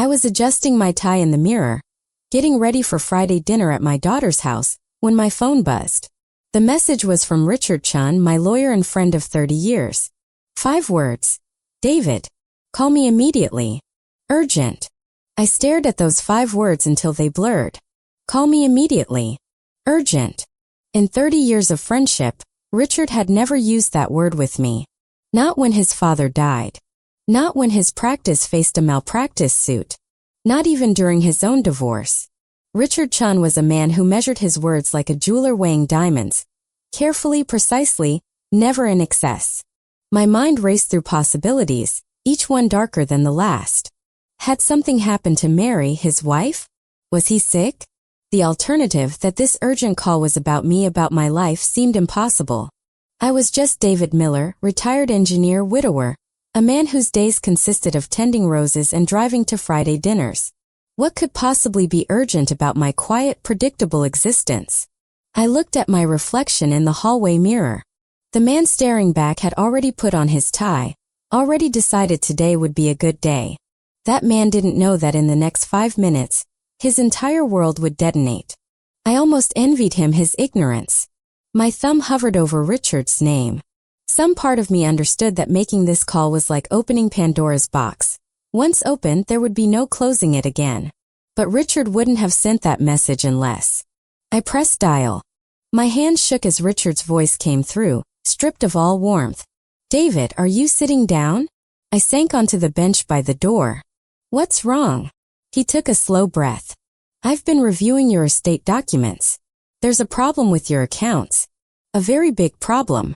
I was adjusting my tie in the mirror, getting ready for Friday dinner at my daughter's house, when my phone buzzed. The message was from Richard Chun, my lawyer and friend of 30 years. 5 words. David, call me immediately. Urgent. I stared at those 5 words until they blurred. Call me immediately. Urgent. In 30 years of friendship, Richard had never used that word with me. Not when his father died. Not when his practice faced a malpractice suit. Not even during his own divorce. Richard Chun was a man who measured his words like a jeweler weighing diamonds. Carefully, precisely, never in excess. My mind raced through possibilities, each one darker than the last. Had something happened to Mary, his wife? Was he sick? The alternative, that this urgent call was about me, about my life, seemed impossible. I was just David Miller, retired engineer, widower, a man whose days consisted of tending roses and driving to Friday dinners. What could possibly be urgent about my quiet, predictable existence? I looked at my reflection in the hallway mirror. The man staring back had already put on his tie, already decided today would be a good day. That man didn't know that in the next 5 minutes, his entire world would detonate. I almost envied him his ignorance. My thumb hovered over Richard's name. Some part of me understood that making this call was like opening Pandora's box. Once opened, there would be no closing it again. But Richard wouldn't have sent that message unless. I pressed dial. My hand shook as Richard's voice came through, stripped of all warmth. David, are you sitting down? I sank onto the bench by the door. What's wrong? He took a slow breath. I've been reviewing your estate documents. There's a problem with your accounts. A very big problem.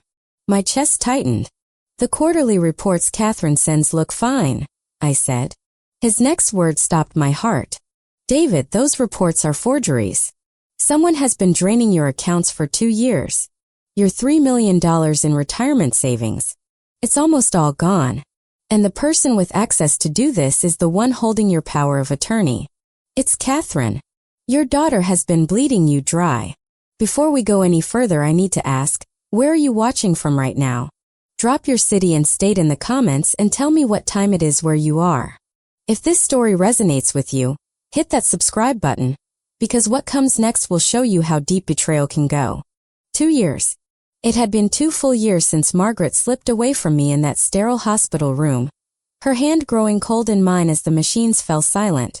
My chest tightened. The quarterly reports Katherine sends look fine, I said. His next word stopped my heart. David, those reports are forgeries. Someone has been draining your accounts for 2 years. Your $3 million in retirement savings. It's almost all gone. And the person with access to do this is the one holding your power of attorney. It's Katherine. Your daughter has been bleeding you dry. Before we go any further, I need to ask, where are you watching from right now? Drop your city and state in the comments and tell me what time it is where you are. If this story resonates with you, hit that subscribe button, because what comes next will show you how deep betrayal can go. 2 years. It had been 2 full years since Margaret slipped away from me in that sterile hospital room, her hand growing cold in mine as the machines fell silent.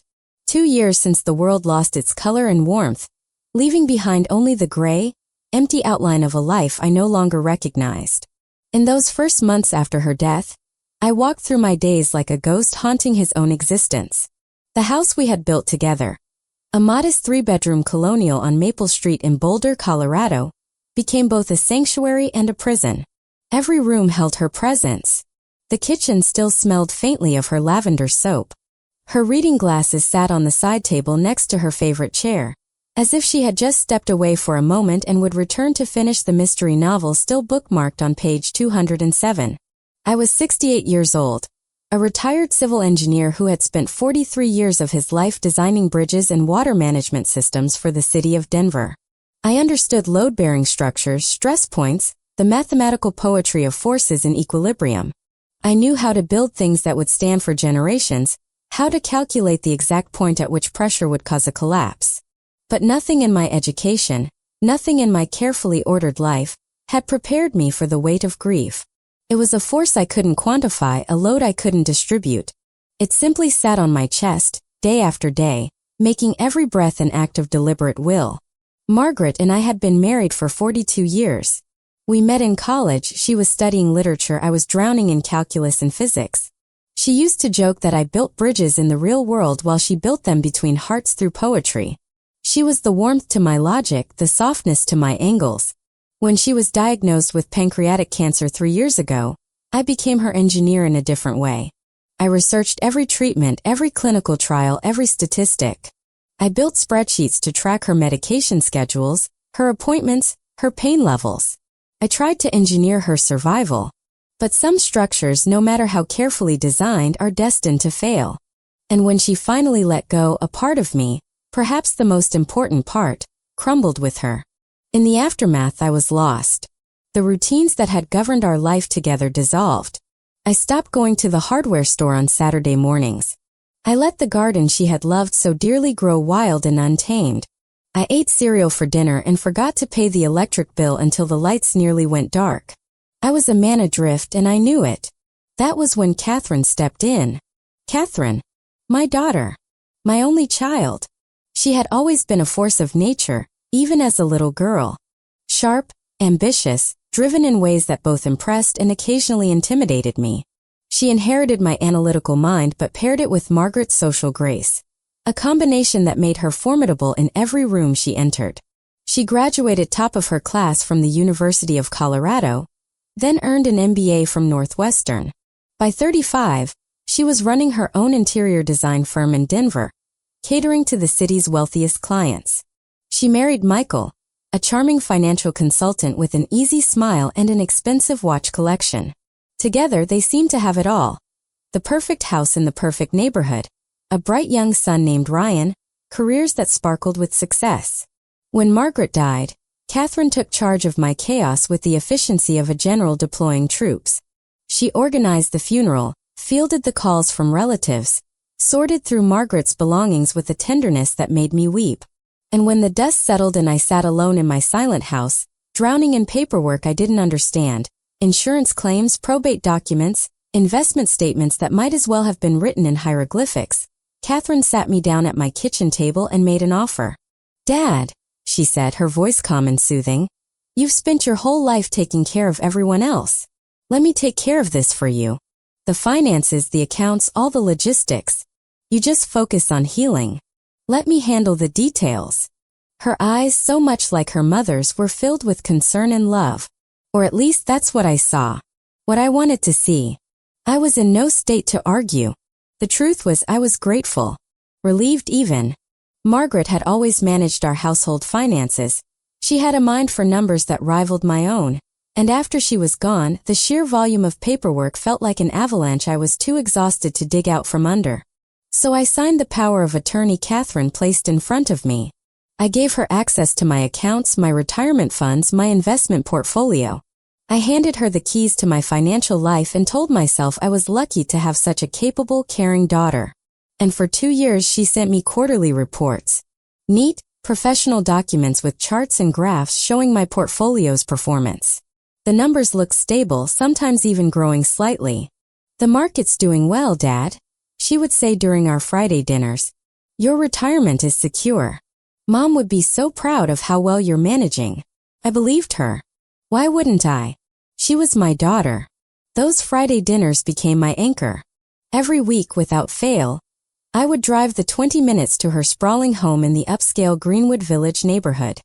2 years since the world lost its color and warmth, leaving behind only the gray, empty outline of a life I no longer recognized. In those first months after her death, I walked through my days like a ghost haunting his own existence. The house we had built together, a modest 3-bedroom colonial on Maple Street in Boulder, Colorado, became both a sanctuary and a prison. Every room held her presence. The kitchen still smelled faintly of her lavender soap. Her reading glasses sat on the side table next to her favorite chair, as if she had just stepped away for a moment and would return to finish the mystery novel still bookmarked on page 207. I was 68 years old, a retired civil engineer who had spent 43 years of his life designing bridges and water management systems for the city of Denver. I understood load-bearing structures, stress points, the mathematical poetry of forces in equilibrium. I knew how to build things that would stand for generations, how to calculate the exact point at which pressure would cause a collapse. But nothing in my education, nothing in my carefully ordered life, had prepared me for the weight of grief. It was a force I couldn't quantify, a load I couldn't distribute. It simply sat on my chest, day after day, making every breath an act of deliberate will. Margaret and I had been married for 42 years. We met in college. She was studying literature. I was drowning in calculus and physics. She used to joke that I built bridges in the real world while she built them between hearts through poetry. She was the warmth to my logic, the softness to my angles. When she was diagnosed with pancreatic cancer 3 years ago, I became her engineer in a different way. I researched every treatment, every clinical trial, every statistic. I built spreadsheets to track her medication schedules, her appointments, her pain levels. I tried to engineer her survival. But some structures, no matter how carefully designed, are destined to fail. And when she finally let go, a part of me, perhaps the most important part, crumbled with her. In the aftermath, I was lost. The routines that had governed our life together dissolved. I stopped going to the hardware store on Saturday mornings. I let the garden she had loved so dearly grow wild and untamed. I ate cereal for dinner and forgot to pay the electric bill until the lights nearly went dark. I was a man adrift and I knew it. That was when Katherine stepped in. Katherine, my daughter, my only child. She had always been a force of nature, even as a little girl. Sharp, ambitious, driven in ways that both impressed and occasionally intimidated me. She inherited my analytical mind but paired it with Margaret's social grace, a combination that made her formidable in every room she entered. She graduated top of her class from the University of Colorado, then earned an MBA from Northwestern. By 35, she was running her own interior design firm in Denver, catering to the city's wealthiest clients. She married Michael, a charming financial consultant with an easy smile and an expensive watch collection. Together, they seemed to have it all. The perfect house in the perfect neighborhood, a bright young son named Ryan, careers that sparkled with success. When Margaret died, Katherine took charge of my chaos with the efficiency of a general deploying troops. She organized the funeral, fielded the calls from relatives, sorted through Margaret's belongings with a tenderness that made me weep. And when the dust settled and I sat alone in my silent house, drowning in paperwork I didn't understand, insurance claims, probate documents, investment statements that might as well have been written in hieroglyphics, Katherine sat me down at my kitchen table and made an offer. "Dad," she said, her voice calm and soothing, "you've spent your whole life taking care of everyone else. Let me take care of this for you. The finances, the accounts, all the logistics. You just focus on healing. Let me handle the details." Her eyes, so much like her mother's, were filled with concern and love. Or at least that's what I saw. What I wanted to see. I was in no state to argue. The truth was I was grateful. Relieved even. Margaret had always managed our household finances. She had a mind for numbers that rivaled my own. And after she was gone, the sheer volume of paperwork felt like an avalanche I was too exhausted to dig out from under. So I signed the power of attorney Katherine placed in front of me. I gave her access to my accounts, my retirement funds, my investment portfolio. I handed her the keys to my financial life and told myself I was lucky to have such a capable, caring daughter. And for 2 years she sent me quarterly reports. Neat, professional documents with charts and graphs showing my portfolio's performance. The numbers looked stable, sometimes even growing slightly. "The market's doing well, Dad," she would say during our Friday dinners. "Your retirement is secure. Mom would be so proud of how well you're managing." I believed her. Why wouldn't I? She was my daughter. Those Friday dinners became my anchor. Every week, without fail, I would drive the 20 minutes to her sprawling home in the upscale Greenwood Village neighborhood.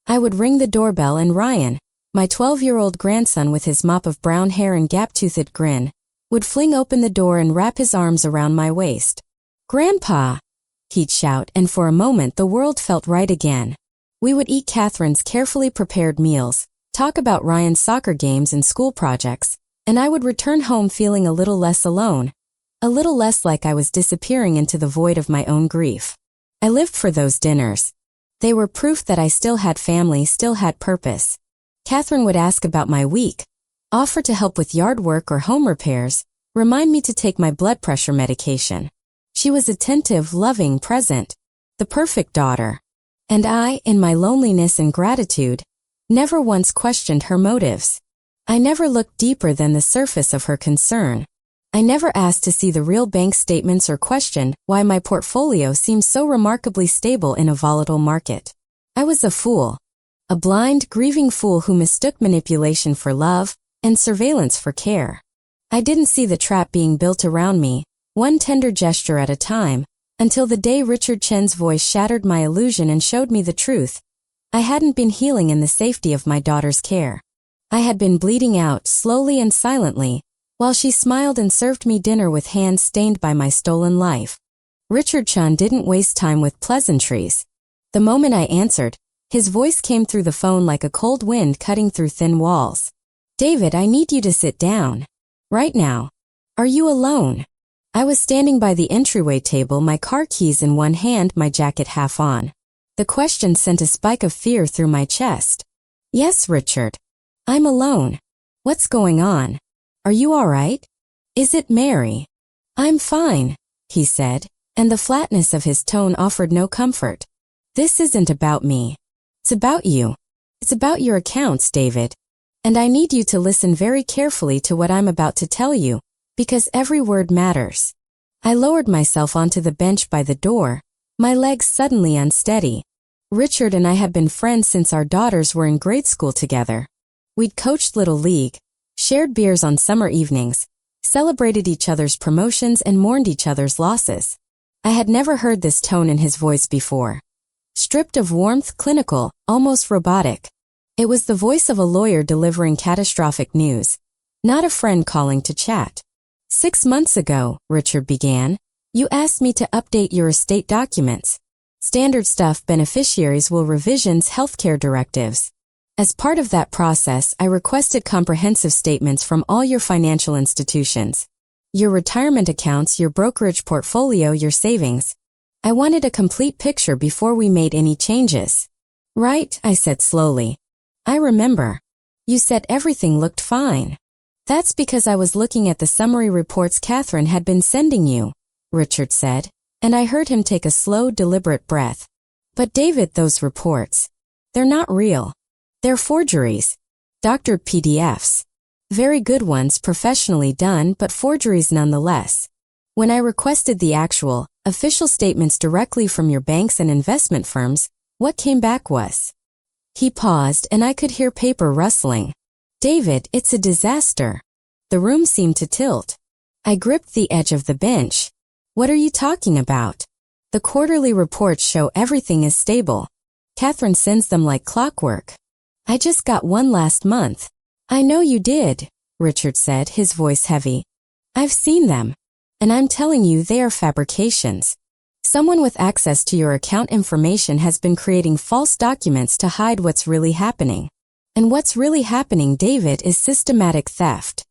I would ring the doorbell and Ryan, my 12-year-old grandson with his mop of brown hair and gap-toothed grin, would fling open the door and wrap his arms around my waist. "Grandpa!" he'd shout, and for a moment the world felt right again. We would eat Katherine's carefully prepared meals, talk about Ryan's soccer games and school projects, and I would return home feeling a little less alone, a little less like I was disappearing into the void of my own grief. I lived for those dinners. They were proof that I still had family, still had purpose. Katherine would ask about my week, offer to help with yard work or home repairs, remind me to take my blood pressure medication. She was attentive, loving, present, the perfect daughter. And I, in my loneliness and gratitude, never once questioned her motives. I never looked deeper than the surface of her concern. I never asked to see the real bank statements or questioned why my portfolio seemed so remarkably stable in a volatile market. I was a fool. A blind, grieving fool who mistook manipulation for love and surveillance for care. I didn't see the trap being built around me, one tender gesture at a time, until the day Richard Chen's voice shattered my illusion and showed me the truth. I hadn't been healing in the safety of my daughter's care. I had been bleeding out, slowly and silently, while she smiled and served me dinner with hands stained by my stolen life. Richard Chen didn't waste time with pleasantries. The moment I answered, his voice came through the phone like a cold wind cutting through thin walls. "David, I need you to sit down. Right now. Are you alone?" I was standing by the entryway table, my car keys in one hand, my jacket half on. The question sent a spike of fear through my chest. "Yes, Richard. I'm alone. What's going on? Are you all right? Is it Mary?" "I'm fine," he said, and the flatness of his tone offered no comfort. This isn't about me. It's about you. It's about your accounts, David. And I need you to listen very carefully to what I'm about to tell you, because every word matters. I lowered myself onto the bench by the door, my legs suddenly unsteady. Richard and I had been friends since our daughters were in grade school together. We'd coached Little League, shared beers on summer evenings, celebrated each other's promotions and mourned each other's losses. I had never heard this tone in his voice before. Stripped of warmth, clinical, almost robotic. It was the voice of a lawyer delivering catastrophic news, not a friend calling to chat. 6 months ago, Richard began, you asked me to update your estate documents. Standard stuff, beneficiaries will revisions, healthcare directives. As part of that process, I requested comprehensive statements from all your financial institutions. Your retirement accounts, your brokerage portfolio, your savings. I wanted a complete picture before we made any changes. Right, I said slowly. I remember. You said everything looked fine. That's because I was looking at the summary reports Katherine had been sending you, Richard said, and I heard him take a slow, deliberate breath. But David, those reports, they're not real. They're forgeries. Doctored PDFs. Very good ones, professionally done, but forgeries nonetheless. When I requested the actual, official statements directly from your banks and investment firms, what came back was. He paused and I could hear paper rustling. David, it's a disaster. The room seemed to tilt. I gripped the edge of the bench. What are you talking about? The quarterly reports show everything is stable. Katherine sends them like clockwork. I just got one last month. I know you did, Richard said, his voice heavy. I've seen them. And I'm telling you they are fabrications. Someone with access to your account information has been creating false documents to hide what's really happening. And what's really happening, David, is systematic theft.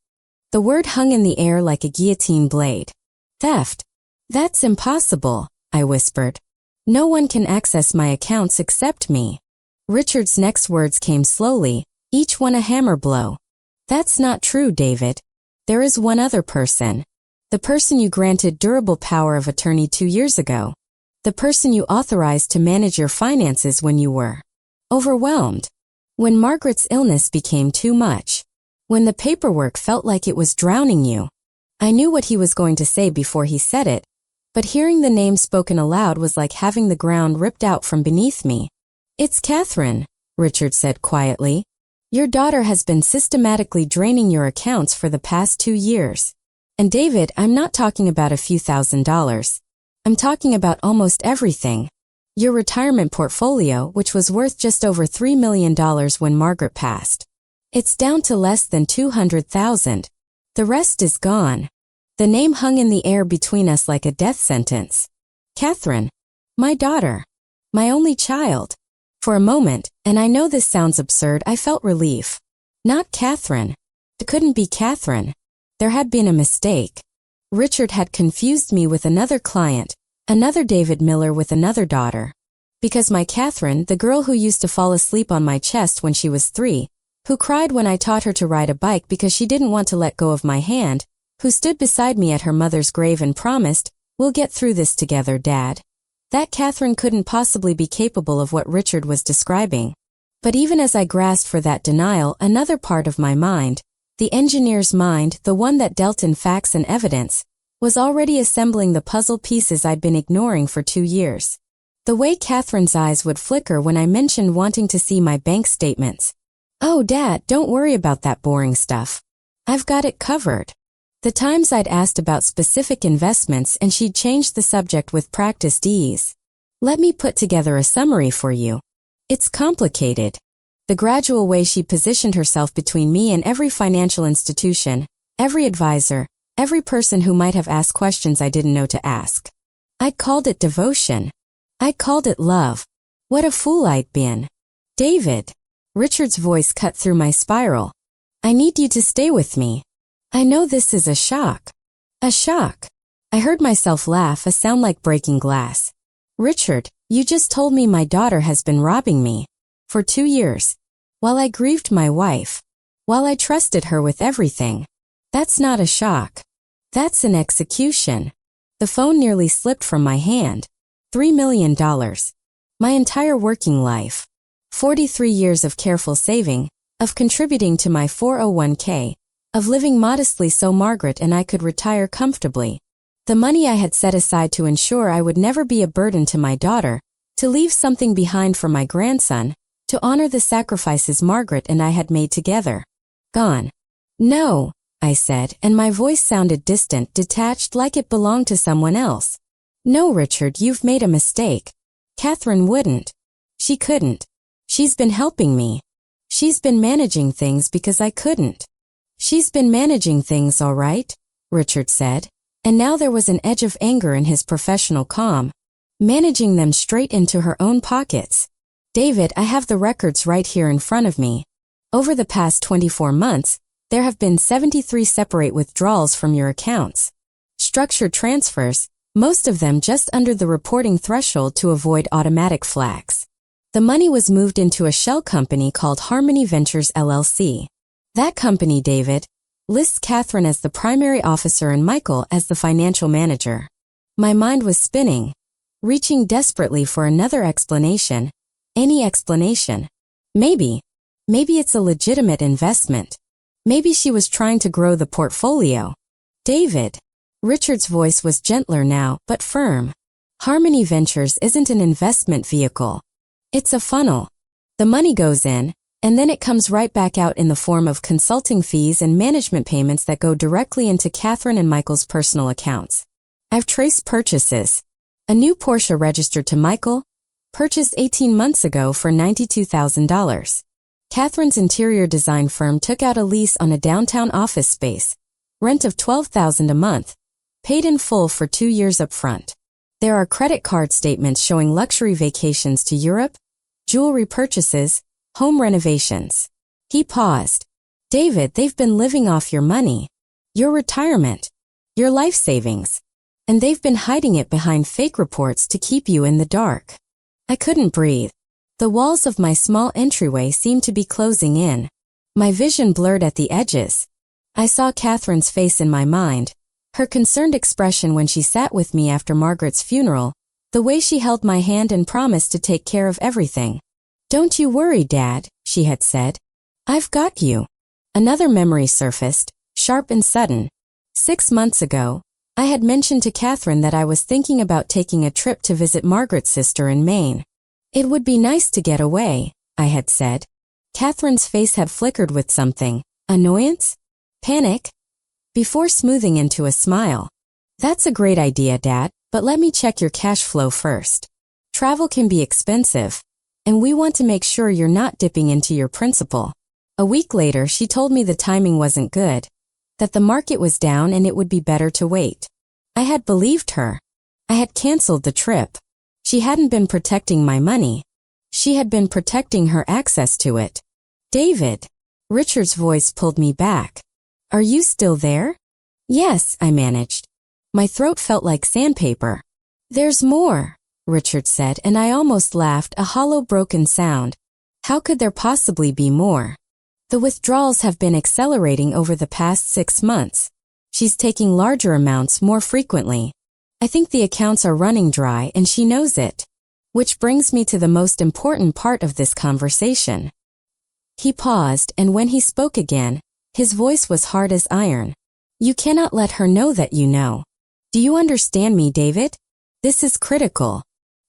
The word hung in the air like a guillotine blade. Theft. That's impossible, I whispered. No one can access my accounts except me. Richard's next words came slowly, each one a hammer blow. That's not true, David. There is one other person. The person you granted durable power of attorney 2 years ago. The person you authorized to manage your finances when you were overwhelmed. When Margaret's illness became too much. When the paperwork felt like it was drowning you. I knew what he was going to say before he said it, but hearing the name spoken aloud was like having the ground ripped out from beneath me. It's Katherine, Richard said quietly. Your daughter has been systematically draining your accounts for the past 2 years. And David, I'm not talking about a few $1,000s. I'm talking about almost everything. Your retirement portfolio, which was worth just over $3 million when Margaret passed. It's down to less than $200,000. The rest is gone. The name hung in the air between us like a death sentence. Katherine. My daughter. My only child. For a moment, and I know this sounds absurd, I felt relief. Not Katherine. It couldn't be Katherine. There had been a mistake. Richard had confused me with another client, another David Miller with another daughter. Because my Katherine, the girl who used to fall asleep on my chest when she was 3, who cried when I taught her to ride a bike because she didn't want to let go of my hand, who stood beside me at her mother's grave and promised, we'll get through this together, Dad. That Katherine couldn't possibly be capable of what Richard was describing. But even as I grasped for that denial, another part of my mind, the engineer's mind, the one that dealt in facts and evidence, was already assembling the puzzle pieces I'd been ignoring for 2 years. The way Katherine's eyes would flicker when I mentioned wanting to see my bank statements. Oh, Dad, don't worry about that boring stuff. I've got it covered. The times I'd asked about specific investments and she'd changed the subject with practiced ease. Let me put together a summary for you. It's complicated. The gradual way she positioned herself between me and every financial institution, every advisor, every person who might have asked questions I didn't know to ask. I'd called it devotion. I'd called it love. What a fool I'd been. David. Richard's voice cut through my spiral. I need you to stay with me. I know this is a shock. A shock. I heard myself laugh, a sound like breaking glass. Richard, you just told me my daughter has been robbing me. For 2 years. While I grieved my wife. While I trusted her with everything. That's not a shock. That's an execution. The phone nearly slipped from my hand. $3 million. My entire working life. 43 years of careful saving, of contributing to my 401k, of living modestly so Margaret and I could retire comfortably. The money I had set aside to ensure I would never be a burden to my daughter, to leave something behind for my grandson, to honor the sacrifices Margaret and I had made together. Gone. No, I said, and my voice sounded distant, detached, like it belonged to someone else. No, Richard, you've made a mistake. Katherine wouldn't. She couldn't. She's been helping me. She's been managing things because I couldn't. She's been managing things all right, Richard said, and now there was an edge of anger in his professional calm, managing them straight into her own pockets. David, I have the records right here in front of me. Over the past 24 months, there have been 73 separate withdrawals from your accounts. Structured transfers, most of them just under the reporting threshold to avoid automatic flags. The money was moved into a shell company called Harmony Ventures LLC. That company, David, lists Katherine as the primary officer and Michael as the financial manager. My mind was spinning, reaching desperately for another explanation, any explanation. Maybe it's a legitimate investment. Maybe she was trying to grow the portfolio. David. Richard's voice was gentler now, but firm. Harmony Ventures isn't an investment vehicle. It's a funnel. The money goes in, and then it comes right back out in the form of consulting fees and management payments that go directly into Katherine and Michael's personal accounts. I've traced purchases. A new Porsche registered to Michael, purchased 18 months ago for $92,000. Katherine's interior design firm took out a lease on a downtown office space, rent of $12,000 a month, paid in full for 2 years up front. There are credit card statements showing luxury vacations to Europe, jewelry purchases, home renovations. He paused. David, they've been living off your money, your retirement, your life savings, and they've been hiding it behind fake reports to keep you in the dark. I couldn't breathe. The walls of my small entryway seemed to be closing in. My vision blurred at the edges. I saw Katherine's face in my mind, her concerned expression when she sat with me after Margaret's funeral, the way she held my hand and promised to take care of everything. Don't you worry, Dad, she had said. I've got you. Another memory surfaced, sharp and sudden. 6 months ago, I had mentioned to Katherine that I was thinking about taking a trip to visit Margaret's sister in Maine. It would be nice to get away, I had said. Katherine's face had flickered with something, annoyance? Panic? Before smoothing into a smile. That's a great idea, Dad, but let me check your cash flow first. Travel can be expensive, and we want to make sure you're not dipping into your principal. A week later, she told me the timing wasn't good, that the market was down and it would be better to wait. I had believed her. I had canceled the trip. She hadn't been protecting my money. She had been protecting her access to it. David. Richard's voice pulled me back. Are you still there? Yes, I managed. My throat felt like sandpaper. There's more, Richard said, and I almost laughed, a hollow broken sound. How could there possibly be more? The withdrawals have been accelerating over the past 6 months. She's taking larger amounts more frequently. I think the accounts are running dry and she knows it. Which brings me to the most important part of this conversation. He paused, and when he spoke again, his voice was hard as iron. You cannot let her know that you know. Do you understand me, David? This is critical.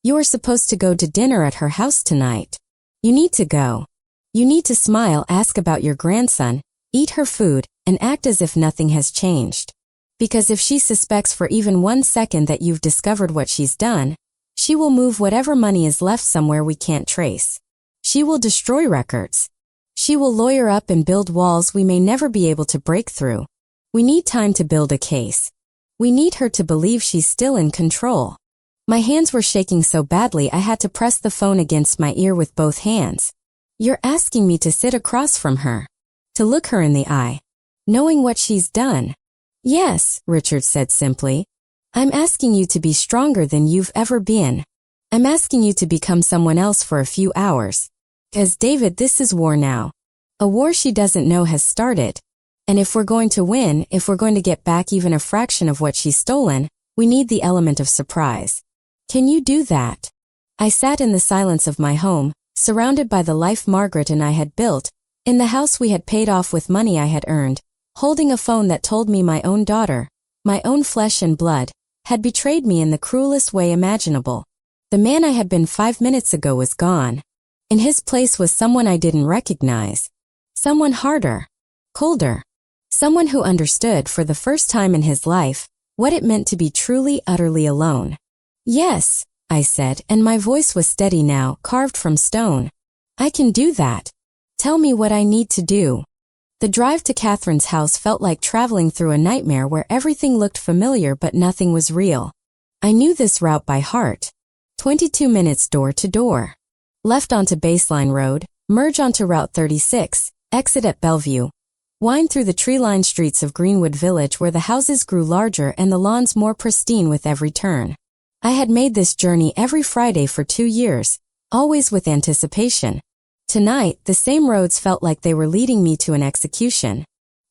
You are supposed to go to dinner at her house tonight. You need to go. You need to smile, ask about your grandson, eat her food, and act as if nothing has changed. Because if she suspects for even 1 second that you've discovered what she's done, she will move whatever money is left somewhere we can't trace. She will destroy records. She will lawyer up and build walls we may never be able to break through. We need time to build a case. We need her to believe she's still in control. My hands were shaking so badly I had to press the phone against my ear with both hands. You're asking me to sit across from her, to look her in the eye, knowing what she's done. Yes, Richard said simply. I'm asking you to be stronger than you've ever been. I'm asking you to become someone else for a few hours. 'Cause David, this is war now. A war she doesn't know has started. And if we're going to win, if we're going to get back even a fraction of what she's stolen, We need the element of surprise. Can you do that? I sat in the silence of my home, surrounded by the life Margaret and I had built, in the house we had paid off with money I had earned, holding a phone that told me my own daughter, my own flesh and blood, had betrayed me in the cruelest way imaginable. The man I had been 5 minutes ago was gone. In his place was someone I didn't recognize. Someone harder, colder. Someone who understood for the first time in his life what it meant to be truly, utterly alone. Yes, I said, and my voice was steady now, carved from stone. I can do that. Tell me what I need to do. The drive to Katherine's house felt like traveling through a nightmare where everything looked familiar but nothing was real. I knew this route by heart. 22 minutes door to door. Left onto Baseline Road, merge onto Route 36, exit at Bellevue. Wind through the tree-lined streets of Greenwood Village where the houses grew larger and the lawns more pristine with every turn. I had made this journey every Friday for 2 years, always with anticipation. Tonight, the same roads felt like they were leading me to an execution.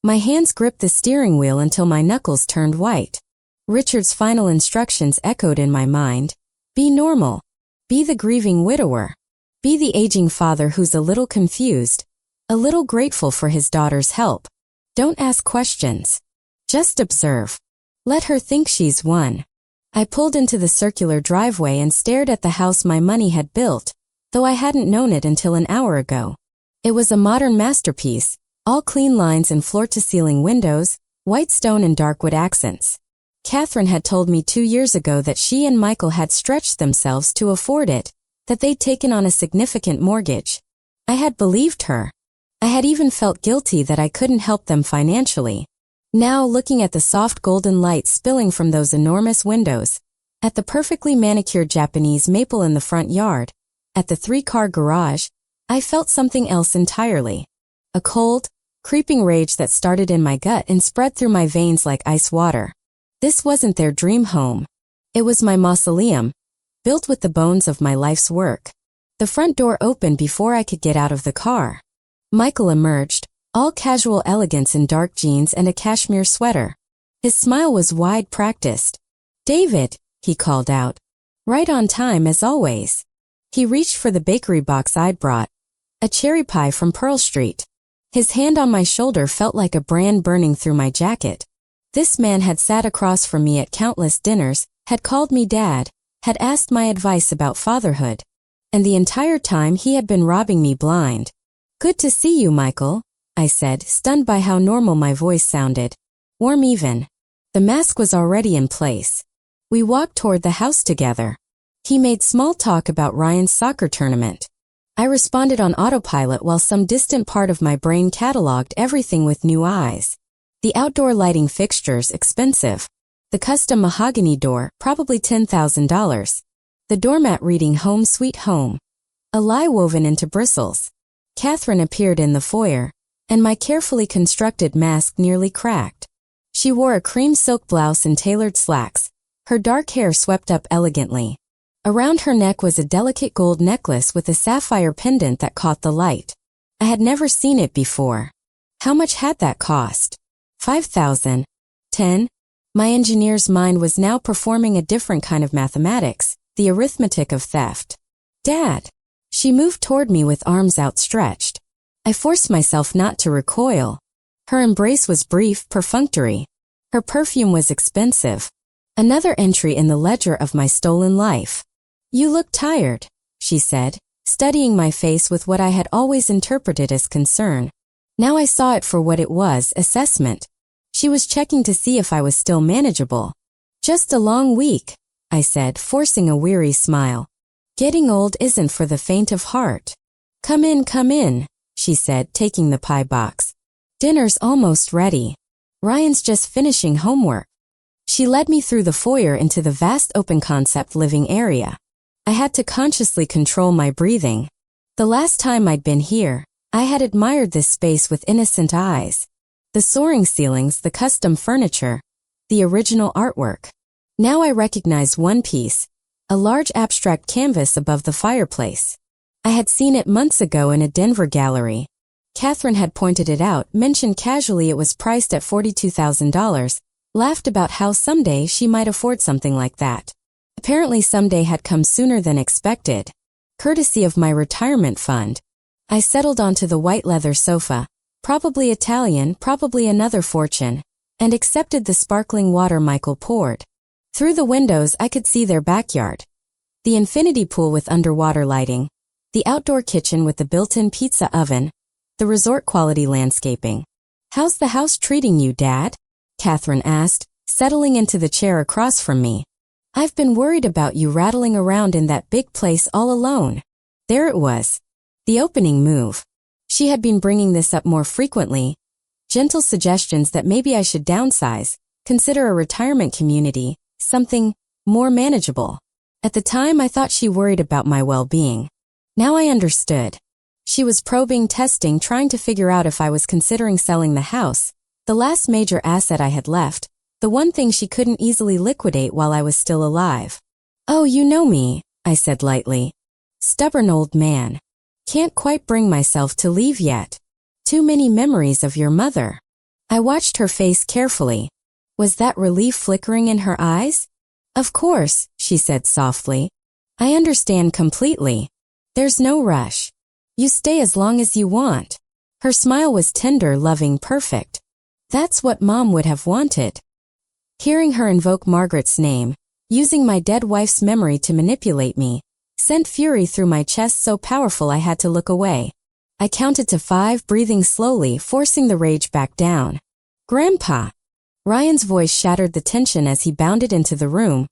My hands gripped the steering wheel until my knuckles turned white. Richard's final instructions echoed in my mind. Be normal. Be the grieving widower. Be the aging father who's a little confused, a little grateful for his daughter's help. Don't ask questions. Just observe. Let her think she's won. I pulled into the circular driveway and stared at the house my money had built, though I hadn't known it until an hour ago. It was a modern masterpiece, all clean lines and floor-to-ceiling windows, white stone and dark wood accents. Katherine had told me 2 years ago that she and Michael had stretched themselves to afford it, that they'd taken on a significant mortgage. I had believed her. I had even felt guilty that I couldn't help them financially. Now, looking at the soft golden light spilling from those enormous windows, at the perfectly manicured Japanese maple in the front yard, at the 3-car garage, I felt something else entirely. A cold, creeping rage that started in my gut and spread through my veins like ice water. This wasn't their dream home. It was my mausoleum, built with the bones of my life's work. The front door opened before I could get out of the car. Michael emerged, all casual elegance in dark jeans and a cashmere sweater. His smile was wide, practiced. "David," he called out. Right on time as always. He reached for the bakery box I'd brought, a cherry pie from Pearl Street. His hand on my shoulder felt like a brand burning through my jacket. This man had sat across from me at countless dinners, had called me dad, had asked my advice about fatherhood. And the entire time he had been robbing me blind. "Good to see you, Michael," I said, stunned by how normal my voice sounded. Warm even. The mask was already in place. We walked toward the house together. He made small talk about Ryan's soccer tournament. I responded on autopilot while some distant part of my brain cataloged everything with new eyes. The outdoor lighting fixtures, expensive. The custom mahogany door, probably $10,000. The doormat reading "Home Sweet Home." A lie woven into bristles. Katherine appeared in the foyer, and my carefully constructed mask nearly cracked. She wore a cream silk blouse and tailored slacks, her dark hair swept up elegantly. Around her neck was a delicate gold necklace with a sapphire pendant that caught the light. I had never seen it before. How much had that cost? 5,000. 10? My engineer's mind was now performing a different kind of mathematics, the arithmetic of theft. "Dad." She moved toward me with arms outstretched. I forced myself not to recoil. Her embrace was brief, perfunctory. Her perfume was expensive. Another entry in the ledger of my stolen life. "You look tired," she said, studying my face with what I had always interpreted as concern. Now I saw it for what it was, assessment. She was checking to see if I was still manageable. "Just a long week," I said, forcing a weary smile. "Getting old isn't for the faint of heart." Come in," she said, taking the pie box. "Dinner's almost ready. Ryan's just finishing homework." She led me through the foyer into the vast open-concept living area. I had to consciously control my breathing. The last time I'd been here, I had admired this space with innocent eyes. The soaring ceilings, the custom furniture, the original artwork. Now I recognized one piece, a large abstract canvas above the fireplace. I had seen it months ago in a Denver gallery. Katherine had pointed it out, mentioned casually it was priced at $42,000, laughed about how someday she might afford something like that. Apparently someday had come sooner than expected. Courtesy of my retirement fund. I settled onto the white leather sofa, probably Italian, probably another fortune, and accepted the sparkling water Michael poured. Through the windows I could see their backyard. The infinity pool with underwater lighting, the outdoor kitchen with the built-in pizza oven, the resort-quality landscaping. "How's the house treating you, Dad?" Katherine asked, settling into the chair across from me. "I've been worried about you rattling around in that big place all alone." There it was. The opening move. She had been bringing this up more frequently. Gentle suggestions that maybe I should downsize, consider a retirement community, something more manageable. At the time I thought she worried about my well-being. Now I understood. She was probing, testing, trying to figure out if I was considering selling the house, the last major asset I had left, the one thing she couldn't easily liquidate while I was still alive. "Oh, you know me," I said lightly. "Stubborn old man. Can't quite bring myself to leave yet. Too many memories of your mother." I watched her face carefully. Was that relief flickering in her eyes? "Of course," she said softly. "I understand completely. There's no rush. You stay as long as you want." Her smile was tender, loving, perfect. That's what Mom would have wanted. Hearing her invoke Margaret's name, using my dead wife's memory to manipulate me, sent fury through my chest so powerful I had to look away. I counted to 5, breathing slowly, forcing the rage back down. "Grandpa!" Ryan's voice shattered the tension as he bounded into the room,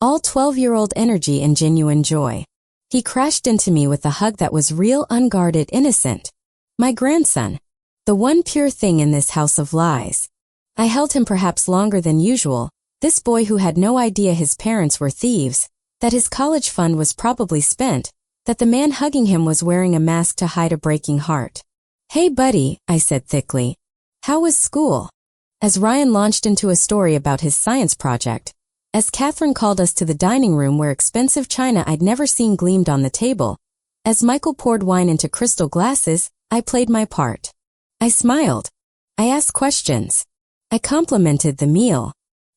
all 12-year-old energy and genuine joy. He crashed into me with a hug that was real, unguarded, innocent. My grandson. The one pure thing in this house of lies. I held him perhaps longer than usual, this boy who had no idea his parents were thieves, that his college fund was probably spent, that the man hugging him was wearing a mask to hide a breaking heart. "Hey buddy," I said thickly. "How was school?" As Ryan launched into a story about his science project, as Katherine called us to the dining room where expensive china I'd never seen gleamed on the table, as Michael poured wine into crystal glasses, I played my part. I smiled. I asked questions. I complimented the meal.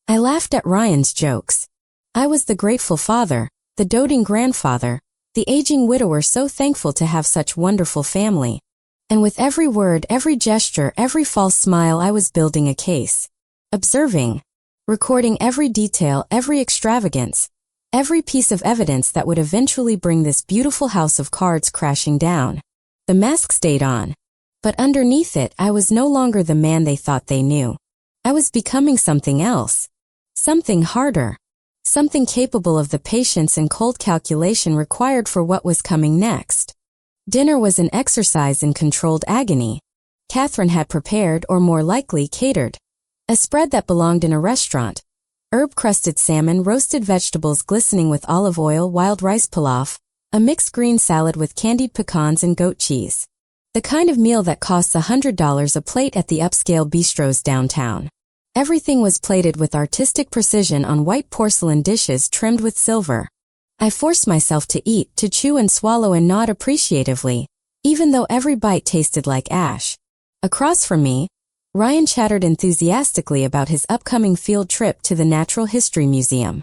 I laughed at Ryan's jokes. I was the grateful father, the doting grandfather, the aging widower so thankful to have such wonderful family. And with every word, every gesture, every false smile, I was building a case. Observing. Recording every detail, every extravagance, every piece of evidence that would eventually bring this beautiful house of cards crashing down. The mask stayed on. But underneath it, I was no longer the man they thought they knew. I was becoming something else. Something harder. Something capable of the patience and cold calculation required for what was coming next. Dinner was an exercise in controlled agony. Katherine had prepared, or more likely catered, a spread that belonged in a restaurant. Herb-crusted salmon, roasted vegetables glistening with olive oil, wild rice pilaf, a mixed green salad with candied pecans and goat cheese. The kind of meal that costs $100 a plate at the upscale bistros downtown. Everything was plated with artistic precision on white porcelain dishes trimmed with silver. I forced myself to eat, to chew and swallow and nod appreciatively, even though every bite tasted like ash. Across from me, Ryan chattered enthusiastically about his upcoming field trip to the Natural History Museum.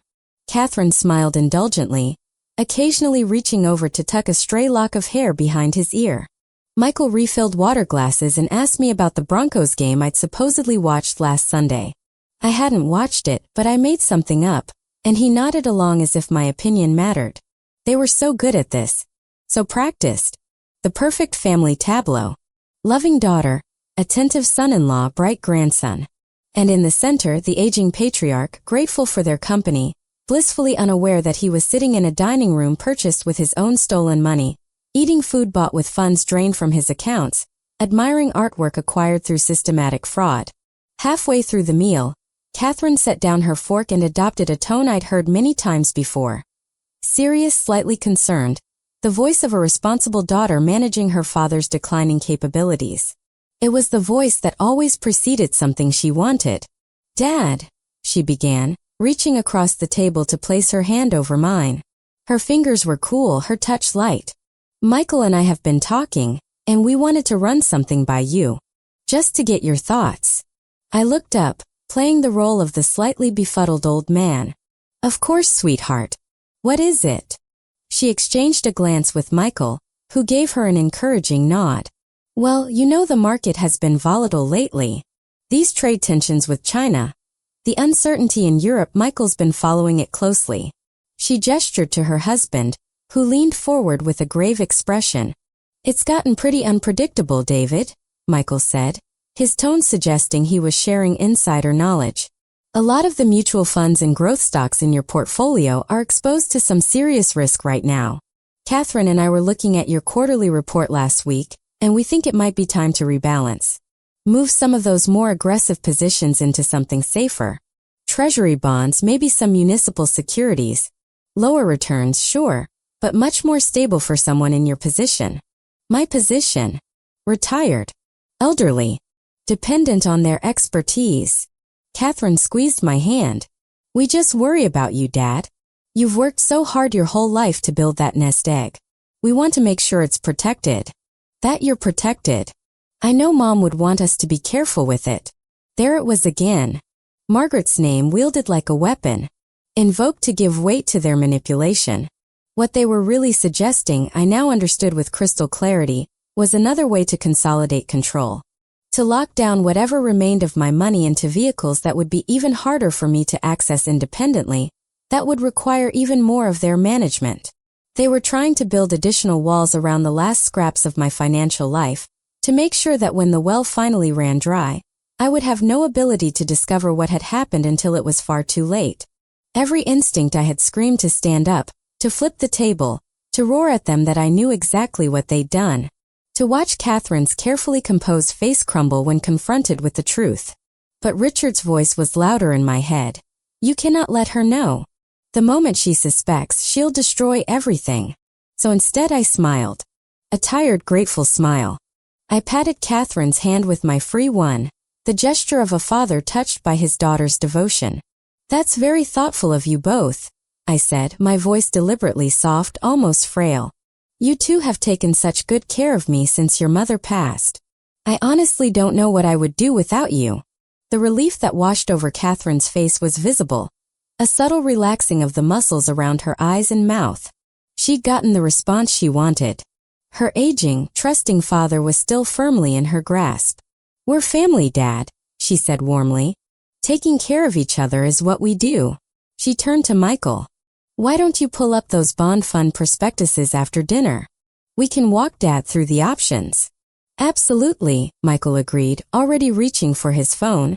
Katherine smiled indulgently, occasionally reaching over to tuck a stray lock of hair behind his ear. Michael refilled water glasses and asked me about the Broncos game I'd supposedly watched last Sunday. I hadn't watched it, but I made something up, and he nodded along as if my opinion mattered. They were so good at this. So practiced. The perfect family tableau. Loving daughter, attentive son-in-law, bright grandson. And in the center, the aging patriarch, grateful for their company, blissfully unaware that he was sitting in a dining room purchased with his own stolen money, eating food bought with funds drained from his accounts, admiring artwork acquired through systematic fraud. Halfway through the meal, Katherine set down her fork and adopted a tone I'd heard many times before. Serious, slightly concerned, the voice of a responsible daughter managing her father's declining capabilities. It was the voice that always preceded something she wanted. "Dad," she began, reaching across the table to place her hand over mine. Her fingers were cool, her touch light. "Michael and I have been talking, and we wanted to run something by you. Just to get your thoughts." I looked up, playing the role of the slightly befuddled old man. Of course, sweetheart. What is it? She exchanged a glance with Michael, who gave her an encouraging nod. Well, you know the market has been volatile lately. These trade tensions with China. The uncertainty in Europe. Michael's been following it closely. She gestured to her husband, who leaned forward with a grave expression. It's gotten pretty unpredictable, David, Michael said, his tone suggesting he was sharing insider knowledge. A lot of the mutual funds and growth stocks in your portfolio are exposed to some serious risk right now. Katherine and I were looking at your quarterly report last week, and we think it might be time to rebalance. Move some of those more aggressive positions into something safer. Treasury bonds, maybe some municipal securities. Lower returns, sure, but much more stable for someone in your position. My position? Retired. Elderly. Dependent on their expertise. Katherine squeezed my hand. We just worry about you, Dad. You've worked so hard your whole life to build that nest egg. We want to make sure it's protected. That you're protected. I know Mom would want us to be careful with it. There it was again. Margaret's name wielded like a weapon. Invoked to give weight to their manipulation. What they were really suggesting, I now understood with crystal clarity, was another way to consolidate control. To lock down whatever remained of my money into vehicles that would be even harder for me to access independently, that would require even more of their management. They were trying to build additional walls around the last scraps of my financial life, to make sure that when the well finally ran dry, I would have no ability to discover what had happened until it was far too late. Every instinct I had screamed to stand up, to flip the table, to roar at them that I knew exactly what they'd done. To watch Katherine's carefully composed face crumble when confronted with the truth. But Richard's voice was louder in my head. You cannot let her know. The moment she suspects, she'll destroy everything. So instead I smiled. A tired, grateful smile. I patted Katherine's hand with my free one, the gesture of a father touched by his daughter's devotion. That's very thoughtful of you both, I said, my voice deliberately soft, almost frail. You two have taken such good care of me since your mother passed. I honestly don't know what I would do without you. The relief that washed over Katherine's face was visible, a subtle relaxing of the muscles around her eyes and mouth. She'd gotten the response she wanted. Her aging, trusting father was still firmly in her grasp. We're family, Dad, she said warmly. Taking care of each other is what we do. She turned to Michael. Why don't you pull up those bond fund prospectuses after dinner? We can walk Dad through the options. Absolutely, Michael agreed, already reaching for his phone.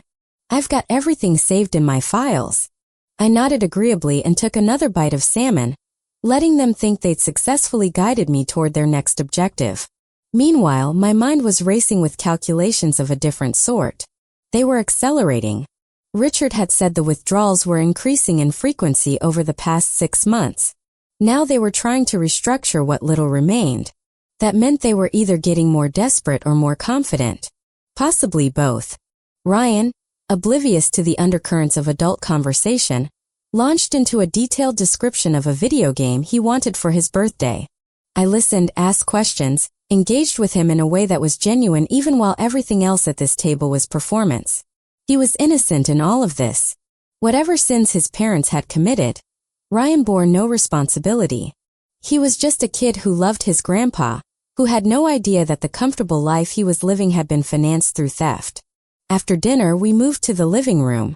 I've got everything saved in my files. I nodded agreeably and took another bite of salmon, letting them think they'd successfully guided me toward their next objective. Meanwhile, my mind was racing with calculations of a different sort. They were accelerating. Richard had said the withdrawals were increasing in frequency over the past 6 months. Now they were trying to restructure what little remained. That meant they were either getting more desperate or more confident. Possibly both. Ryan, oblivious to the undercurrents of adult conversation, launched into a detailed description of a video game he wanted for his birthday. I listened, asked questions, engaged with him in a way that was genuine even while everything else at this table was performance. He was innocent in all of this. Whatever sins his parents had committed, Ryan bore no responsibility. He was just a kid who loved his grandpa, who had no idea that the comfortable life he was living had been financed through theft. After dinner, we moved to the living room.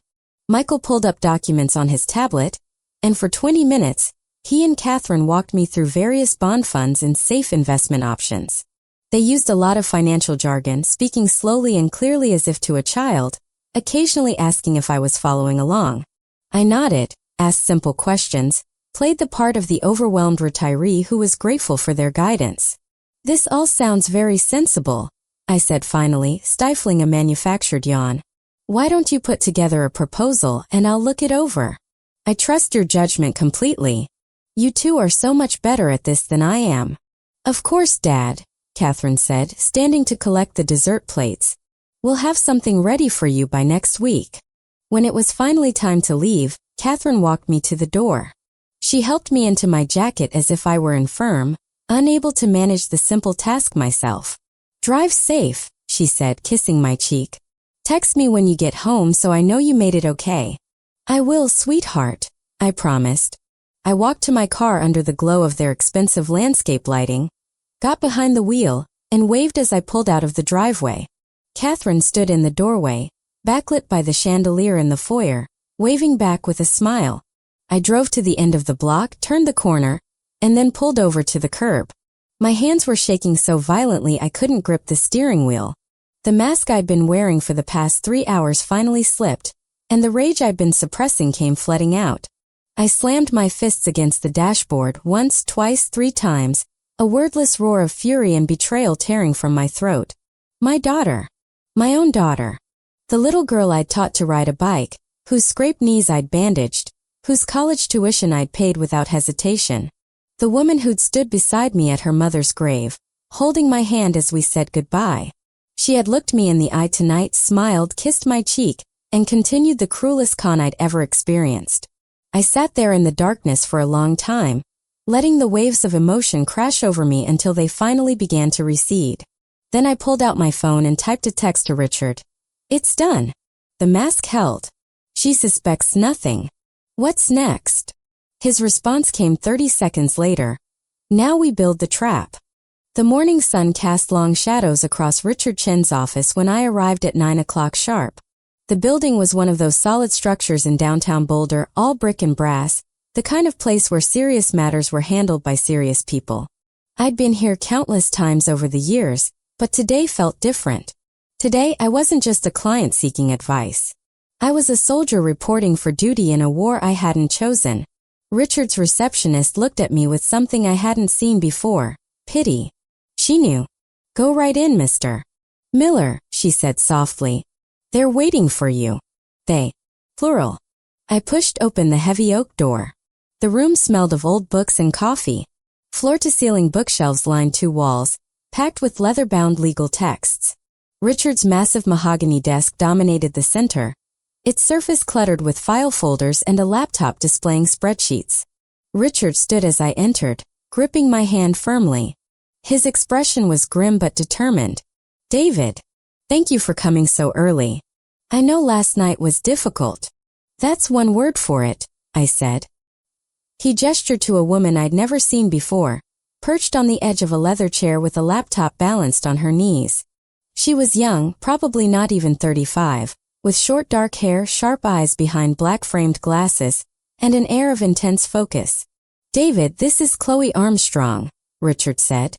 Michael pulled up documents on his tablet, and for 20 minutes, he and Katherine walked me through various bond funds and safe investment options. They used a lot of financial jargon, speaking slowly and clearly as if to a child, occasionally asking if I was following along. I nodded, asked simple questions, played the part of the overwhelmed retiree who was grateful for their guidance. This all sounds very sensible, I said finally, stifling a manufactured yawn. Why don't you put together a proposal and I'll look it over? I trust your judgment completely. You two are so much better at this than I am. Of course, Dad, Katherine said, standing to collect the dessert plates. We'll have something ready for you by next week. When it was finally time to leave, Katherine walked me to the door. She helped me into my jacket as if I were infirm, unable to manage the simple task myself. Drive safe, she said, kissing my cheek. Text me when you get home so I know you made it okay. I will, sweetheart, I promised. I walked to my car under the glow of their expensive landscape lighting, got behind the wheel, and waved as I pulled out of the driveway. Katherine stood in the doorway, backlit by the chandelier in the foyer, waving back with a smile. I drove to the end of the block, turned the corner, and then pulled over to the curb. My hands were shaking so violently I couldn't grip the steering wheel. The mask I'd been wearing for the past 3 hours finally slipped, and the rage I'd been suppressing came flooding out. I slammed my fists against the dashboard once, twice, 3 times, a wordless roar of fury and betrayal tearing from my throat. My daughter. My own daughter. The little girl I'd taught to ride a bike, whose scraped knees I'd bandaged, whose college tuition I'd paid without hesitation. The woman who'd stood beside me at her mother's grave, holding my hand as we said goodbye. She had looked me in the eye tonight, smiled, kissed my cheek, and continued the cruelest con I'd ever experienced. I sat there in the darkness for a long time, letting the waves of emotion crash over me until they finally began to recede. Then I pulled out my phone and typed a text to Richard. It's done. The mask held. She suspects nothing. What's next? His response came 30 seconds later. Now we build the trap. The morning sun cast long shadows across Richard Chen's office when I arrived at 9 o'clock sharp. The building was one of those solid structures in downtown Boulder, all brick and brass, the kind of place where serious matters were handled by serious people. I'd been here countless times over the years, but today felt different. Today I wasn't just a client seeking advice. I was a soldier reporting for duty in a war I hadn't chosen. Richard's receptionist looked at me with something I hadn't seen before, pity. She knew. Go right in, Mr. Miller, she said softly. They're waiting for you. They. Plural. I pushed open the heavy oak door. The room smelled of old books and coffee. Floor-to-ceiling bookshelves lined 2 walls, packed with leather-bound legal texts. Richard's massive mahogany desk dominated the center, its surface cluttered with file folders and a laptop displaying spreadsheets. Richard stood as I entered, gripping my hand firmly. His expression was grim but determined. David, thank you for coming so early. I know last night was difficult. That's one word for it, I said. He gestured to a woman I'd never seen before, perched on the edge of a leather chair with a laptop balanced on her knees. She was young, probably not even 35, with short dark hair, sharp eyes behind black-framed glasses, and an air of intense focus. David, this is Chloe Armstrong, Richard said.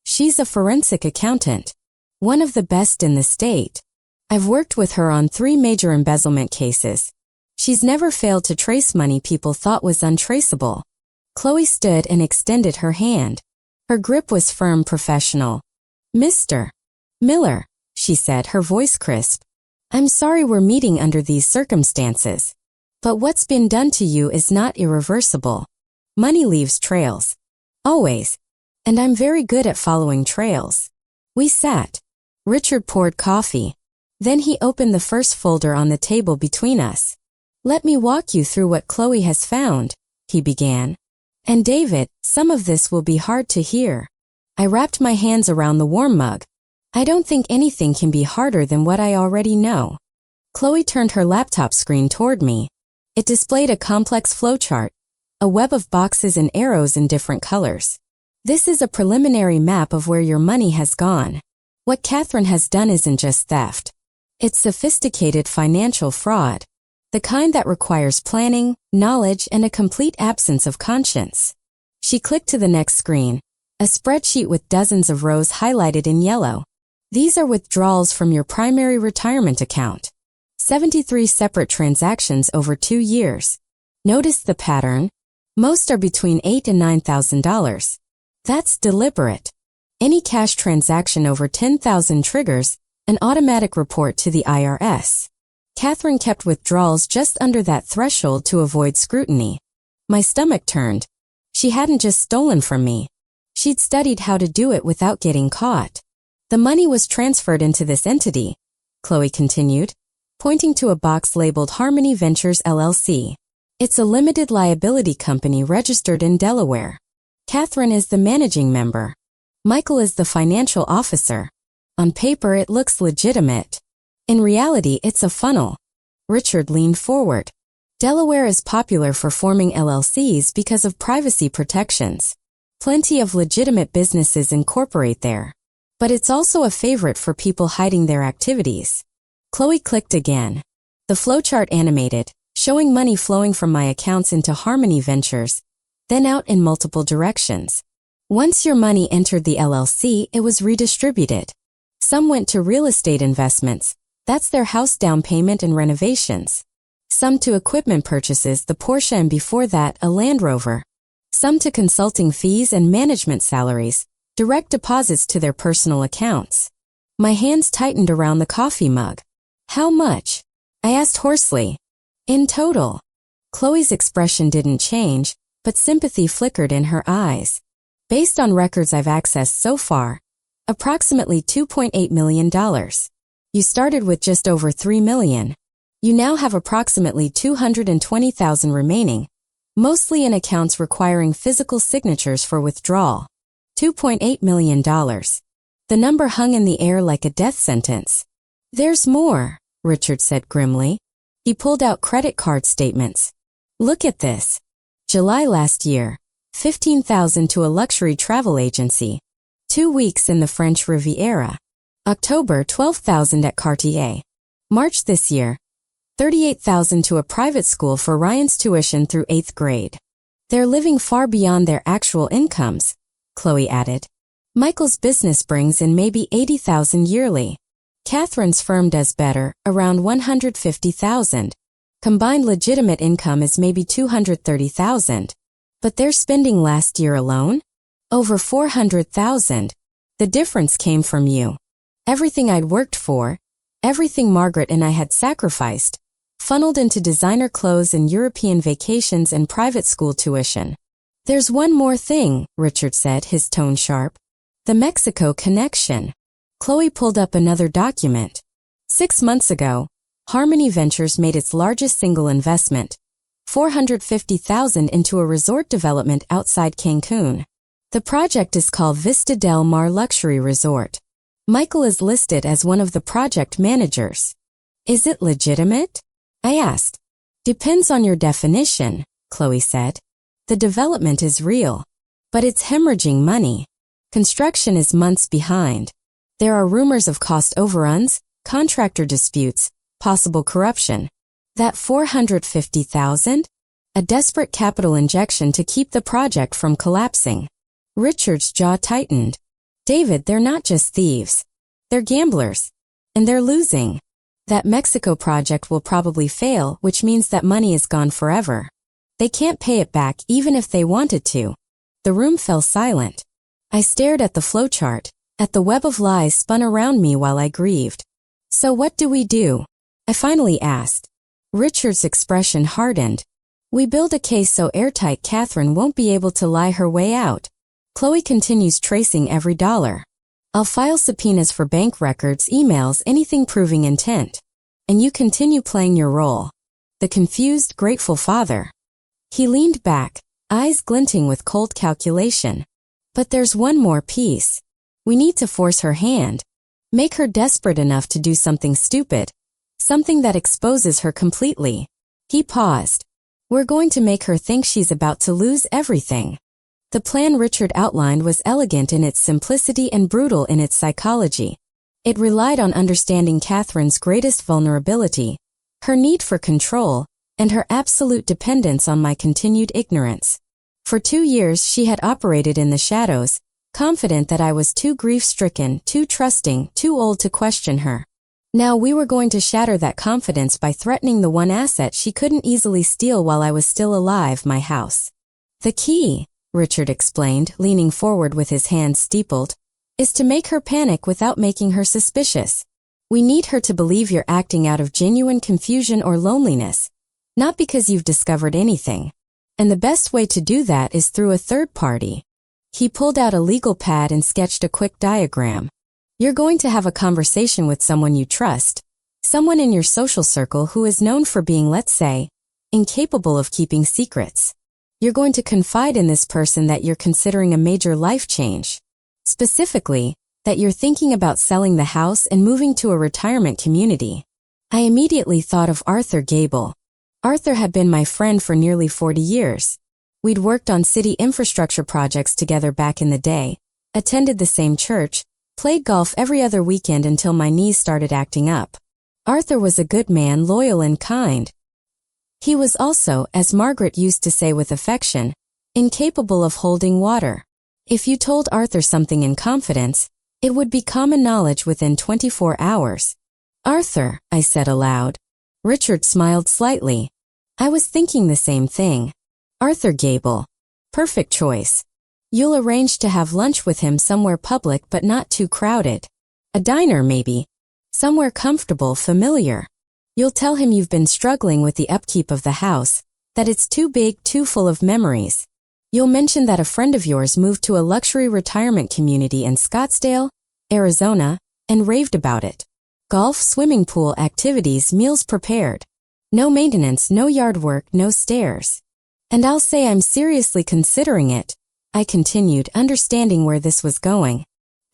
She's a forensic accountant, one of the best in the state. I've worked with her on 3 major embezzlement cases. She's never failed to trace money people thought was untraceable. Chloe stood and extended her hand. Her grip was firm, professional. Mr. Miller, she said, her voice crisp. I'm sorry we're meeting under these circumstances. But what's been done to you is not irreversible. Money leaves trails. Always. And I'm very good at following trails. We sat. Richard poured coffee. Then he opened the first folder on the table between us. Let me walk you through what Chloe has found, he began. And David, some of this will be hard to hear. I wrapped my hands around the warm mug. I don't think anything can be harder than what I already know. Chloe turned her laptop screen toward me. It displayed a complex flowchart, a web of boxes and arrows in different colors. This is a preliminary map of where your money has gone. What Katherine has done isn't just theft. It's sophisticated financial fraud. The kind that requires planning, knowledge, and a complete absence of conscience. She clicked to the next screen, a spreadsheet with dozens of rows highlighted in yellow. These are withdrawals from your primary retirement account. 73 separate transactions over 2 years. Notice the pattern. Most are between $8,000 and $9,000. That's deliberate. Any cash transaction over $10,000 triggers an automatic report to the IRS. Katherine kept withdrawals just under that threshold to avoid scrutiny. My stomach turned. She hadn't just stolen from me. She'd studied how to do it without getting caught. The money was transferred into this entity, Chloe continued, pointing to a box labeled Harmony Ventures LLC. It's a limited liability company registered in Delaware. Katherine is the managing member. Michael is the financial officer. On paper, it looks legitimate. In reality, it's a funnel. Richard leaned forward. Delaware is popular for forming LLCs because of privacy protections. Plenty of legitimate businesses incorporate there. But it's also a favorite for people hiding their activities. Chloe clicked again. The flowchart animated, showing money flowing from my accounts into Harmony Ventures, then out in multiple directions. Once your money entered the LLC, it was redistributed. Some went to real estate investments. That's their house down payment and renovations. Some to equipment purchases, the Porsche, and before that, a Land Rover. Some to consulting fees and management salaries, direct deposits to their personal accounts. My hands tightened around the coffee mug. How much? I asked hoarsely. In total. Chloe's expression didn't change, but sympathy flickered in her eyes. Based on records I've accessed so far, approximately $2.8 million. You started with just over $3 million. You now have approximately $220,000 remaining, mostly in accounts requiring physical signatures for withdrawal. $2.8 million. The number hung in the air like a death sentence. There's more, Richard said grimly. He pulled out credit card statements. Look at this. July last year, $15,000 to a luxury travel agency. 2 weeks in the French Riviera. October, $12,000 at Cartier. March this year, $38,000 to a private school for Ryan's tuition through 8th grade. They're living far beyond their actual incomes, Chloe added. Michael's business brings in maybe $80,000 yearly. Katherine's firm does better, around $150,000. Combined legitimate income is maybe $230,000. But their spending last year alone? Over $400,000. The difference came from you. Everything I'd worked for, everything Margaret and I had sacrificed, funneled into designer clothes and European vacations and private school tuition. There's one more thing, Richard said, his tone sharp. The Mexico connection. Chloe pulled up another document. 6 months ago, Harmony Ventures made its largest single investment, $450,000 into a resort development outside Cancun. The project is called Vista Del Mar Luxury Resort. Michael is listed as one of the project managers. Is it legitimate? I asked. Depends on your definition, Chloe said. The development is real, but it's hemorrhaging money. Construction is months behind. There are rumors of cost overruns, contractor disputes, possible corruption. That $450,000? A desperate capital injection to keep the project from collapsing. Richard's jaw tightened. David, they're not just thieves. They're gamblers. And they're losing. That Mexico project will probably fail, which means that money is gone forever. They can't pay it back even if they wanted to. The room fell silent. I stared at the flowchart, at the web of lies spun around me while I grieved. So what do we do? I finally asked. Richard's expression hardened. We build a case so airtight Katherine won't be able to lie her way out. Chloe continues tracing every dollar. I'll file subpoenas for bank records, emails, anything proving intent. And you continue playing your role. The confused, grateful father. He leaned back, eyes glinting with cold calculation. But there's one more piece. We need to force her hand. Make her desperate enough to do something stupid. Something that exposes her completely. He paused. We're going to make her think she's about to lose everything. The plan Richard outlined was elegant in its simplicity and brutal in its psychology. It relied on understanding Katherine's greatest vulnerability, her need for control, and her absolute dependence on my continued ignorance. For 2 years she had operated in the shadows, confident that I was too grief-stricken, too trusting, too old to question her. Now we were going to shatter that confidence by threatening the one asset she couldn't easily steal while I was still alive, my house. The key, Richard explained, leaning forward with his hands steepled, is to make her panic without making her suspicious. We need her to believe you're acting out of genuine confusion or loneliness, not because you've discovered anything. And the best way to do that is through a third party. He pulled out a legal pad and sketched a quick diagram. You're going to have a conversation with someone you trust, someone in your social circle who is known for being, let's say, incapable of keeping secrets. You're going to confide in this person that you're considering a major life change. Specifically, that you're thinking about selling the house and moving to a retirement community. I immediately thought of Arthur Gable. Arthur had been my friend for nearly 40 years. We'd worked on city infrastructure projects together back in the day, attended the same church, played golf every other weekend until my knees started acting up. Arthur was a good man, loyal and kind. He was also, as Margaret used to say with affection, incapable of holding water. If you told Arthur something in confidence, it would be common knowledge within 24 hours. Arthur, I said aloud. Richard smiled slightly. I was thinking the same thing. Arthur Gable. Perfect choice. You'll arrange to have lunch with him somewhere public but not too crowded. A diner, maybe. Somewhere comfortable, familiar. You'll tell him you've been struggling with the upkeep of the house, that it's too big, too full of memories. You'll mention that a friend of yours moved to a luxury retirement community in Scottsdale, Arizona, and raved about it. Golf, swimming pool, activities, meals prepared. No maintenance, no yard work, no stairs. And I'll say I'm seriously considering it, I continued, understanding where this was going.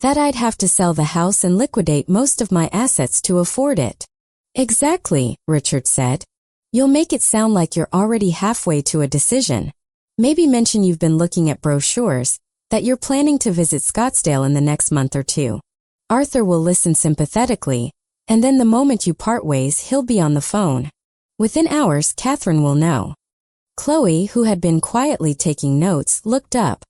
That I'd have to sell the house and liquidate most of my assets to afford it. Exactly, Richard said. You'll make it sound like you're already halfway to a decision. Maybe mention you've been looking at brochures, that you're planning to visit Scottsdale in the next month or two. Arthur will listen sympathetically, and then the moment you part ways, he'll be on the phone. Within hours, Katherine will know. Chloe, who had been quietly taking notes, looked up.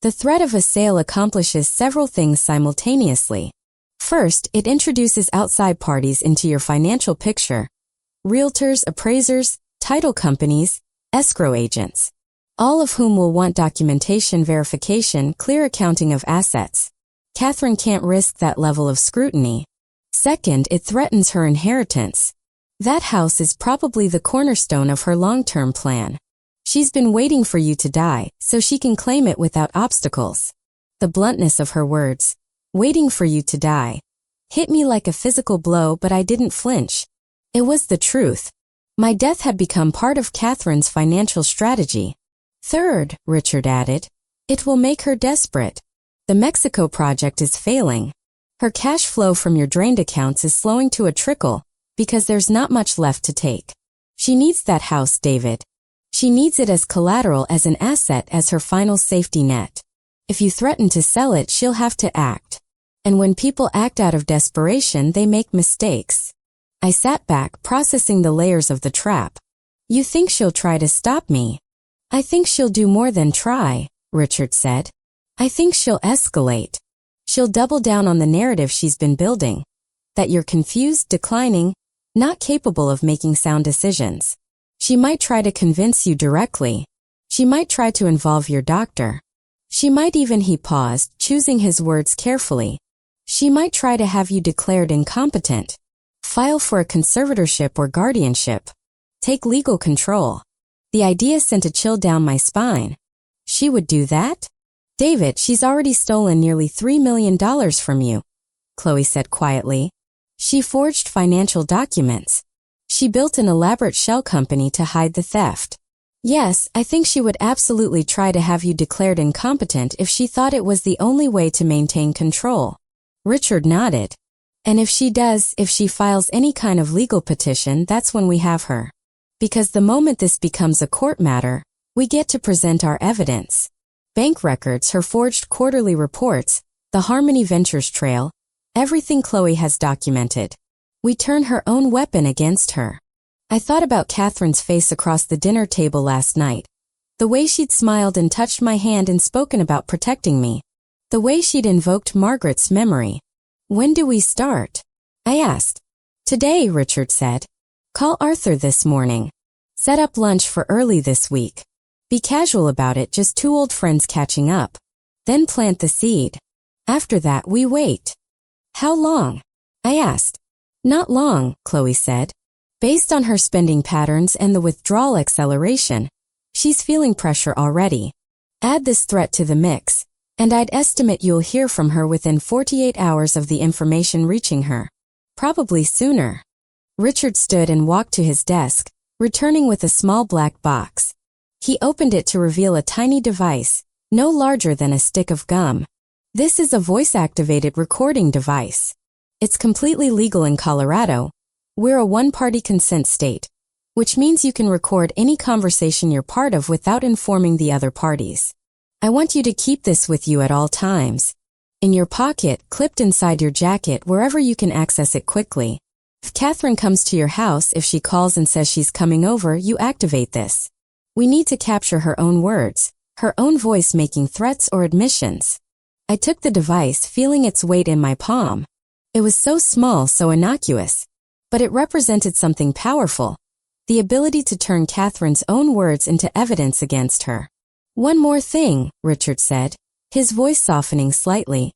The threat of a sale accomplishes several things simultaneously. First, it introduces outside parties into your financial picture. Realtors, appraisers, title companies, escrow agents. All of whom will want documentation verification, clear accounting of assets. Katherine can't risk that level of scrutiny. Second, it threatens her inheritance. That house is probably the cornerstone of her long-term plan. She's been waiting for you to die, so she can claim it without obstacles. The bluntness of her words, waiting for you to die, hit me like a physical blow, but I didn't flinch. It was the truth. My death had become part of Katherine's financial strategy. Third, Richard added, it will make her desperate. The Mexico project is failing. Her cash flow from your drained accounts is slowing to a trickle because there's not much left to take. She needs that house, David. She needs it as collateral, as an asset, as her final safety net. If you threaten to sell it, she'll have to act. And when people act out of desperation, they make mistakes. I sat back, processing the layers of the trap. You think she'll try to stop me? I think she'll do more than try, Richard said. I think she'll escalate. She'll double down on the narrative she's been building. That you're confused, declining, not capable of making sound decisions. She might try to convince you directly. She might try to involve your doctor. She might even, he paused, choosing his words carefully. She might try to have you declared incompetent. File for a conservatorship or guardianship. Take legal control. The idea sent a chill down my spine. She would do that? David, she's already stolen nearly $3 million from you, Chloe said quietly. She forged financial documents. She built an elaborate shell company to hide the theft. Yes, I think she would absolutely try to have you declared incompetent if she thought it was the only way to maintain control. Richard nodded. And if she does, if she files any kind of legal petition, that's when we have her. Because the moment this becomes a court matter, we get to present our evidence. Bank records, her forged quarterly reports, the Harmony Ventures trail, everything Chloe has documented. We turn her own weapon against her. I thought about Katherine's face across the dinner table last night. The way she'd smiled and touched my hand and spoken about protecting me. The way she'd invoked Margaret's memory. When do we start? I asked. Today, Richard said. Call Arthur this morning. Set up lunch for early this week. Be casual about it, just two old friends catching up. Then plant the seed. After that, we wait. How long? I asked. Not long, Chloe said. Based on her spending patterns and the withdrawal acceleration, she's feeling pressure already. Add this threat to the mix, and I'd estimate you'll hear from her within 48 hours of the information reaching her. Probably sooner. Richard stood and walked to his desk, returning with a small black box. He opened it to reveal a tiny device, no larger than a stick of gum. This is a voice-activated recording device. It's completely legal in Colorado. We're a one-party consent state, which means you can record any conversation you're part of without informing the other parties. I want you to keep this with you at all times. In your pocket, clipped inside your jacket, wherever you can access it quickly. If Katherine comes to your house, if she calls and says she's coming over, you activate this. We need to capture her own words, her own voice making threats or admissions. I took the device, feeling its weight in my palm. It was so small, so innocuous. But it represented something powerful. The ability to turn Katherine's own words into evidence against her. One more thing, Richard said, his voice softening slightly.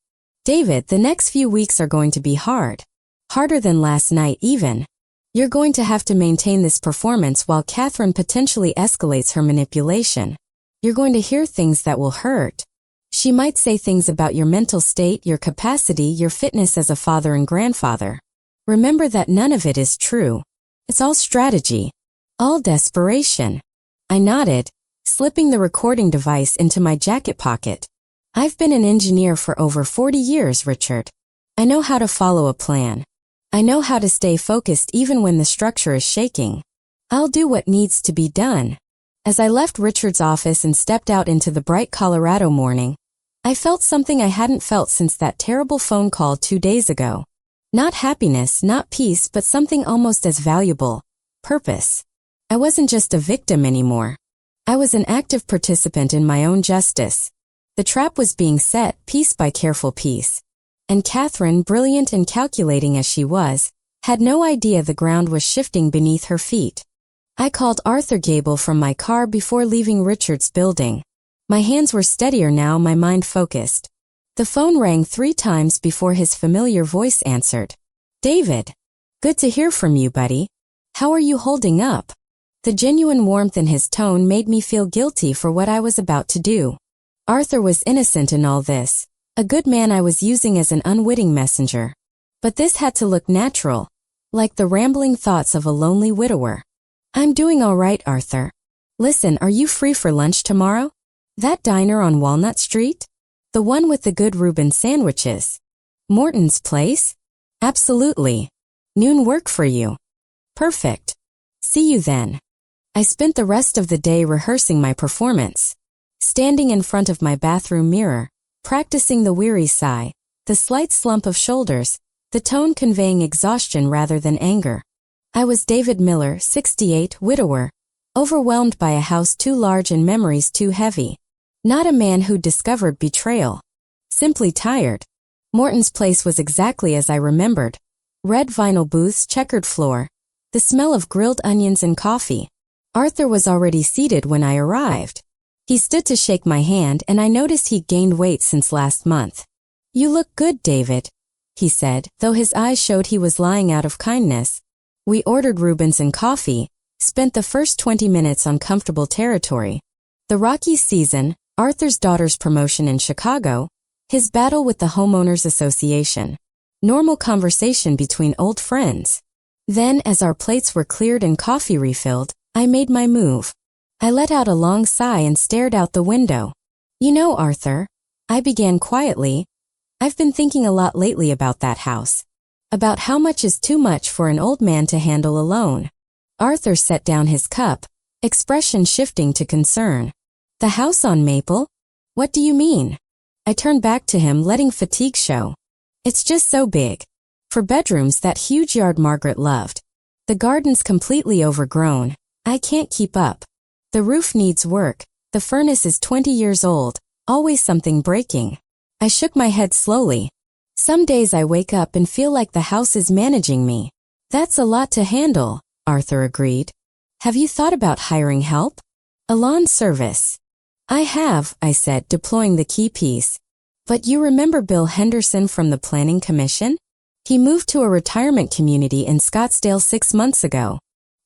David, the next few weeks are going to be hard. Harder than last night even. You're going to have to maintain this performance while Katherine potentially escalates her manipulation. You're going to hear things that will hurt. She might say things about your mental state, your capacity, your fitness as a father and grandfather. Remember that none of it is true. It's all strategy. All desperation. I nodded, slipping the recording device into my jacket pocket. I've been an engineer for over 40 years, Richard. I know how to follow a plan. I know how to stay focused even when the structure is shaking. I'll do what needs to be done. As I left Richard's office and stepped out into the bright Colorado morning, I felt something I hadn't felt since that terrible phone call 2 days ago. Not happiness, not peace, but something almost as valuable. Purpose. I wasn't just a victim anymore. I was an active participant in my own justice. The trap was being set, piece by careful piece. And Katherine, brilliant and calculating as she was, had no idea the ground was shifting beneath her feet. I called Arthur Gable from my car before leaving Richard's building. My hands were steadier now, my mind focused. The phone rang 3 times before his familiar voice answered. David. Good to hear from you, buddy. How are you holding up? The genuine warmth in his tone made me feel guilty for what I was about to do. Arthur was innocent in all this, a good man I was using as an unwitting messenger. But this had to look natural, like the rambling thoughts of a lonely widower. I'm doing all right, Arthur. Listen, are you free for lunch tomorrow? That diner on Walnut Street? The one with the good Reuben sandwiches. Morton's place? Absolutely. Noon work for you. Perfect. See you then. I spent the rest of the day rehearsing my performance. Standing in front of my bathroom mirror, practicing the weary sigh, the slight slump of shoulders, the tone conveying exhaustion rather than anger. I was David Miller, 68, widower, overwhelmed by a house too large and memories too heavy. Not a man who'd discovered betrayal. Simply tired. Morton's place was exactly as I remembered. Red vinyl booths, checkered floor, the smell of grilled onions and coffee. Arthur was already seated when I arrived. He stood to shake my hand, and I noticed he'd gained weight since last month. You look good, David, he said, though his eyes showed he was lying out of kindness. We ordered Reubens and coffee, spent the first 20 minutes on comfortable territory. The Rockies season, Arthur's daughter's promotion in Chicago, his battle with the Homeowners Association. Normal conversation between old friends. Then, as our plates were cleared and coffee refilled, I made my move. I let out a long sigh and stared out the window. You know, Arthur, I began quietly, I've been thinking a lot lately about that house. About how much is too much for an old man to handle alone. Arthur set down his cup, expression shifting to concern. The house on Maple? What do you mean? I turned back to him, letting fatigue show. It's just so big. For bedrooms, that huge yard Margaret loved. The garden's completely overgrown. I can't keep up. The roof needs work. The furnace is 20 years old. Always something breaking. I shook my head slowly. Some days I wake up and feel like the house is managing me. That's a lot to handle, Arthur agreed. Have you thought about hiring help? A lawn service. I have, I said, deploying the key piece. But you remember Bill Henderson from the Planning Commission? He moved to a retirement community in Scottsdale 6 months ago.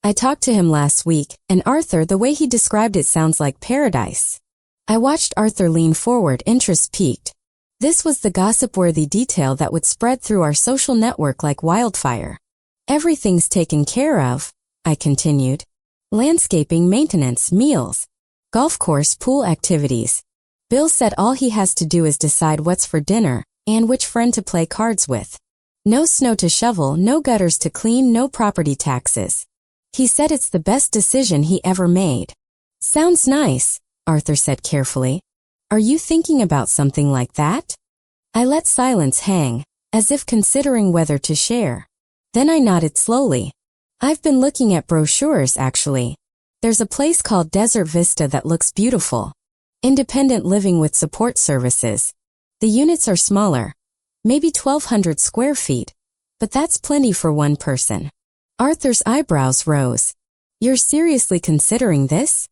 I talked to him last week, and Arthur, the way he described it sounds like paradise. I watched Arthur lean forward, interest piqued. This was the gossip-worthy detail that would spread through our social network like wildfire. Everything's taken care of, I continued. Landscaping, maintenance, meals, golf course, pool activities. Bill said all he has to do is decide what's for dinner and which friend to play cards with. No snow to shovel, no gutters to clean, no property taxes. He said it's the best decision he ever made. Sounds nice, Arthur said carefully. Are you thinking about something like that? I let silence hang, as if considering whether to share. Then I nodded slowly. I've been looking at brochures, actually. There's a place called Desert Vista that looks beautiful. Independent living with support services. The units are smaller, maybe 1,200 square feet, but that's plenty for one person. Arthur's eyebrows rose. You're seriously considering this?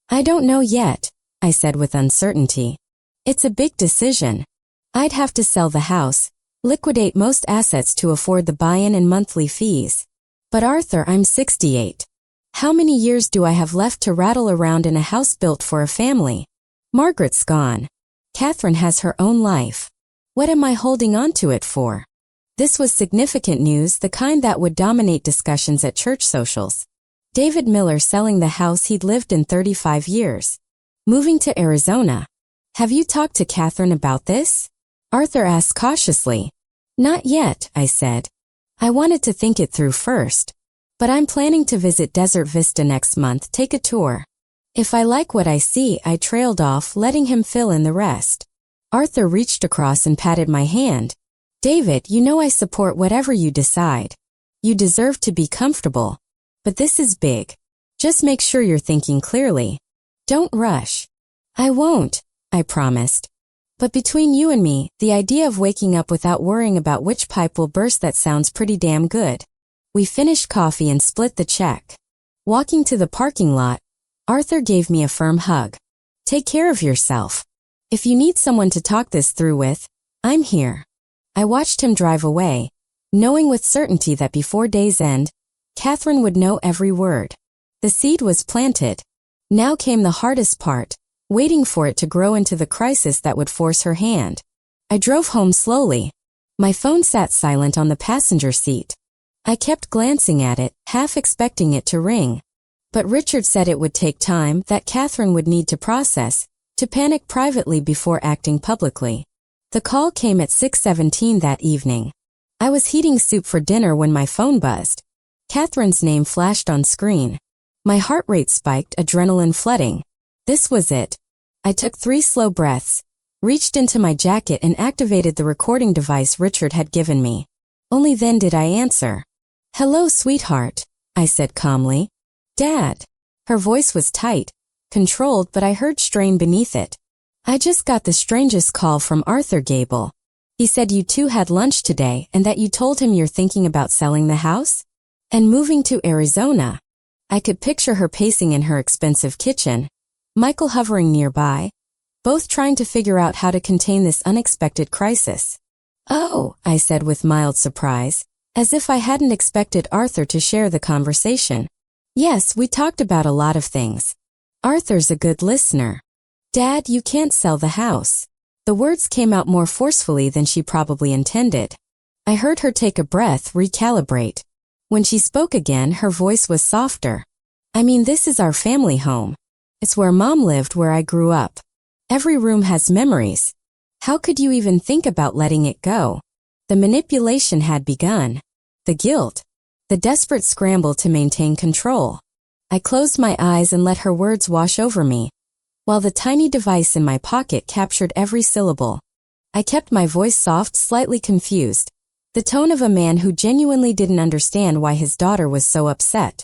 I don't know yet, I said with uncertainty. It's a big decision. I'd have to sell the house, liquidate most assets to afford the buy-in and monthly fees. But Arthur, I'm 68. How many years do I have left to rattle around in a house built for a family? Margaret's gone. Katherine has her own life. What am I holding on to it for? This was significant news, the kind that would dominate discussions at church socials. David Miller selling the house he'd lived in 35 years. Moving to Arizona. Have you talked to Katherine about this? Arthur asked cautiously. Not yet, I said. I wanted to think it through first. But I'm planning to visit Desert Vista next month, take a tour. If I like what I see, I trailed off, letting him fill in the rest. Arthur reached across and patted my hand. David, you know I support whatever you decide. You deserve to be comfortable. But this is big. Just make sure you're thinking clearly. Don't rush. I won't, I promised. But between you and me, the idea of waking up without worrying about which pipe will burst, that sounds pretty damn good. We finished coffee and split the check. Walking to the parking lot, Arthur gave me a firm hug. Take care of yourself. If you need someone to talk this through with, I'm here. I watched him drive away, knowing with certainty that before day's end, Katherine would know every word. The seed was planted. Now came the hardest part, waiting for it to grow into the crisis that would force her hand. I drove home slowly. My phone sat silent on the passenger seat. I kept glancing at it, half expecting it to ring. But Richard said it would take time, that Katherine would need to process, to panic privately before acting publicly. The call came at 6:17 that evening. I was heating soup for dinner when my phone buzzed. Katherine's name flashed on screen. My heart rate spiked, adrenaline flooding. This was it. I took 3 slow breaths, reached into my jacket and activated the recording device Richard had given me. Only then did I answer. Hello, sweetheart, I said calmly. Dad. Her voice was tight, controlled, but I heard strain beneath it. I just got the strangest call from Arthur Gable. He said you two had lunch today and that you told him you're thinking about selling the house and moving to Arizona. I could picture her pacing in her expensive kitchen, Michael hovering nearby, both trying to figure out how to contain this unexpected crisis. Oh, I said with mild surprise, as if I hadn't expected Arthur to share the conversation. Yes, we talked about a lot of things. Arthur's a good listener. Dad, you can't sell the house. The words came out more forcefully than she probably intended. I heard her take a breath, recalibrate. When she spoke again, her voice was softer. I mean, this is our family home. It's where Mom lived, where I grew up. Every room has memories. How could you even think about letting it go? The manipulation had begun. The guilt. The desperate scramble to maintain control. I closed my eyes and let her words wash over me, while the tiny device in my pocket captured every syllable. I kept my voice soft, slightly confused, the tone of a man who genuinely didn't understand why his daughter was so upset.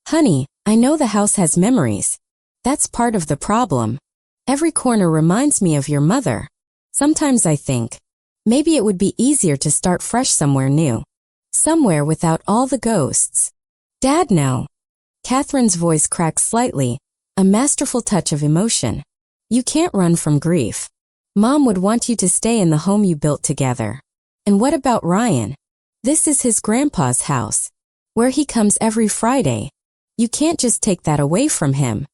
Honey, I know the house has memories. That's part of the problem. Every corner reminds me of your mother. Sometimes I think, maybe it would be easier to start fresh somewhere new. Somewhere without all the ghosts. Dad, no. Katherine's voice cracked slightly, a masterful touch of emotion. You can't run from grief. Mom would want you to stay in the home you built together. And what about Ryan? This is his grandpa's house, where he comes every Friday. You can't just take that away from him.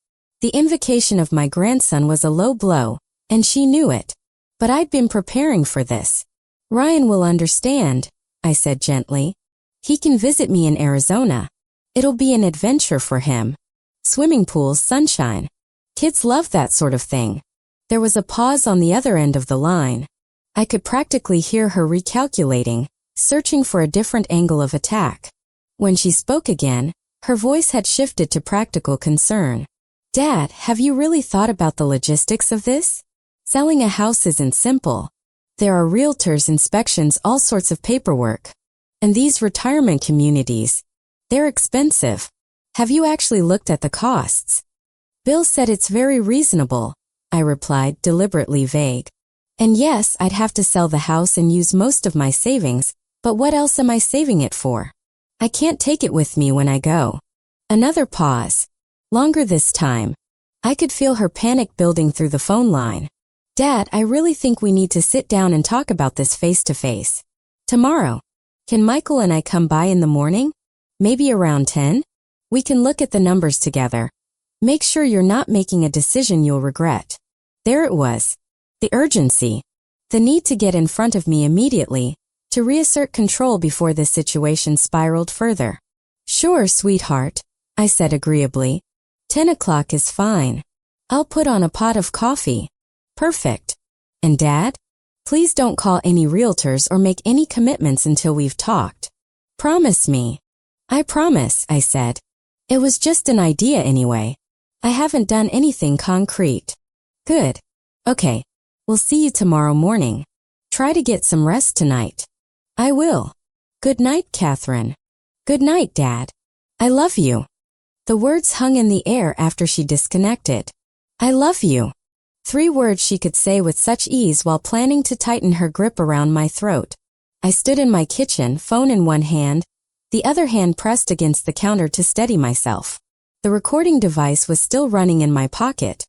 The invocation of my grandson was a low blow, and she knew it. But I'd been preparing for this. Ryan will understand, I said gently. He can visit me in Arizona. It'll be an adventure for him. Swimming pools, sunshine. Kids love that sort of thing. There was a pause on the other end of the line. I could practically hear her recalculating, searching for a different angle of attack. When she spoke again, her voice had shifted to practical concern. Dad, have you really thought about the logistics of this? Selling a house isn't simple. There are realtors, inspections, all sorts of paperwork. And these retirement communities, they're expensive. Have you actually looked at the costs? Bill said it's very reasonable, I replied, deliberately vague. And yes, I'd have to sell the house and use most of my savings, but what else am I saving it for? I can't take it with me when I go. Another pause. Longer this time. I could feel her panic building through the phone line. Dad, I really think we need to sit down and talk about this face to face. Tomorrow. Can Michael and I come by in the morning? Maybe around 10? We can look at the numbers together. Make sure you're not making a decision you'll regret. There it was. The urgency. The need to get in front of me immediately, to reassert control before this situation spiraled further. Sure, sweetheart, I said agreeably. 10 o'clock is fine. I'll put on a pot of coffee. Perfect. And Dad? Please don't call any realtors or make any commitments until we've talked. Promise me. I promise, I said. It was just an idea anyway. I haven't done anything concrete. Good. Okay. We'll see you tomorrow morning. Try to get some rest tonight. I will. Good night, Katherine. Good night, Dad. I love you. The words hung in the air after she disconnected. I love you. 3 words she could say with such ease while planning to tighten her grip around my throat. I stood in my kitchen, phone in one hand, the other hand pressed against the counter to steady myself. The recording device was still running in my pocket.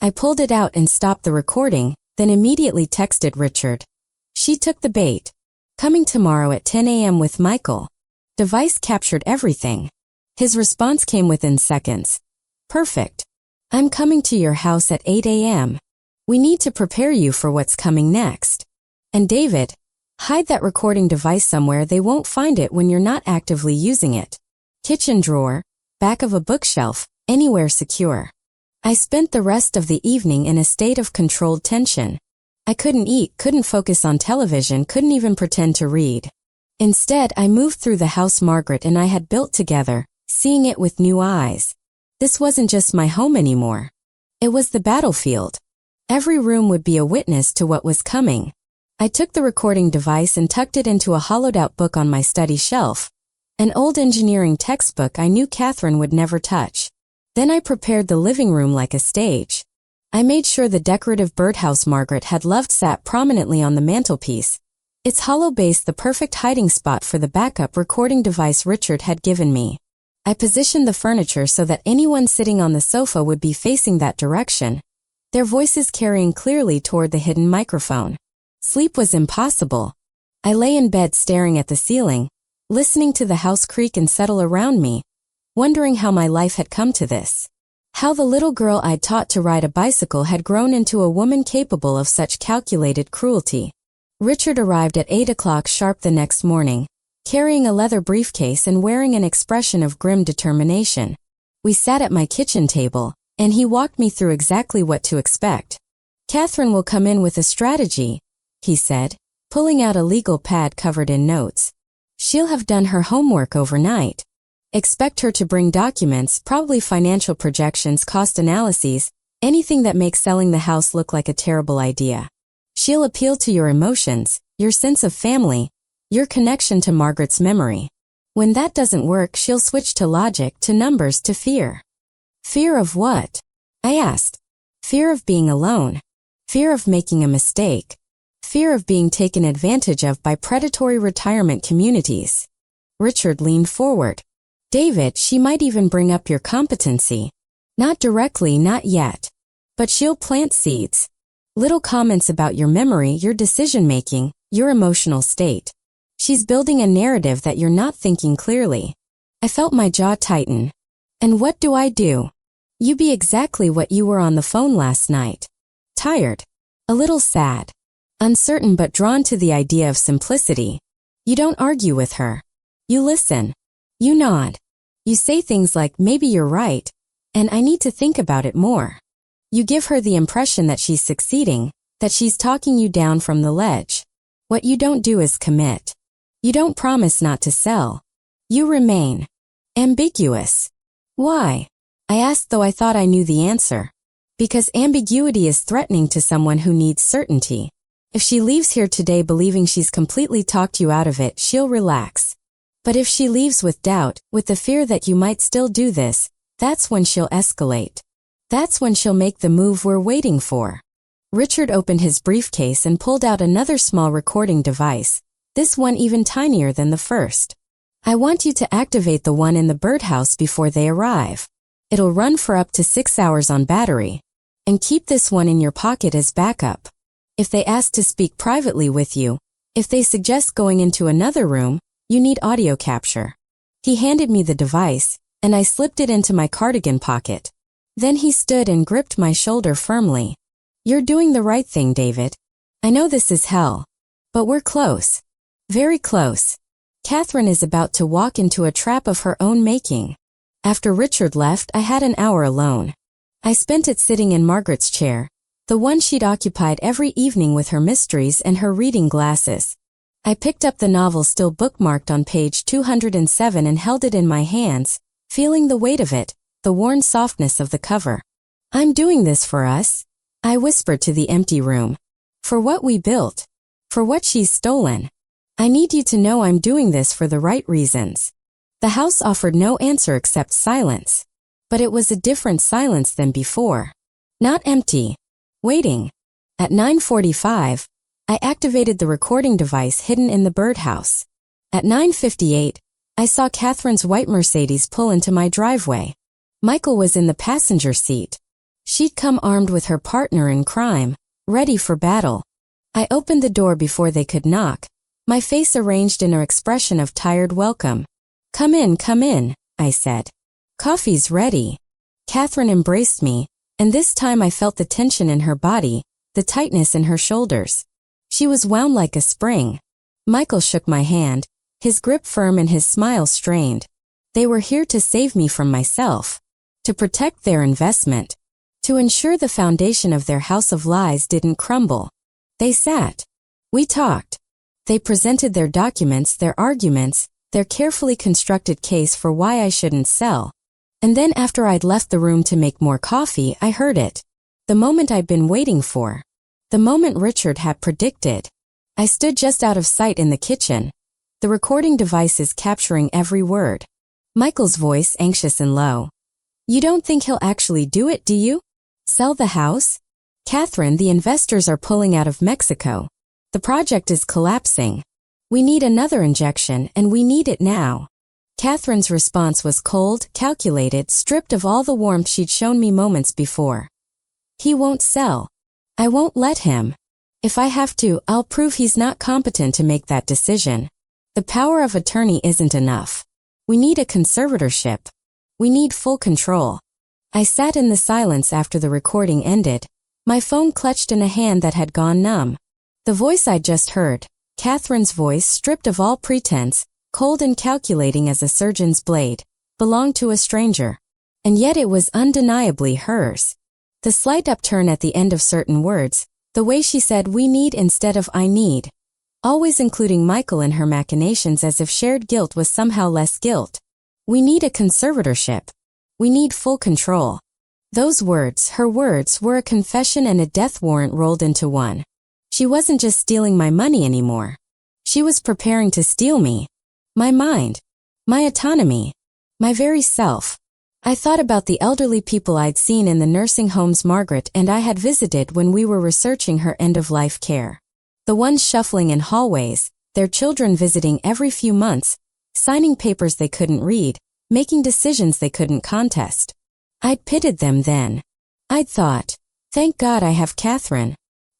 I pulled it out and stopped the recording, then immediately texted Richard. She took the bait. Coming tomorrow at 10 a.m. with Michael. Device captured everything. His response came within seconds. Perfect. I'm coming to your house at 8 a.m. We need to prepare you for what's coming next. And David, hide that recording device somewhere they won't find it when you're not actively using it. Kitchen drawer, back of a bookshelf, anywhere secure. I spent the rest of the evening in a state of controlled tension. I couldn't eat, couldn't focus on television, couldn't even pretend to read. Instead, I moved through the house Margaret and I had built together, seeing it with new eyes. This wasn't just my home anymore. It was the battlefield. Every room would be a witness to what was coming. I took the recording device and tucked it into a hollowed-out book on my study shelf, an old engineering textbook I knew Katherine would never touch. Then I prepared the living room like a stage. I made sure the decorative birdhouse Margaret had loved sat prominently on the mantelpiece, its hollow base the perfect hiding spot for the backup recording device Richard had given me. I positioned the furniture so that anyone sitting on the sofa would be facing that direction, their voices carrying clearly toward the hidden microphone. Sleep was impossible. I lay in bed staring at the ceiling, listening to the house creak and settle around me, wondering how my life had come to this. How the little girl I'd taught to ride a bicycle had grown into a woman capable of such calculated cruelty. Richard arrived at 8 o'clock sharp the next morning, carrying a leather briefcase and wearing an expression of grim determination. We sat at my kitchen table, and he walked me through exactly what to expect. Katherine will come in with a strategy, he said, pulling out a legal pad covered in notes. She'll have done her homework overnight. Expect her to bring documents, probably financial projections, cost analyses, anything that makes selling the house look like a terrible idea. She'll appeal to your emotions, your sense of family, your connection to Margaret's memory. When that doesn't work, she'll switch to logic, to numbers, to fear. Fear of what? I asked. Fear of being alone. Fear of making a mistake. Fear of being taken advantage of by predatory retirement communities. Richard leaned forward. David, she might even bring up your competency. Not directly, not yet. But she'll plant seeds. Little comments about your memory, your decision-making, your emotional state. She's building a narrative that you're not thinking clearly. I felt my jaw tighten. And what do? You be exactly what you were on the phone last night. Tired. A little sad. Uncertain but drawn to the idea of simplicity. You don't argue with her. You listen. You nod. You say things like, maybe you're right, and I need to think about it more. You give her the impression that she's succeeding, that she's talking you down from the ledge. What you don't do is commit. You don't promise not to sell. You remain ambiguous. Why? I asked, though I thought I knew the answer. Because ambiguity is threatening to someone who needs certainty. If she leaves here today believing she's completely talked you out of it, she'll relax. But if she leaves with doubt, with the fear that you might still do this, that's when she'll escalate. That's when she'll make the move we're waiting for. Richard opened his briefcase and pulled out another small recording device, this one even tinier than the first. I want you to activate the one in the birdhouse before they arrive. It'll run for up to 6 hours on battery. And keep this one in your pocket as backup. If they ask to speak privately with you, if they suggest going into another room, you need audio capture. He handed me the device, and I slipped it into my cardigan pocket. Then he stood and gripped my shoulder firmly. You're doing the right thing, David. I know this is hell. But we're close. Very close. Katherine is about to walk into a trap of her own making. After Richard left, I had an hour alone. I spent it sitting in Margaret's chair, the one she'd occupied every evening with her mysteries and her reading glasses. I picked up the novel still bookmarked on page 207 and held it in my hands, feeling the weight of it, the worn softness of the cover. I'm doing this for us, I whispered to the empty room. For what we built. For what she's stolen. I need you to know I'm doing this for the right reasons. The house offered no answer except silence. But it was a different silence than before. Not empty. Waiting. At 9:45, I activated the recording device hidden in the birdhouse. At 9:58, I saw Katherine's white Mercedes pull into my driveway. Michael was in the passenger seat. She'd come armed with her partner in crime, ready for battle. I opened the door before they could knock, my face arranged in an expression of tired welcome. Come in, I said. Coffee's ready. Katherine embraced me, and this time I felt the tension in her body, the tightness in her shoulders. She was wound like a spring. Michael shook my hand, his grip firm and his smile strained. They were here to save me from myself, to protect their investment, to ensure the foundation of their house of lies didn't crumble. They sat. We talked. They presented their documents, their arguments, their carefully constructed case for why I shouldn't sell. And then after I'd left the room to make more coffee, I heard it. The moment I'd been waiting for. The moment Richard had predicted. I stood just out of sight in the kitchen. The recording devices capturing every word. Michael's voice anxious and low. You don't think he'll actually do it, do you? Sell the house? Katherine, the investors are pulling out of Mexico. The project is collapsing. We need another injection, and we need it now. Katherine's response was cold, calculated, stripped of all the warmth she'd shown me moments before. He won't sell. I won't let him. If I have to, I'll prove he's not competent to make that decision. The power of attorney isn't enough. We need a conservatorship. We need full control. I sat in the silence after the recording ended, my phone clutched in a hand that had gone numb. The voice I'd just heard, Katherine's voice stripped of all pretense, cold and calculating as a surgeon's blade, belonged to a stranger. And yet it was undeniably hers. The slight upturn at the end of certain words, the way she said we need instead of I need, always including Michael in her machinations as if shared guilt was somehow less guilt. We need a conservatorship. We need full control. Those words, her words, were a confession and a death warrant rolled into one. She wasn't just stealing my money anymore. She was preparing to steal me. My mind. My autonomy. My very self. I thought about the elderly people I'd seen in the nursing homes Margaret and I had visited when we were researching her end-of-life care. The ones shuffling in hallways, their children visiting every few months, signing papers they couldn't read, making decisions they couldn't contest. I'd pitied them then. I'd thought, thank God I have Katherine.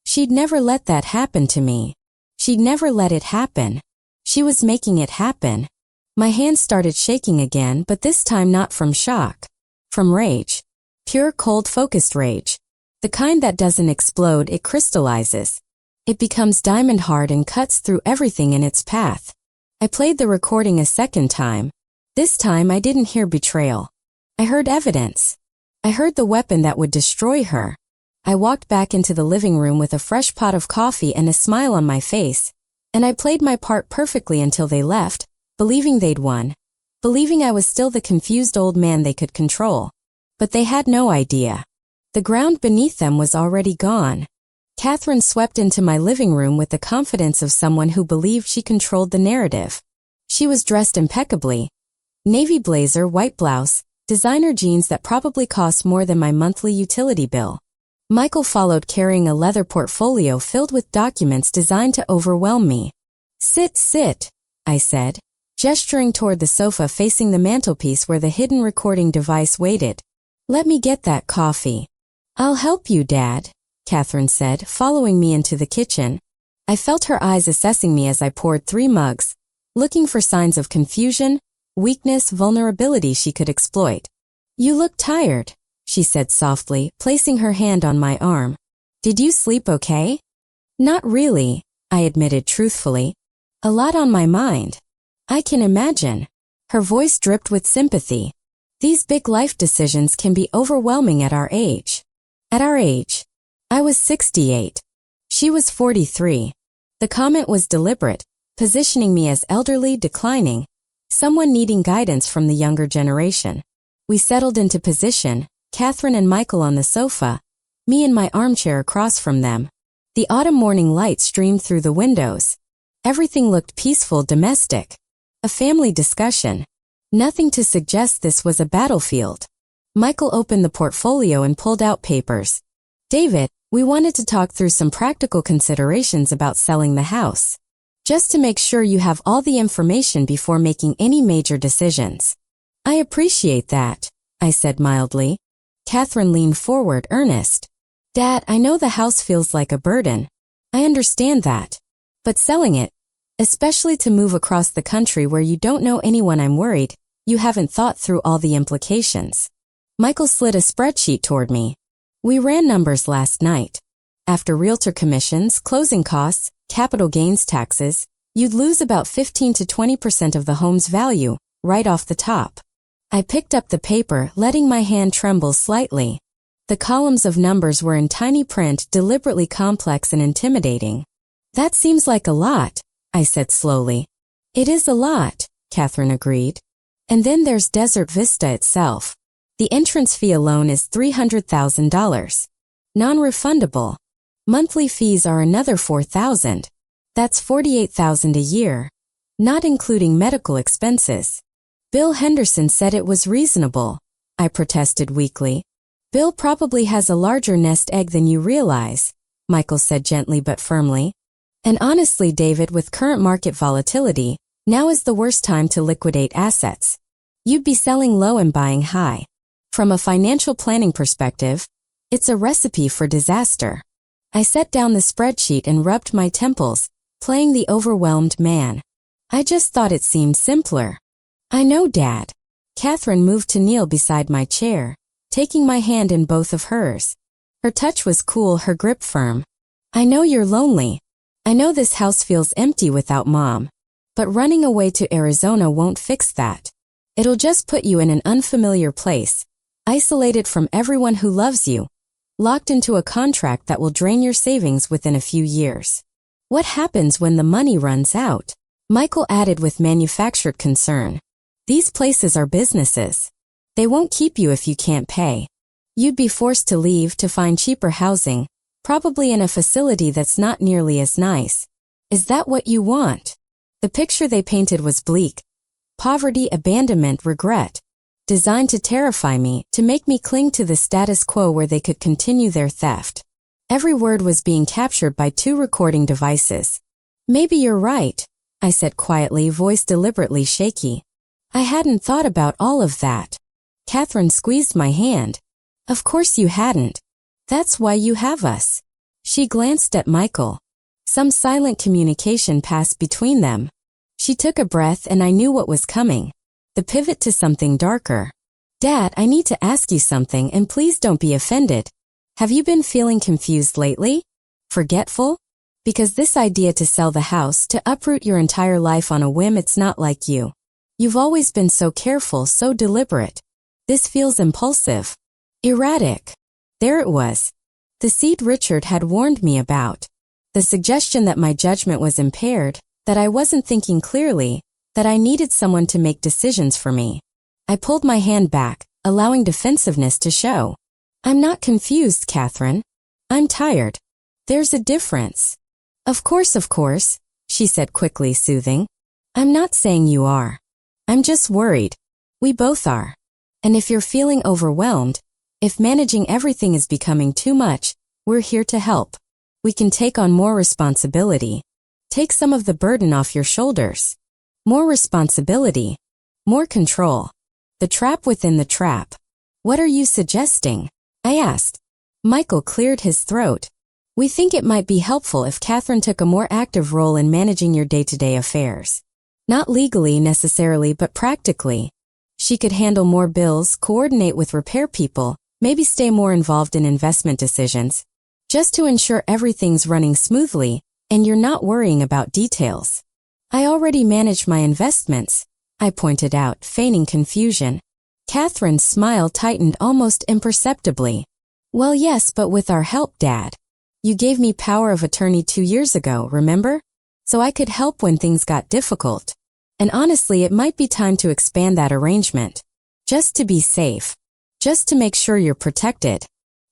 She'd never let that happen to me. She'd never let it happen. She was making it happen. My hands started shaking again, but this time not from shock. From rage. Pure, cold, focused rage. The kind that doesn't explode, it crystallizes. It becomes diamond hard and cuts through everything in its path. I played the recording a second time. This time I didn't hear betrayal. I heard evidence. I heard the weapon that would destroy her. I walked back into the living room with a fresh pot of coffee and a smile on my face, and I played my part perfectly until they left, believing they'd won, believing I was still the confused old man they could control. But they had no idea. The ground beneath them was already gone. Katherine swept into my living room with the confidence of someone who believed she controlled the narrative. She was dressed impeccably. Navy blazer, white blouse, designer jeans that probably cost more than my monthly utility bill. Michael followed carrying a leather portfolio filled with documents designed to overwhelm me. Sit, I said, gesturing toward the sofa facing the mantelpiece where the hidden recording device waited. Let me get that coffee. I'll help you, Dad, Katherine said, following me into the kitchen. I felt her eyes assessing me as I poured 3 mugs, looking for signs of confusion, weakness, vulnerability she could exploit. You look tired, she said softly, placing her hand on my arm. Did you sleep okay? Not really, I admitted truthfully. A lot on my mind. I can imagine. Her voice dripped with sympathy. These big life decisions can be overwhelming at our age. At our age. I was 68. She was 43. The comment was deliberate, positioning me as elderly, declining, someone needing guidance from the younger generation. We settled into position, Katherine and Michael on the sofa, me in my armchair across from them. The autumn morning light streamed through the windows. Everything looked peaceful, domestic. A family discussion. Nothing to suggest this was a battlefield. Michael opened the portfolio and pulled out papers. David, we wanted to talk through some practical considerations about selling the house. Just to make sure you have all the information before making any major decisions. I appreciate that, I said mildly. Katherine leaned forward, earnest. Dad, I know the house feels like a burden. I understand that. But selling it, especially to move across the country where you don't know anyone, I'm worried you haven't thought through all the implications. Michael slid a spreadsheet toward me. We ran numbers last night. After realtor commissions, closing costs, capital gains taxes, you'd lose about 15 to 20% of the home's value, right off the top. I picked up the paper, letting my hand tremble slightly. The columns of numbers were in tiny print, deliberately complex and intimidating. That seems like a lot, I said slowly. It is a lot, Katherine agreed. And then there's Desert Vista itself. The entrance fee alone is $300,000. Non-refundable. Monthly fees are another $4,000. That's $48,000 a year, not including medical expenses. Bill Henderson said it was reasonable, I protested weakly. Bill probably has a larger nest egg than you realize, Michael said gently but firmly. And honestly, David, with current market volatility, now is the worst time to liquidate assets. You'd be selling low and buying high. From a financial planning perspective, it's a recipe for disaster. I set down the spreadsheet and rubbed my temples, playing the overwhelmed man. I just thought it seemed simpler. I know, Dad. Katherine moved to kneel beside my chair, taking my hand in both of hers. Her touch was cool, her grip firm. I know you're lonely. I know this house feels empty without Mom. But running away to Arizona won't fix that. It'll just put you in an unfamiliar place, isolated from everyone who loves you, locked into a contract that will drain your savings within a few years. What happens when the money runs out? Michael added with manufactured concern. These places are businesses. They won't keep you if you can't pay. You'd be forced to leave to find cheaper housing, probably in a facility that's not nearly as nice. Is that what you want? The picture they painted was bleak. Poverty, abandonment, regret. Designed to terrify me, to make me cling to the status quo where they could continue their theft. Every word was being captured by 2 recording devices. Maybe you're right, I said quietly, voice deliberately shaky. I hadn't thought about all of that. Katherine squeezed my hand. Of course you hadn't. That's why you have us. She glanced at Michael. Some silent communication passed between them. She took a breath and I knew what was coming. The pivot to something darker. Dad, I need to ask you something and please don't be offended. Have you been feeling confused lately? Forgetful? Because this idea to sell the house, to uproot your entire life on a whim, it's not like you. You've always been so careful, so deliberate. This feels impulsive. Erratic. There it was. The seed Richard had warned me about. The suggestion that my judgment was impaired, that I wasn't thinking clearly, that I needed someone to make decisions for me. I pulled my hand back, allowing defensiveness to show. I'm not confused, Katherine. I'm tired. There's a difference. Of course, she said quickly, soothing. I'm not saying you are. I'm just worried. We both are. And if you're feeling overwhelmed, if managing everything is becoming too much, we're here to help. We can take on more responsibility. Take some of the burden off your shoulders. More responsibility. More control. The trap within the trap. What are you suggesting? I asked. Michael cleared his throat. We think it might be helpful if Katherine took a more active role in managing your day-to-day affairs. Not legally necessarily, but practically. She could handle more bills, coordinate with repair people, maybe stay more involved in investment decisions, just to ensure everything's running smoothly and you're not worrying about details. I already manage my investments, I pointed out, feigning confusion. Katherine's smile tightened almost imperceptibly. Well, yes, but with our help, Dad. You gave me power of attorney 2 years ago, remember? So I could help when things got difficult. And honestly, it might be time to expand that arrangement. Just to be safe. Just to make sure you're protected.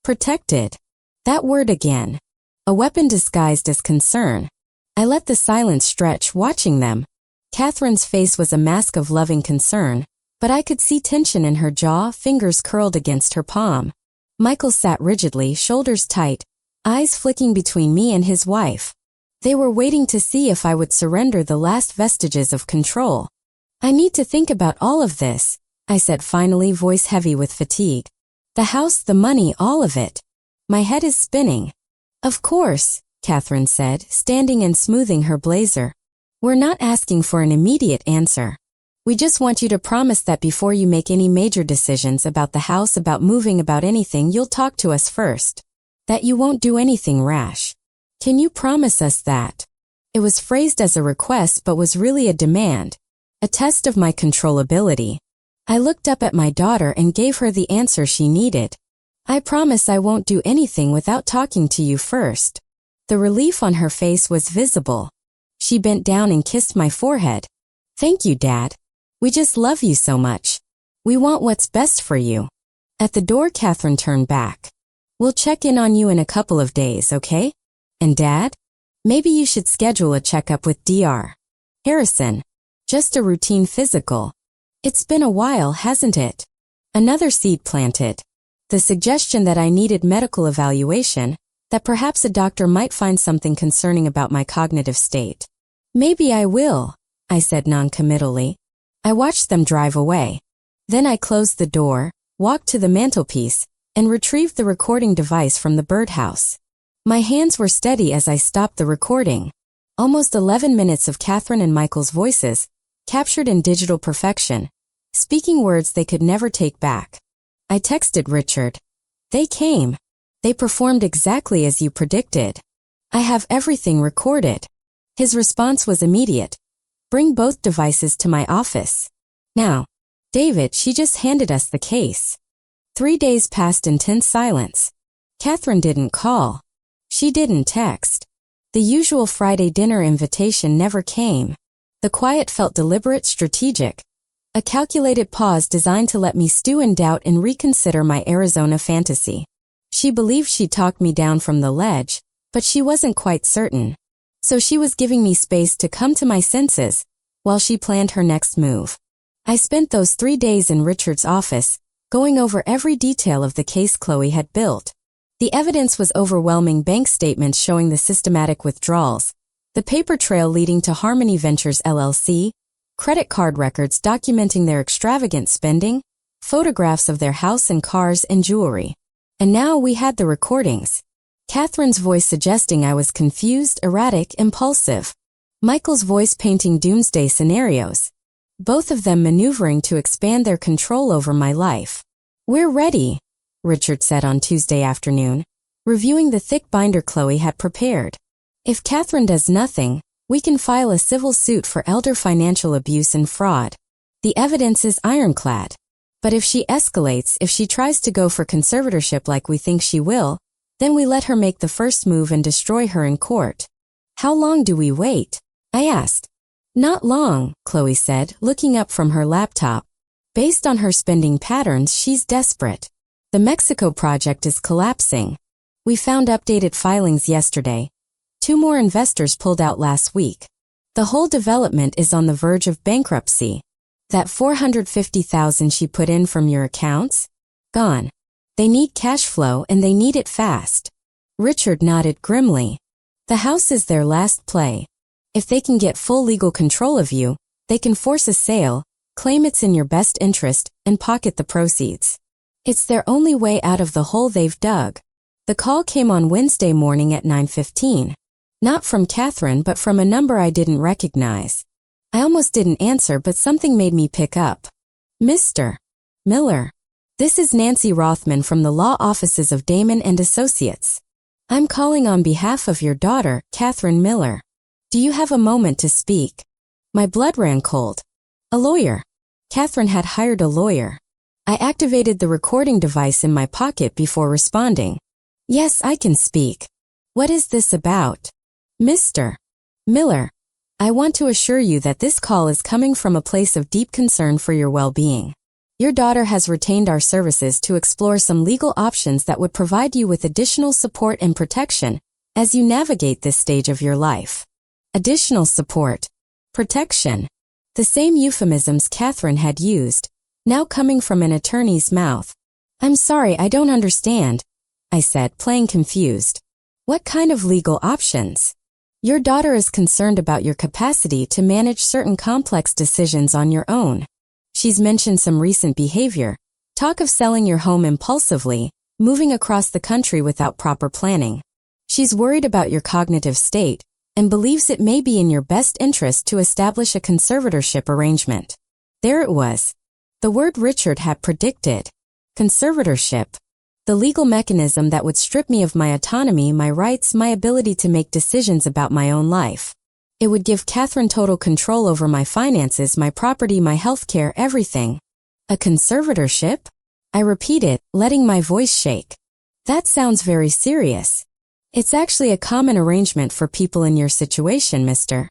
Protected. That word again. A weapon disguised as concern. I let the silence stretch, watching them. Katherine's face was a mask of loving concern, but I could see tension in her jaw, fingers curled against her palm. Michael sat rigidly, shoulders tight, eyes flicking between me and his wife. They were waiting to see if I would surrender the last vestiges of control. I need to think about all of this, I said finally, voice heavy with fatigue. The house, the money, all of it. My head is spinning. Of course, Katherine said, standing and smoothing her blazer. We're not asking for an immediate answer. We just want you to promise that before you make any major decisions about the house, about moving, about anything, you'll talk to us first. That you won't do anything rash. Can you promise us that? It was phrased as a request but was really a demand. A test of my controllability. I looked up at my daughter and gave her the answer she needed. I promise I won't do anything without talking to you first. The relief on her face was visible. She bent down and kissed my forehead. Thank you, Dad. We just love you so much. We want what's best for you. At the door, Katherine turned back. We'll check in on you in a couple of days, okay? And Dad? Maybe you should schedule a checkup with Dr. Harrison. Just a routine physical. It's been a while, hasn't it? Another seed planted. The suggestion that I needed medical evaluation, that perhaps a doctor might find something concerning about my cognitive state. Maybe I will, I said noncommittally. I watched them drive away. Then I closed the door, walked to the mantelpiece, and retrieved the recording device from the birdhouse. My hands were steady as I stopped the recording. Almost 11 minutes of Katherine and Michael's voices, captured in digital perfection, speaking words they could never take back. I texted Richard. They came. They performed exactly as you predicted. I have everything recorded. His response was immediate. Bring both devices to my office. Now, David, she just handed us the case. 3 days passed in tense silence. Katherine didn't call. She didn't text. The usual Friday dinner invitation never came. The quiet felt deliberate, strategic. A calculated pause designed to let me stew in doubt and reconsider my Arizona fantasy. She believed she'd talked me down from the ledge, but she wasn't quite certain. So she was giving me space to come to my senses while she planned her next move. I spent those 3 days in Richard's office, going over every detail of the case Chloe had built. The evidence was overwhelming: bank statements showing the systematic withdrawals, the paper trail leading to Harmony Ventures LLC, credit card records documenting their extravagant spending, photographs of their house and cars and jewelry. And now we had the recordings. Katherine's voice suggesting I was confused, erratic, impulsive. Michael's voice painting doomsday scenarios. Both of them maneuvering to expand their control over my life. We're ready, Richard said on Tuesday afternoon, reviewing the thick binder Chloe had prepared. If Katherine does nothing, we can file a civil suit for elder financial abuse and fraud. The evidence is ironclad. But if she escalates, if she tries to go for conservatorship like we think she will, Then we let her make the first move and destroy her in court. How long do we wait? I asked. Not long, Chloe said, looking up from her laptop. Based on her spending patterns, she's desperate. The Mexico project is collapsing. We found updated filings yesterday. 2 more investors pulled out last week. The whole development is on the verge of bankruptcy. That $450,000 she put in from your accounts? Gone. They need cash flow and they need it fast. Richard nodded grimly. The house is their last play. If they can get full legal control of you, they can force a sale, claim it's in your best interest, and pocket the proceeds. It's their only way out of the hole they've dug. The call came on Wednesday morning at 9:15. Not from Katherine, but from a number I didn't recognize. I almost didn't answer, but something made me pick up. Mr. Miller. This is Nancy Rothman from the law offices of Damon and Associates. I'm calling on behalf of your daughter, Katherine Miller. Do you have a moment to speak? My blood ran cold. A lawyer. Katherine had hired a lawyer. I activated the recording device in my pocket before responding. Yes, I can speak. What is this about? Mr. Miller, I want to assure you that this call is coming from a place of deep concern for your well-being. Your daughter has retained our services to explore some legal options that would provide you with additional support and protection as you navigate this stage of your life. Additional support. Protection. The same euphemisms Katherine had used, now coming from an attorney's mouth. I'm sorry, I don't understand, I said, playing confused. What kind of legal options? Your daughter is concerned about your capacity to manage certain complex decisions on your own. She's mentioned some recent behavior, talk of selling your home impulsively, moving across the country without proper planning. She's worried about your cognitive state and believes it may be in your best interest to establish a conservatorship arrangement. There it was. The word Richard had predicted. Conservatorship. The legal mechanism that would strip me of my autonomy, my rights, my ability to make decisions about my own life. It would give Katherine total control over my finances, my property, my healthcare, everything. A conservatorship? I repeated, letting my voice shake. That sounds very serious. It's actually a common arrangement for people in your situation, Mr.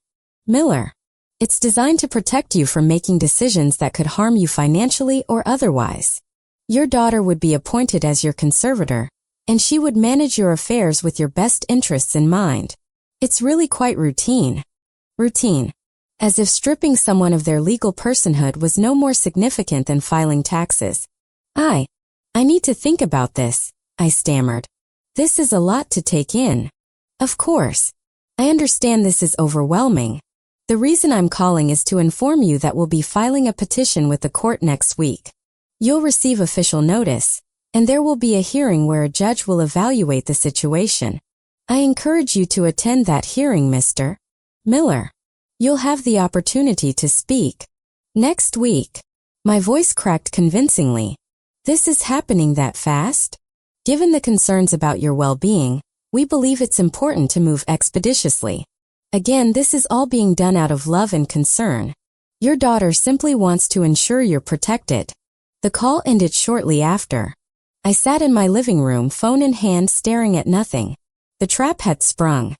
Miller. It's designed to protect you from making decisions that could harm you financially or otherwise. Your daughter would be appointed as your conservator, and she would manage your affairs with your best interests in mind. It's really quite routine. Routine. As if stripping someone of their legal personhood was no more significant than filing taxes. I need to think about this, I stammered. This is a lot to take in. Of course. I understand this is overwhelming. The reason I'm calling is to inform you that we'll be filing a petition with the court next week. You'll receive official notice, and there will be a hearing where a judge will evaluate the situation. I encourage you to attend that hearing, Mr. Miller. You'll have the opportunity to speak. Next week. My voice cracked convincingly. This is happening that fast? Given the concerns about your well-being, we believe it's important to move expeditiously. Again, this is all being done out of love and concern. Your daughter simply wants to ensure you're protected. The call ended shortly after. I sat in my living room, phone in hand, staring at nothing. The trap had sprung.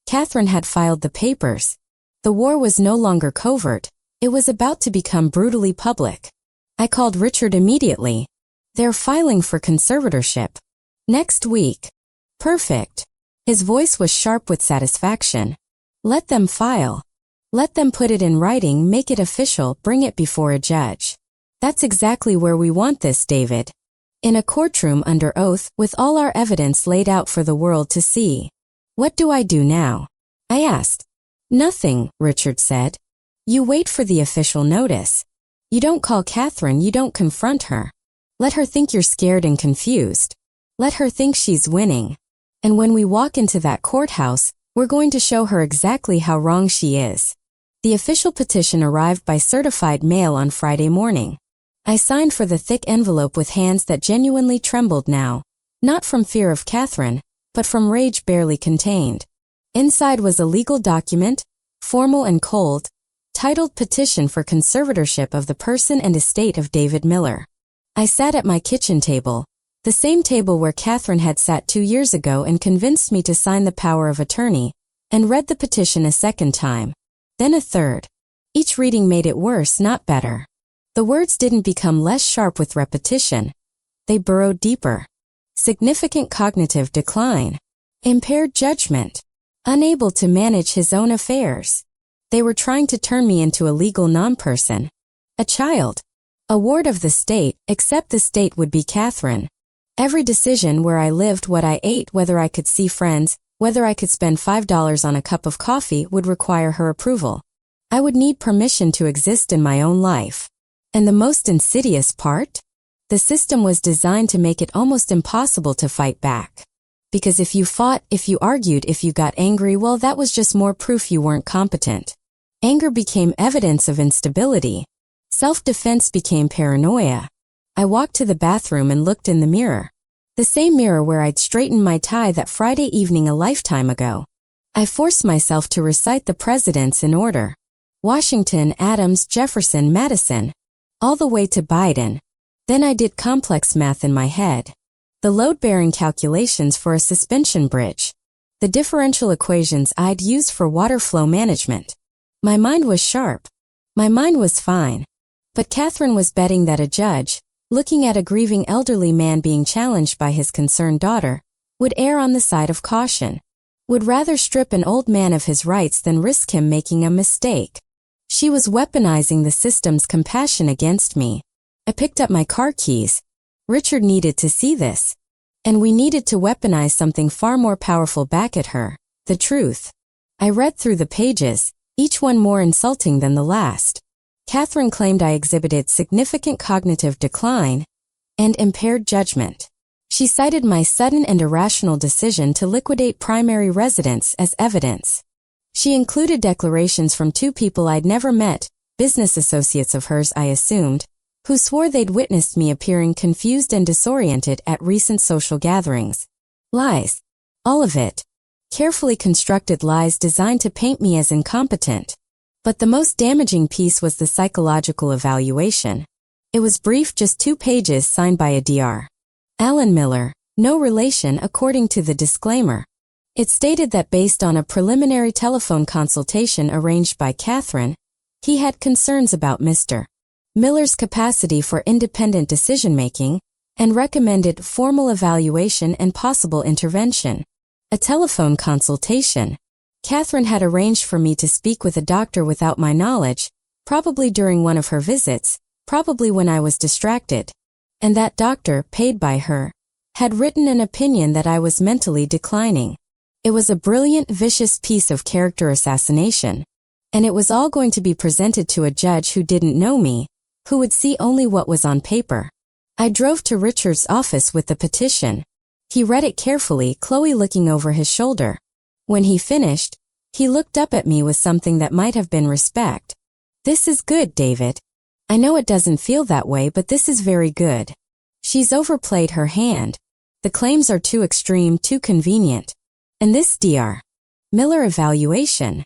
Katherine had filed the papers. The war was no longer covert. It was about to become brutally public. I called Richard immediately. They're filing for conservatorship. Next week. Perfect. His voice was sharp with satisfaction. Let them file. Let them put it in writing, make it official, bring it before a judge. That's exactly where we want this, David. In a courtroom under oath, with all our evidence laid out for the world to see. What do I do now? I asked. Nothing, Richard said. You wait for the official notice. You don't call Katherine, you don't confront her. Let her think you're scared and confused. Let her think she's winning. And when we walk into that courthouse, we're going to show her exactly how wrong she is. The official petition arrived by certified mail on Friday morning. I signed for the thick envelope with hands that genuinely trembled now, not from fear of Katherine, but from rage barely contained. Inside was a legal document, formal and cold, titled Petition for Conservatorship of the Person and Estate of David Miller. I sat at my kitchen table, The same table where Katherine had sat 2 years ago and convinced me to sign the power of attorney, and read the petition a second time. Then a third. Each reading made it worse, not better. The words didn't become less sharp with repetition. They burrowed deeper. Significant cognitive decline. Impaired judgment. Unable to manage his own affairs. They were trying to turn me into a legal non-person. A child. A ward of the state, except the state would be Katherine. Every decision, where I lived, what I ate, whether I could see friends, whether I could spend $5 on a cup of coffee, would require her approval. I would need permission to exist in my own life. And the most insidious part? The system was designed to make it almost impossible to fight back. Because if you fought, if you argued, if you got angry, well, that was just more proof you weren't competent. Anger became evidence of instability. Self-defense became paranoia. I walked to the bathroom and looked in the mirror. The same mirror where I'd straightened my tie that Friday evening a lifetime ago. I forced myself to recite the presidents in order. Washington, Adams, Jefferson, Madison. All the way to Biden. Then I did complex math in my head. The load-bearing calculations for a suspension bridge. The differential equations I'd used for water flow management. My mind was sharp. My mind was fine. But Katherine was betting that a judge, looking at a grieving elderly man being challenged by his concerned daughter, would err on the side of caution. Would rather strip an old man of his rights than risk him making a mistake. She was weaponizing the system's compassion against me. I picked up my car keys. Richard needed to see this. And we needed to weaponize something far more powerful back at her, the truth. I read through the pages, each one more insulting than the last. Katherine claimed I exhibited significant cognitive decline and impaired judgment. She cited my sudden and irrational decision to liquidate primary residence as evidence. She included declarations from 2 people I'd never met, business associates of hers I assumed, who swore they'd witnessed me appearing confused and disoriented at recent social gatherings. Lies. All of it. Carefully constructed lies designed to paint me as incompetent. But the most damaging piece was the psychological evaluation. It was brief, just 2 pages signed by a Dr. Alan Miller, no relation according to the disclaimer. It stated that based on a preliminary telephone consultation arranged by Katherine, he had concerns about Mr. Miller's capacity for independent decision-making, and recommended formal evaluation and possible intervention. A telephone consultation. Katherine had arranged for me to speak with a doctor without my knowledge, probably during one of her visits, probably when I was distracted. And that doctor, paid by her, had written an opinion that I was mentally declining. It was a brilliant, vicious piece of character assassination. And it was all going to be presented to a judge who didn't know me, who would see only what was on paper. I drove to Richard's office with the petition. He read it carefully, Chloe looking over his shoulder. When he finished, he looked up at me with something that might have been respect. "This is good, David. I know it doesn't feel that way, but this is very good." She's overplayed her hand. The claims are too extreme, too convenient. And this Dr. Miller evaluation.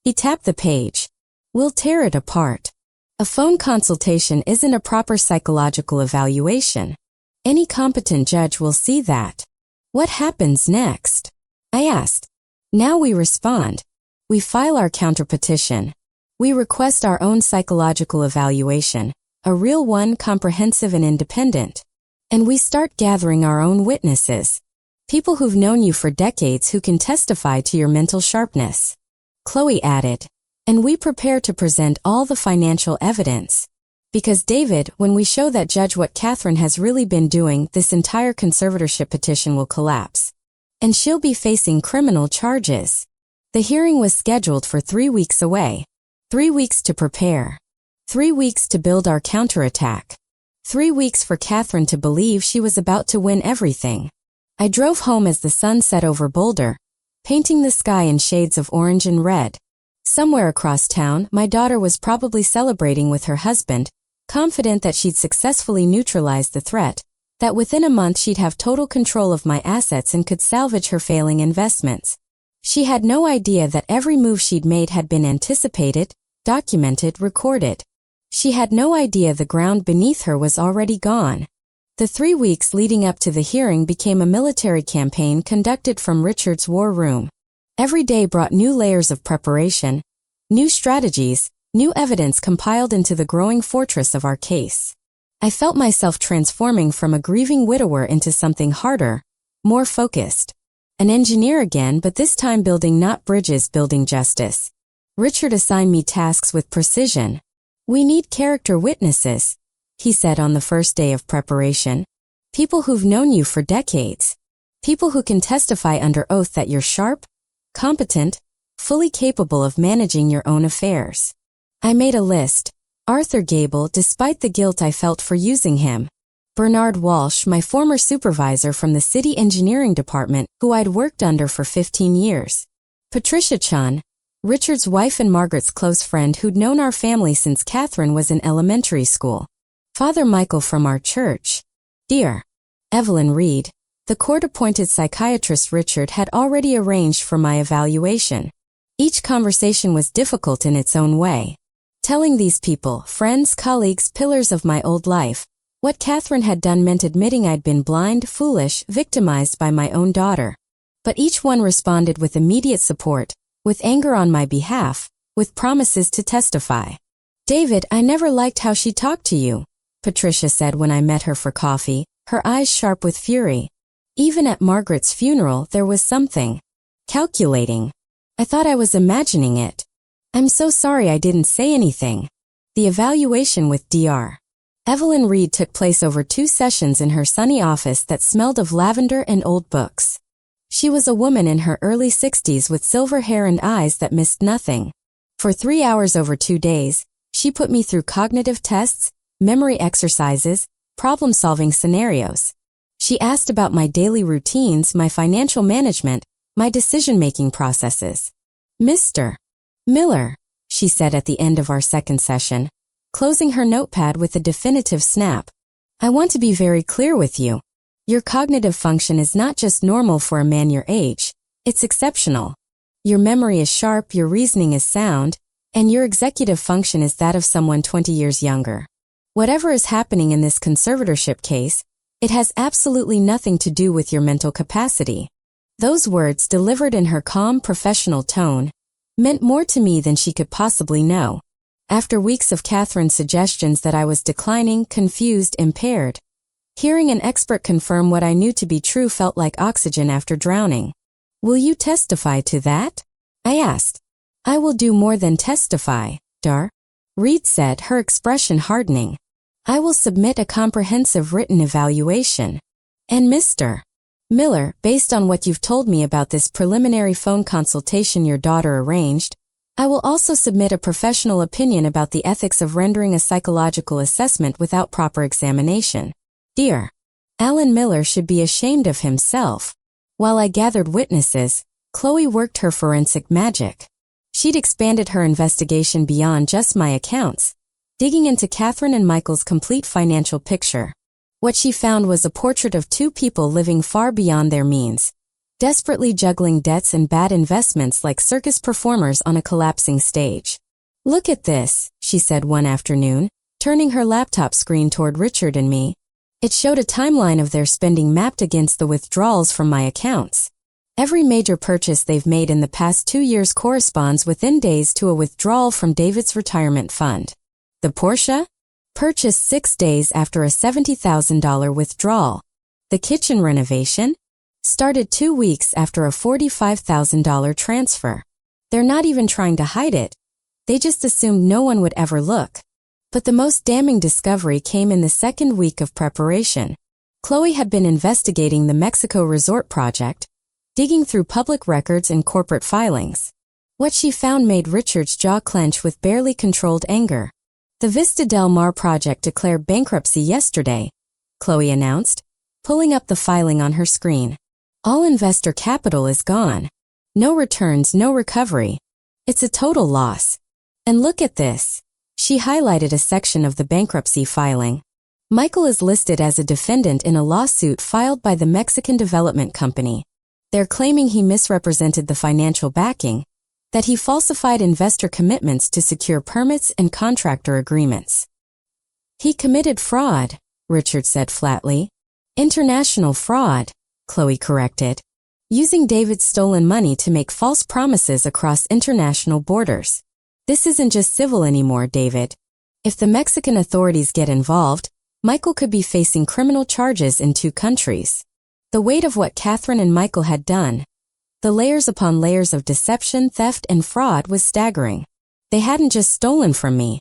He tapped the page. "We'll tear it apart. A phone consultation isn't a proper psychological evaluation. Any competent judge will see that." "What happens next?" I asked. "Now we respond. We file our counterpetition. We request our own psychological evaluation, a real one, comprehensive and independent. And we start gathering our own witnesses. People who've known you for decades who can testify to your mental sharpness." Chloe added, "And we prepare to present all the financial evidence. Because David, when we show that judge what Katherine has really been doing, this entire conservatorship petition will collapse. And she'll be facing criminal charges." The hearing was scheduled for 3 weeks away. 3 weeks to prepare. 3 weeks to build our counterattack. 3 weeks for Katherine to believe she was about to win everything. I drove home as the sun set over Boulder, painting the sky in shades of orange and red. Somewhere across town, my daughter was probably celebrating with her husband, confident that she'd successfully neutralized the threat, that within a month she'd have total control of my assets and could salvage her failing investments. She had no idea that every move she'd made had been anticipated, documented, recorded. She had no idea the ground beneath her was already gone. The 3 weeks leading up to the hearing became a military campaign conducted from Richard's war room. Every day brought new layers of preparation, new strategies, new evidence compiled into the growing fortress of our case. I felt myself transforming from a grieving widower into something harder, more focused. An engineer again, but this time building not bridges, building justice. Richard assigned me tasks with precision. "We need character witnesses," he said on the first day of preparation. "People who've known you for decades. People who can testify under oath that you're sharp, competent, fully capable of managing your own affairs." I made a list. Arthur Gable, despite the guilt I felt for using him. Bernard Walsh, my former supervisor from the city engineering department, who I'd worked under for 15 years. Patricia Chun, Richard's wife and Margaret's close friend who'd known our family since Katherine was in elementary school. Father Michael from our church. Dear Evelyn Reed, the court-appointed psychiatrist Richard had already arranged for my evaluation. Each conversation was difficult in its own way. Telling these people, friends, colleagues, pillars of my old life, what Katherine had done meant admitting I'd been blind, foolish, victimized by my own daughter. But each one responded with immediate support, with anger on my behalf, with promises to testify. "David, I never liked how she talked to you," Patricia said when I met her for coffee, her eyes sharp with fury. Even at Margaret's funeral, there was something calculating. I thought I was imagining it. "I'm so sorry I didn't say anything." The evaluation with Dr. Evelyn Reed took place over 2 sessions in her sunny office that smelled of lavender and old books. She was a woman in her early 60s with silver hair and eyes that missed nothing. For 3 hours over 2 days, she put me through cognitive tests, memory exercises, problem-solving scenarios. She asked about my daily routines, my financial management, my decision-making processes. "Mr. Miller," she said at the end of our second session, closing her notepad with a definitive snap. "I want to be very clear with you. Your cognitive function is not just normal for a man your age, it's exceptional. Your memory is sharp, your reasoning is sound, and your executive function is that of someone 20 years younger. Whatever is happening in this conservatorship case, it has absolutely nothing to do with your mental capacity." Those words, delivered in her calm, professional tone, meant more to me than she could possibly know. After weeks of Katherine's suggestions that I was declining, confused, impaired, hearing an expert confirm what I knew to be true felt like oxygen after drowning. "Will you testify to that?" I asked. "I will do more than testify, Dr. Reed said, her expression hardening. "I will submit a comprehensive written evaluation. And Mr. Miller, based on what you've told me about this preliminary phone consultation your daughter arranged, I will also submit a professional opinion about the ethics of rendering a psychological assessment without proper examination. Dear Alan Miller should be ashamed of himself." While I gathered witnesses, Chloe worked her forensic magic. She'd expanded her investigation beyond just my accounts, digging into Katherine and Michael's complete financial picture. What she found was a portrait of 2 people living far beyond their means, desperately juggling debts and bad investments like circus performers on a collapsing stage. "Look at this," she said one afternoon, turning her laptop screen toward Richard and me. It showed a timeline of their spending mapped against the withdrawals from my accounts. Every major purchase they've made in the past 2 years corresponds within days to a withdrawal from David's retirement fund. The Porsche? Purchased 6 days after a $70,000 withdrawal. The kitchen renovation? Started 2 weeks after a $45,000 transfer. They're not even trying to hide it. They just assumed no one would ever look. But the most damning discovery came in the second week of preparation. Chloe had been investigating the Mexico resort project, digging through public records and corporate filings. What she found made Richard's jaw clench with barely controlled anger. "The Vista Del Mar project declared bankruptcy yesterday," Chloe announced, pulling up the filing on her screen. "All investor capital is gone. No returns, no recovery. It's a total loss. And look at this." She highlighted a section of the bankruptcy filing. "Michael is listed as a defendant in a lawsuit filed by the Mexican Development Company. They're claiming he misrepresented the financial backing, that he falsified investor commitments to secure permits and contractor agreements. He committed fraud." Richard said flatly. International fraud, Chloe corrected. Using David's stolen money to make false promises across international borders. This isn't just civil anymore, David. If the Mexican authorities get involved, Michael could be facing criminal charges in 2 countries. The weight of what Katherine and Michael had done, the layers upon layers of deception, theft, and fraud was staggering. They hadn't just stolen from me.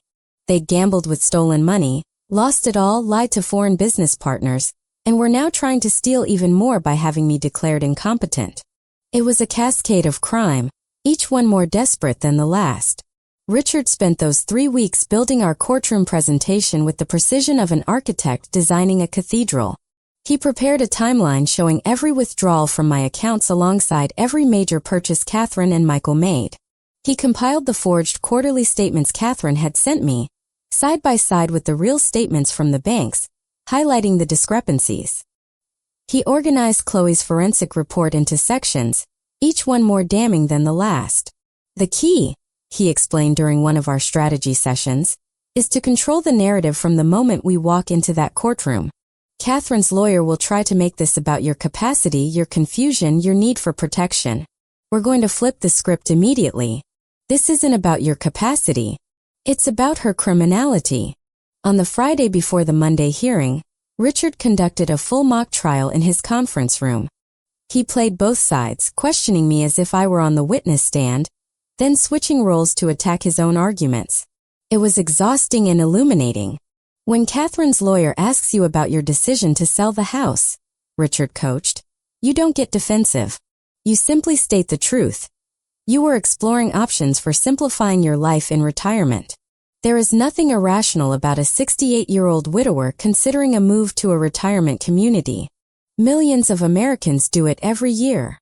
They'd gambled with stolen money, lost it all, lied to foreign business partners, and were now trying to steal even more by having me declared incompetent. It was a cascade of crime, each one more desperate than the last. Richard spent those 3 weeks building our courtroom presentation with the precision of an architect designing a cathedral. He prepared a timeline showing every withdrawal from my accounts alongside every major purchase Katherine and Michael made. He compiled the forged quarterly statements Katherine had sent me, side by side with the real statements from the banks, highlighting the discrepancies. He organized Chloe's forensic report into sections, each one more damning than the last. The key, he explained during one of our strategy sessions, is to control the narrative from the moment we walk into that courtroom. Katherine's lawyer will try to make this about your capacity, your confusion, your need for protection. We're going to flip the script immediately. This isn't about your capacity. It's about her criminality. On the Friday before the Monday hearing, Richard conducted a full mock trial in his conference room. He played both sides, questioning me as if I were on the witness stand, then switching roles to attack his own arguments. It was exhausting and illuminating. When Katherine's lawyer asks you about your decision to sell the house, Richard coached, you don't get defensive. You simply state the truth. You were exploring options for simplifying your life in retirement. There is nothing irrational about a 68-year-old widower considering a move to a retirement community. Millions of Americans do it every year.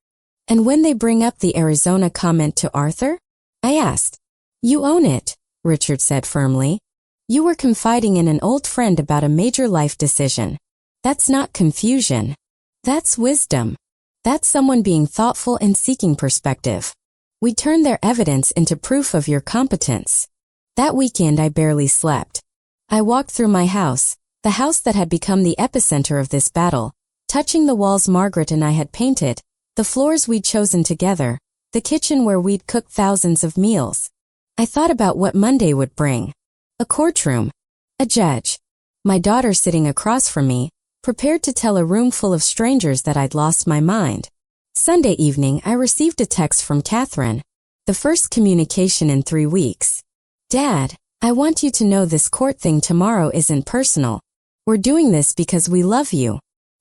And when they bring up the Arizona comment to Arthur, I asked, "You own it," Richard said firmly. You were confiding in an old friend about a major life decision. That's not confusion. That's wisdom. That's someone being thoughtful and seeking perspective. We turned their evidence into proof of your competence. That weekend I barely slept. I walked through my house, the house that had become the epicenter of this battle, touching the walls Margaret and I had painted, the floors we'd chosen together, the kitchen where we'd cooked thousands of meals. I thought about what Monday would bring. A courtroom. A judge. My daughter sitting across from me, prepared to tell a room full of strangers that I'd lost my mind. Sunday evening, I received a text from Katherine. The first communication in 3 weeks. Dad, I want you to know this court thing tomorrow isn't personal. We're doing this because we love you.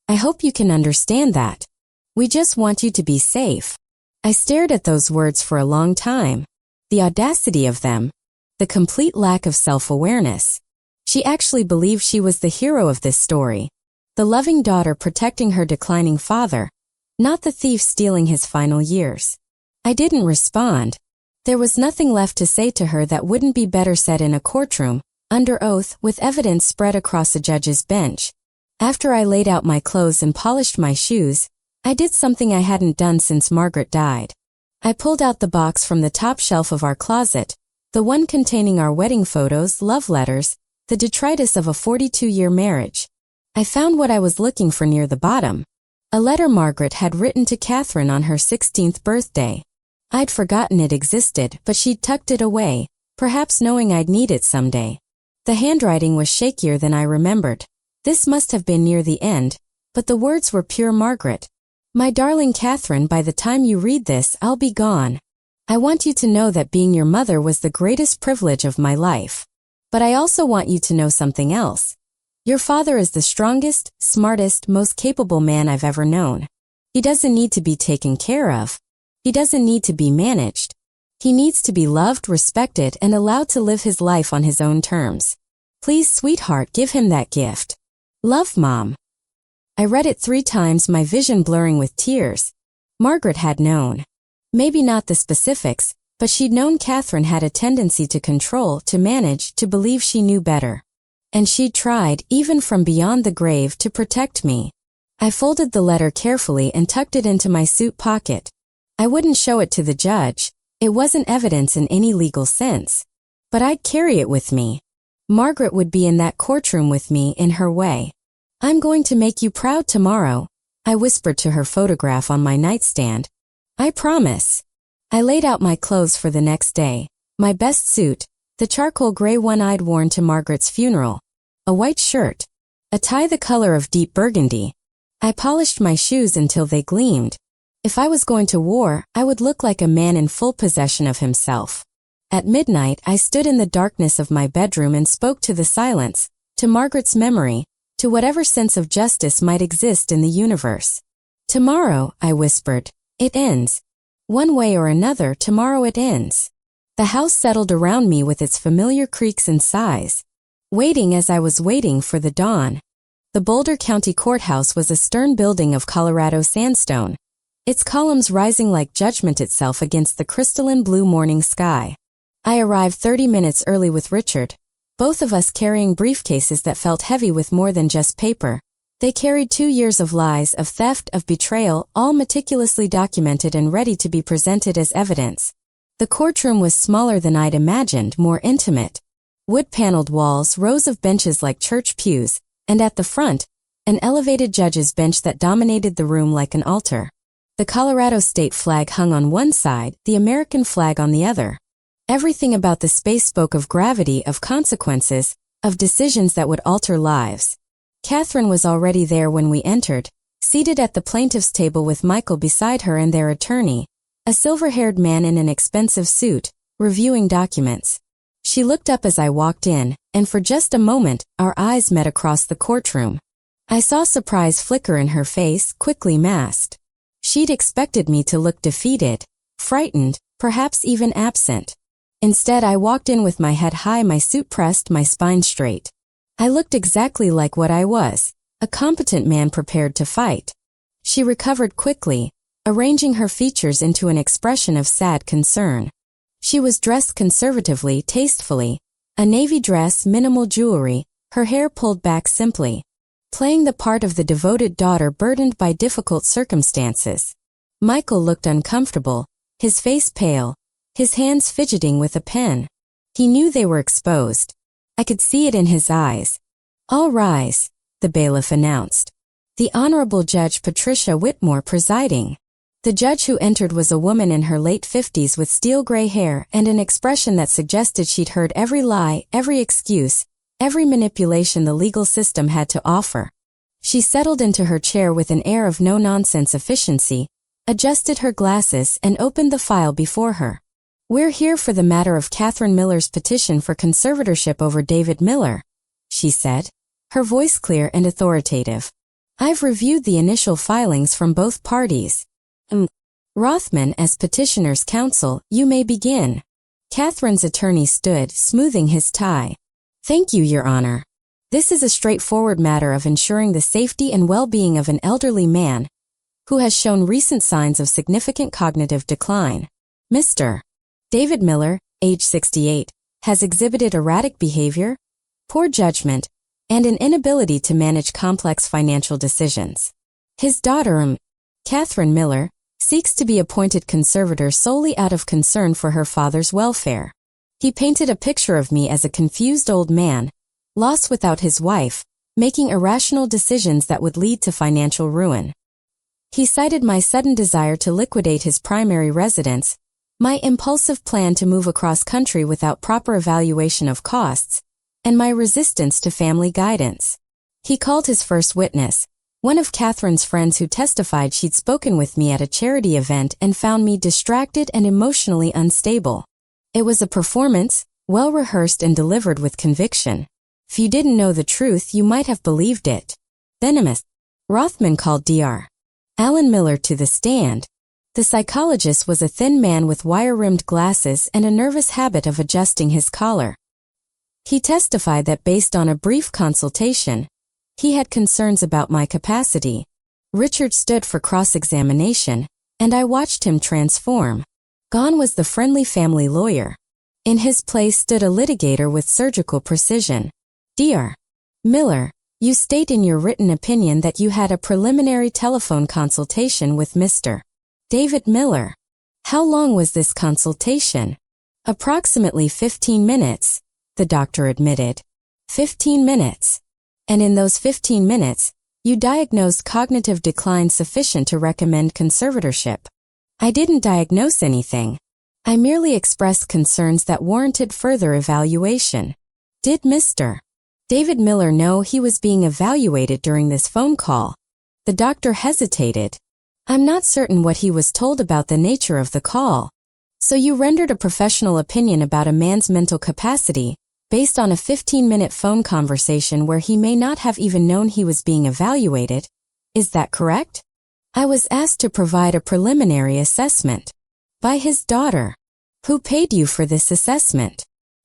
I hope you can understand that. We just want you to be safe. I stared at those words for a long time. The audacity of them. The complete lack of self-awareness. She actually believed she was the hero of this story. The loving daughter protecting her declining father, not the thief stealing his final years. I didn't respond. There was nothing left to say to her that wouldn't be better said in a courtroom, under oath, with evidence spread across a judge's bench. After I laid out my clothes and polished my shoes, I did something I hadn't done since Margaret died. I pulled out the box from the top shelf of our closet, the one containing our wedding photos, love letters, the detritus of a 42-year marriage. I found what I was looking for near the bottom. A letter Margaret had written to Katherine on her 16th birthday. I'd forgotten it existed, but she'd tucked it away, perhaps knowing I'd need it someday. The handwriting was shakier than I remembered. This must have been near the end, but the words were pure Margaret. My darling Katherine, by the time you read this, I'll be gone. I want you to know that being your mother was the greatest privilege of my life. But I also want you to know something else. Your father is the strongest, smartest, most capable man I've ever known. He doesn't need to be taken care of. He doesn't need to be managed. He needs to be loved, respected, and allowed to live his life on his own terms. Please, sweetheart, give him that gift. Love, Mom. I read it 3 times, my vision blurring with tears. Margaret had known. Maybe not the specifics, but she'd known Katherine had a tendency to control, to manage, to believe she knew better. And she'd tried, even from beyond the grave, to protect me. I folded the letter carefully and tucked it into my suit pocket. I wouldn't show it to the judge. It wasn't evidence in any legal sense. But I'd carry it with me. Margaret would be in that courtroom with me in her way. "I'm going to make you proud tomorrow," I whispered to her photograph on my nightstand. "I promise." I laid out my clothes for the next day. My best suit, the charcoal gray one I'd worn to Margaret's funeral. A white shirt. A tie the color of deep burgundy. I polished my shoes until they gleamed. If I was going to war, I would look like a man in full possession of himself. At midnight, I stood in the darkness of my bedroom and spoke to the silence, to Margaret's memory, to whatever sense of justice might exist in the universe. "Tomorrow," I whispered, "it ends. One way or another, tomorrow it ends." The house settled around me with its familiar creaks and sighs, waiting as I was waiting for the dawn. The Boulder County Courthouse was a stern building of Colorado sandstone, its columns rising like judgment itself against the crystalline blue morning sky. I arrived 30 minutes early with Richard, both of us carrying briefcases that felt heavy with more than just paper. They carried 2 years of lies, of theft, of betrayal, all meticulously documented and ready to be presented as evidence. The courtroom was smaller than I'd imagined, more intimate. Wood-paneled walls, rows of benches like church pews, and at the front, an elevated judge's bench that dominated the room like an altar. The Colorado state flag hung on one side, the American flag on the other. Everything about the space spoke of gravity, of consequences, of decisions that would alter lives. Katherine was already there when we entered, seated at the plaintiff's table with Michael beside her and their attorney, a silver-haired man in an expensive suit, reviewing documents. She looked up as I walked in, and for just a moment, our eyes met across the courtroom. I saw surprise flicker in her face, quickly masked. She'd expected me to look defeated, frightened, perhaps even absent. Instead, I walked in with my head high, my suit pressed, my spine straight. I looked exactly like what I was, a competent man prepared to fight. She recovered quickly, arranging her features into an expression of sad concern. She was dressed conservatively, tastefully, a navy dress, minimal jewelry, her hair pulled back simply, playing the part of the devoted daughter burdened by difficult circumstances. Michael looked uncomfortable, his face pale, his hands fidgeting with a pen. He knew they were exposed. I could see it in his eyes. "All rise," the bailiff announced. The Honorable Judge Patricia Whitmore presiding. The judge who entered was a woman in her late 50s with steel gray hair and an expression that suggested she'd heard every lie, every excuse, every manipulation the legal system had to offer. She settled into her chair with an air of no-nonsense efficiency, adjusted her glasses, and opened the file before her. "We're here for the matter of Katherine Miller's petition for conservatorship over David Miller," she said, her voice clear and authoritative. "I've reviewed the initial filings from both parties. Rothman, as petitioner's counsel, you may begin." Katherine's attorney stood, smoothing his tie. "Thank you, Your Honor. This is a straightforward matter of ensuring the safety and well-being of an elderly man who has shown recent signs of significant cognitive decline. Mr. David Miller, age 68, has exhibited erratic behavior, poor judgment, and an inability to manage complex financial decisions. His daughter, Katherine Miller, seeks to be appointed conservator solely out of concern for her father's welfare. He painted a picture of me as a confused old man, lost without his wife, making irrational decisions that would lead to financial ruin. He cited my sudden desire to liquidate his primary residence, my impulsive plan to move across country without proper evaluation of costs, and my resistance to family guidance. He called his first witness, one of Katherine's friends who testified she'd spoken with me at a charity event and found me distracted and emotionally unstable. It was a performance, well-rehearsed and delivered with conviction. If you didn't know the truth, you might have believed it. Venomous. Rothman called Dr. Alan Miller to the stand. The psychologist was a thin man with wire-rimmed glasses and a nervous habit of adjusting his collar. He testified that based on a brief consultation, he had concerns about my capacity. Richard stood for cross-examination, and I watched him transform. Gone was the friendly family lawyer. In his place stood a litigator with surgical precision. Dr. Miller, you state in your written opinion that you had a preliminary telephone consultation with Mr. David Miller. How long was this consultation? Approximately 15 minutes, the doctor admitted. 15 minutes. And in those 15 minutes, you diagnosed cognitive decline sufficient to recommend conservatorship. I didn't diagnose anything. I merely expressed concerns that warranted further evaluation. Did Mr. David Miller know he was being evaluated during this phone call? The doctor hesitated. I'm not certain what he was told about the nature of the call. So you rendered a professional opinion about a man's mental capacity based on a 15-minute phone conversation where he may not have even known he was being evaluated. Is that correct? I was asked to provide a preliminary assessment. By his daughter. Who paid you for this assessment?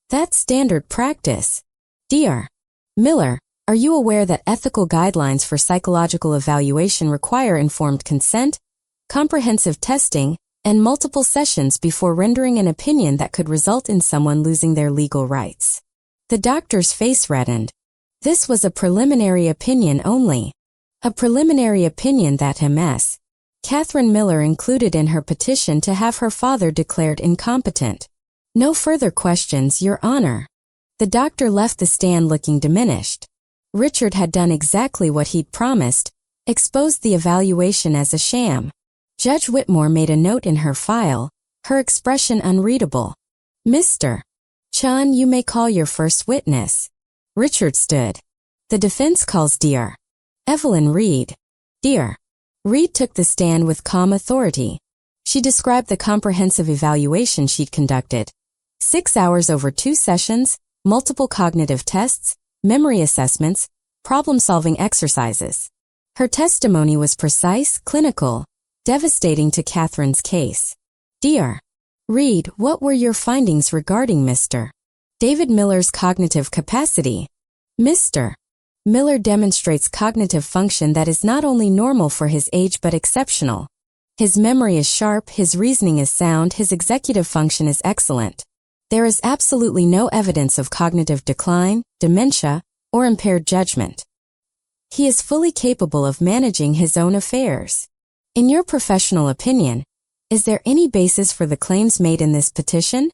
That's standard practice. Dr. Miller, are you aware that ethical guidelines for psychological evaluation require informed consent, comprehensive testing, and multiple sessions before rendering an opinion that could result in someone losing their legal rights? The doctor's face reddened. This was a preliminary opinion only. A preliminary opinion that Ms. Katherine Miller included in her petition to have her father declared incompetent. No further questions, Your Honor. The doctor left the stand looking diminished. Richard had done exactly what he'd promised, exposed the evaluation as a sham. Judge Whitmore made a note in her file, her expression unreadable. Mr. Chan, you may call your first witness. Richard stood. The defense calls Dr. Evelyn Reed. Dr. Reed took the stand with calm authority. She described the comprehensive evaluation she'd conducted. 6 hours over 2 sessions, multiple cognitive tests, memory assessments, problem-solving exercises. Her testimony was precise, clinical, devastating to Katherine's case. Dr. Reed, what were your findings regarding Mr. David Miller's cognitive capacity? Mr. Miller demonstrates cognitive function that is not only normal for his age but exceptional. His memory is sharp, his reasoning is sound, his executive function is excellent. There is absolutely no evidence of cognitive decline, dementia, or impaired judgment. He is fully capable of managing his own affairs. In your professional opinion, is there any basis for the claims made in this petition?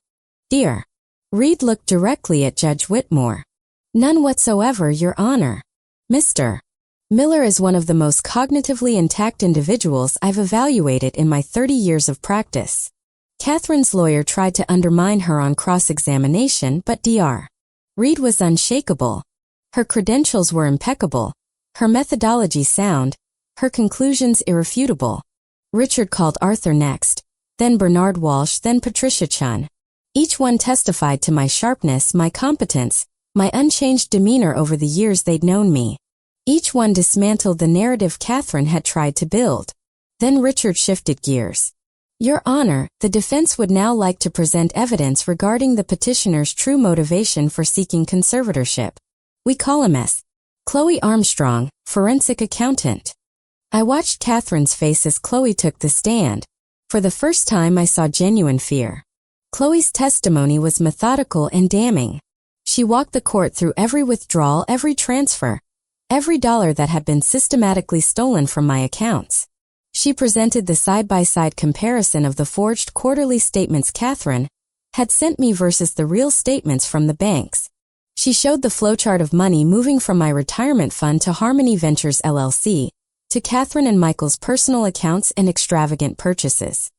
Dr. Reed looked directly at Judge Whitmore. None whatsoever, Your Honor. Mr. Miller is one of the most cognitively intact individuals I've evaluated in my 30 years of practice. Katherine's lawyer tried to undermine her on cross-examination, but Dr. Reed was unshakable. Her credentials were impeccable, her methodology sound, her conclusions irrefutable. Richard called Arthur next, then Bernard Walsh, then Patricia Chun. Each one testified to my sharpness, my competence, my unchanged demeanor over the years they'd known me. Each one dismantled the narrative Katherine had tried to build. Then Richard shifted gears. Your Honor, the defense would now like to present evidence regarding the petitioner's true motivation for seeking conservatorship. We call him Chloe Armstrong, forensic accountant. I watched Katherine's face as Chloe took the stand. For the first time I saw genuine fear. Chloe's testimony was methodical and damning. She walked the court through every withdrawal, every transfer, every dollar that had been systematically stolen from my accounts. She presented the side-by-side comparison of the forged quarterly statements Katherine had sent me versus the real statements from the banks. She showed the flowchart of money moving from my retirement fund to Harmony Ventures LLC, to Katherine and Michael's personal accounts and extravagant purchases.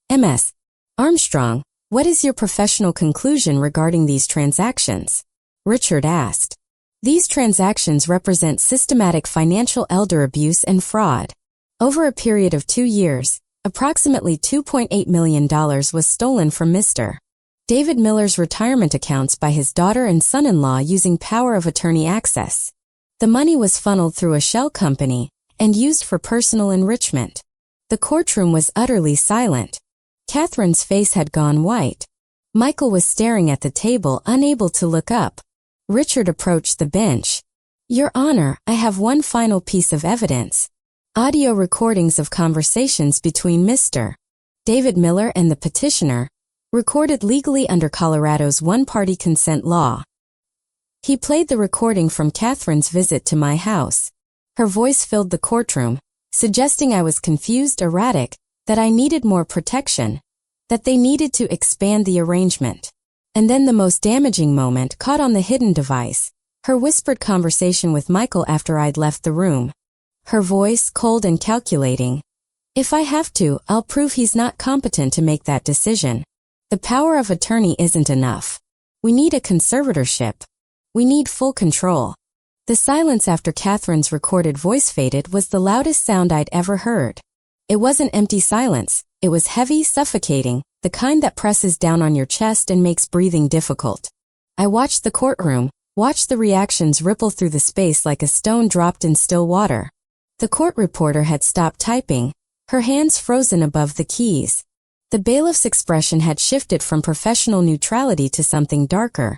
Ms. Armstrong, what is your professional conclusion regarding these transactions? Richard asked. These transactions represent systematic financial elder abuse and fraud. Over a period of 2 years, approximately $2.8 million was stolen from Mr. David Miller's retirement accounts by his daughter and son-in-law using power of attorney access. The money was funneled through a shell company and used for personal enrichment. The courtroom was utterly silent. Katherine's face had gone white. Michael was staring at the table, unable to look up. Richard approached the bench. Your Honor, I have one final piece of evidence. Audio recordings of conversations between Mr. David Miller and the petitioner, recorded legally under Colorado's one-party consent law. He played the recording from Katherine's visit to my house. Her voice filled the courtroom, suggesting I was confused, erratic, that I needed more protection, that they needed to expand the arrangement. And then the most damaging moment, caught on the hidden device, Her whispered conversation with Michael after I'd left the room. Her voice cold and calculating. If I have to, I'll prove he's not competent to make that decision. The power of attorney isn't enough. We need a conservatorship. We need full control. The silence after Katherine's recorded voice faded was the loudest sound I'd ever heard. It wasn't empty silence. It was heavy, suffocating, the kind that presses down on your chest and makes breathing difficult. I watched the courtroom, watched the reactions ripple through the space like a stone dropped in still water. The court reporter had stopped typing, her hands frozen above the keys. The bailiff's expression had shifted from professional neutrality to something darker.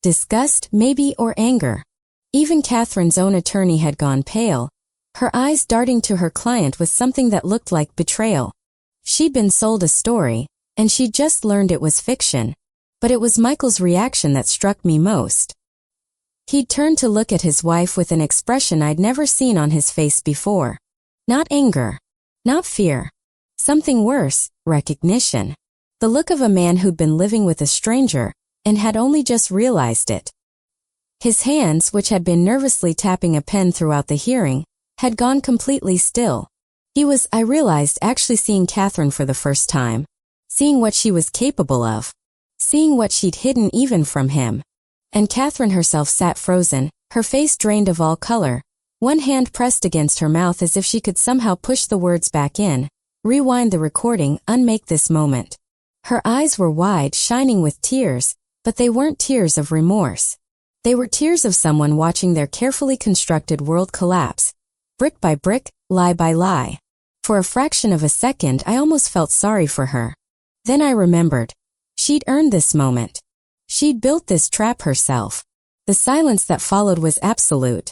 Disgust, maybe, or anger. Even Katherine's own attorney had gone pale, her eyes darting to her client with something that looked like betrayal. She'd been sold a story, and she'd just learned it was fiction. But it was Michael's reaction that struck me most. He'd turned to look at his wife with an expression I'd never seen on his face before. Not anger. Not fear. Something worse, recognition. The look of a man who'd been living with a stranger, and had only just realized it. His hands, which had been nervously tapping a pen throughout the hearing, had gone completely still. He was, I realized, actually seeing Katherine for the first time. Seeing what she was capable of. Seeing what she'd hidden even from him. And Katherine herself sat frozen, her face drained of all color, one hand pressed against her mouth as if she could somehow push the words back in, rewind the recording, unmake this moment. Her eyes were wide, shining with tears, but they weren't tears of remorse. They were tears of someone watching their carefully constructed world collapse, brick by brick, lie by lie. For a fraction of a second, I almost felt sorry for her. Then I remembered. She'd earned this moment. She'd built this trap herself. The silence that followed was absolute.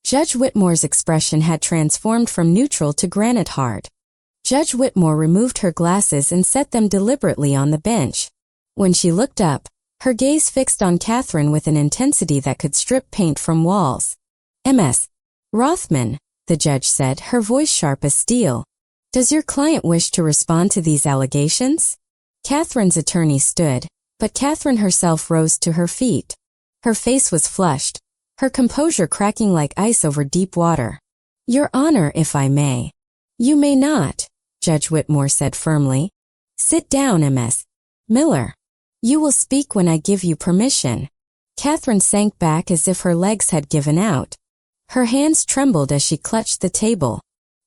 Judge Whitmore's expression had transformed from neutral to granite hard. Judge Whitmore removed her glasses and set them deliberately on the bench. When she looked up, her gaze fixed on Katherine with an intensity that could strip paint from walls. "Ms. Rothman," the judge said, her voice sharp as steel. "Does your client wish to respond to these allegations?" Katherine's attorney stood, but Katherine herself rose to her feet. Her face was flushed, her composure cracking like ice over deep water. "Your Honor, if I may." "You may not," Judge Whitmore said firmly. "Sit down, Ms. Miller. You will speak when I give you permission." Katherine sank back as if her legs had given out. Her hands trembled as she clutched the table.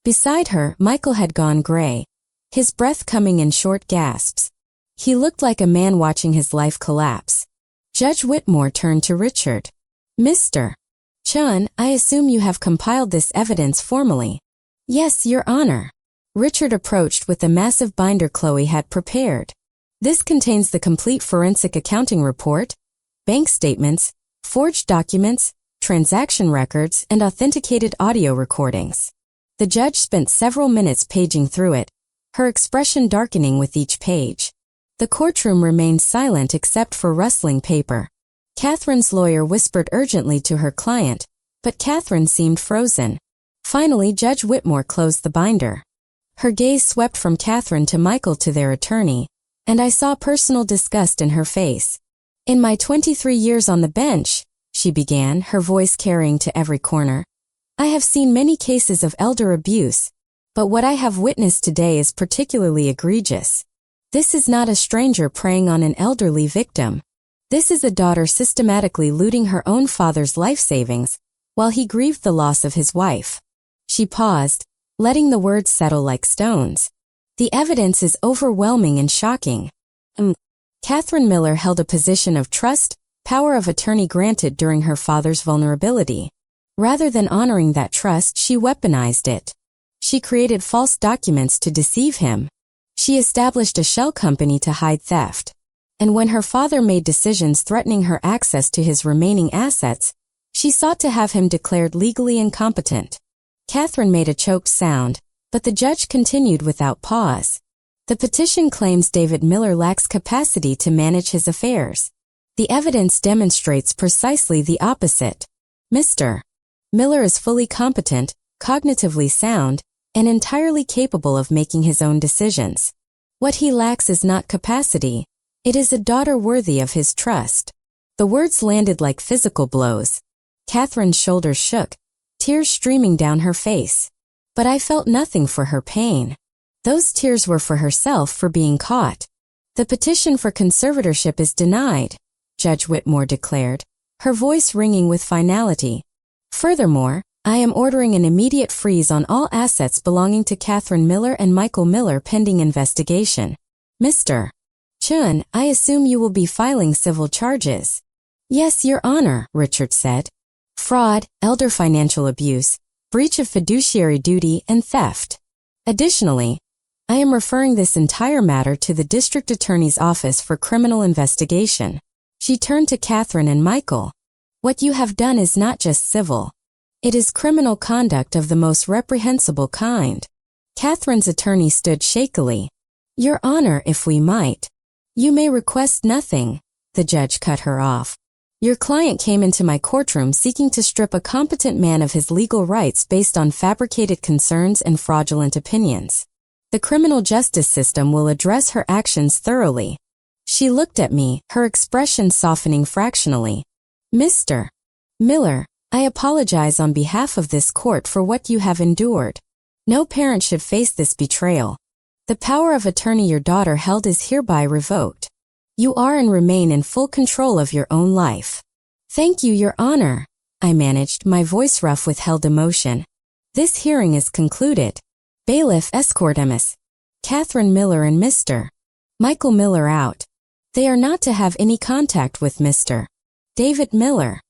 Beside her, Michael had gone gray, his breath coming in short gasps. He looked like a man watching his life collapse. Judge Whitmore turned to Richard. "Mr. Chun, I assume you have compiled this evidence formally." "Yes, Your Honor." Richard approached with the massive binder Chloe had prepared. "This contains the complete forensic accounting report, bank statements, forged documents, transaction records, and authenticated audio recordings." The judge spent several minutes paging through it, her expression darkening with each page. The courtroom remained silent except for rustling paper. Katherine's lawyer whispered urgently to her client, but Katherine seemed frozen. Finally, Judge Whitmore closed the binder. Her gaze swept from Katherine to Michael to their attorney, and I saw personal disgust in her face. "In my 23 years on the bench," she began, her voice carrying to every corner, "I have seen many cases of elder abuse, but what I have witnessed today is particularly egregious. This is not a stranger preying on an elderly victim. This is a daughter systematically looting her own father's life savings, while he grieved the loss of his wife." She paused, letting the words settle like stones. "The evidence is overwhelming and shocking." Katherine Miller held a position of trust, power of attorney granted during her father's vulnerability. Rather than honoring that trust, she weaponized it. She created false documents to deceive him. She established a shell company to hide theft. And when her father made decisions threatening her access to his remaining assets, she sought to have him declared legally incompetent. Katherine made a choked sound, but the judge continued without pause. "The petition claims David Miller lacks capacity to manage his affairs. The evidence demonstrates precisely the opposite. Mr. Miller is fully competent, cognitively sound, and entirely capable of making his own decisions. What he lacks is not capacity. It is a daughter worthy of his trust." The words landed like physical blows. Katherine's shoulders shook, tears streaming down her face. But I felt nothing for her pain. Those tears were for herself for being caught. The petition for conservatorship is denied, Judge Whitmore declared, her voice ringing with finality. Furthermore, I am ordering an immediate freeze on all assets belonging to Katherine Miller and Michael Miller pending investigation. Mr. Chun, I assume you will be filing civil charges. Yes, Your Honor, Richard said. Fraud, elder financial abuse, breach of fiduciary duty, and theft. Additionally, I am referring this entire matter to the District Attorney's Office for criminal investigation. She turned to Katherine and Michael. What you have done is not just civil. It is criminal conduct of the most reprehensible kind. Katherine's attorney stood shakily. Your Honor, if we might. You may request nothing, the judge cut her off. Your client came into my courtroom seeking to strip a competent man of his legal rights based on fabricated concerns and fraudulent opinions. The criminal justice system will address her actions thoroughly. She looked at me, her expression softening fractionally. Mr. Miller, I apologize on behalf of this court for what you have endured. No parent should face this betrayal. The power of attorney your daughter held is hereby revoked. You are and remain in full control of your own life. Thank you, Your Honor, I managed, my voice rough with held emotion. This hearing is concluded. Bailiff escort Ms. Katherine Miller and Mr. Michael Miller out. They are not to have any contact with Mr. David Miller.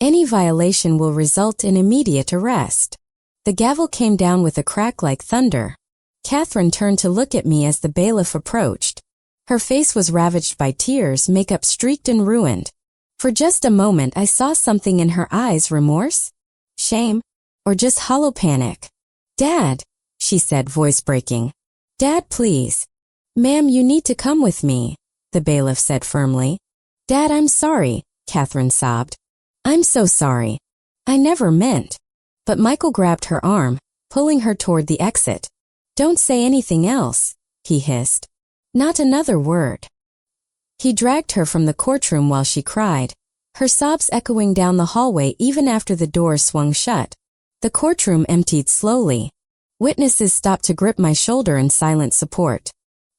Any violation will result in immediate arrest. The gavel came down with a crack like thunder. Katherine turned to look at me as the bailiff approached. Her face was ravaged by tears, makeup streaked and ruined. For just a moment I saw something in her eyes, remorse, shame, or just hollow panic. Dad, she said, voice breaking. Dad, please. Ma'am, you need to come with me, the bailiff said firmly. Dad, I'm sorry, Katherine sobbed. I'm so sorry. I never meant. But Michael grabbed her arm, pulling her toward the exit. Don't say anything else, he hissed. Not another word. He dragged her from the courtroom while she cried, her sobs echoing down the hallway even after the door swung shut. The courtroom emptied slowly. Witnesses stopped to grip my shoulder in silent support.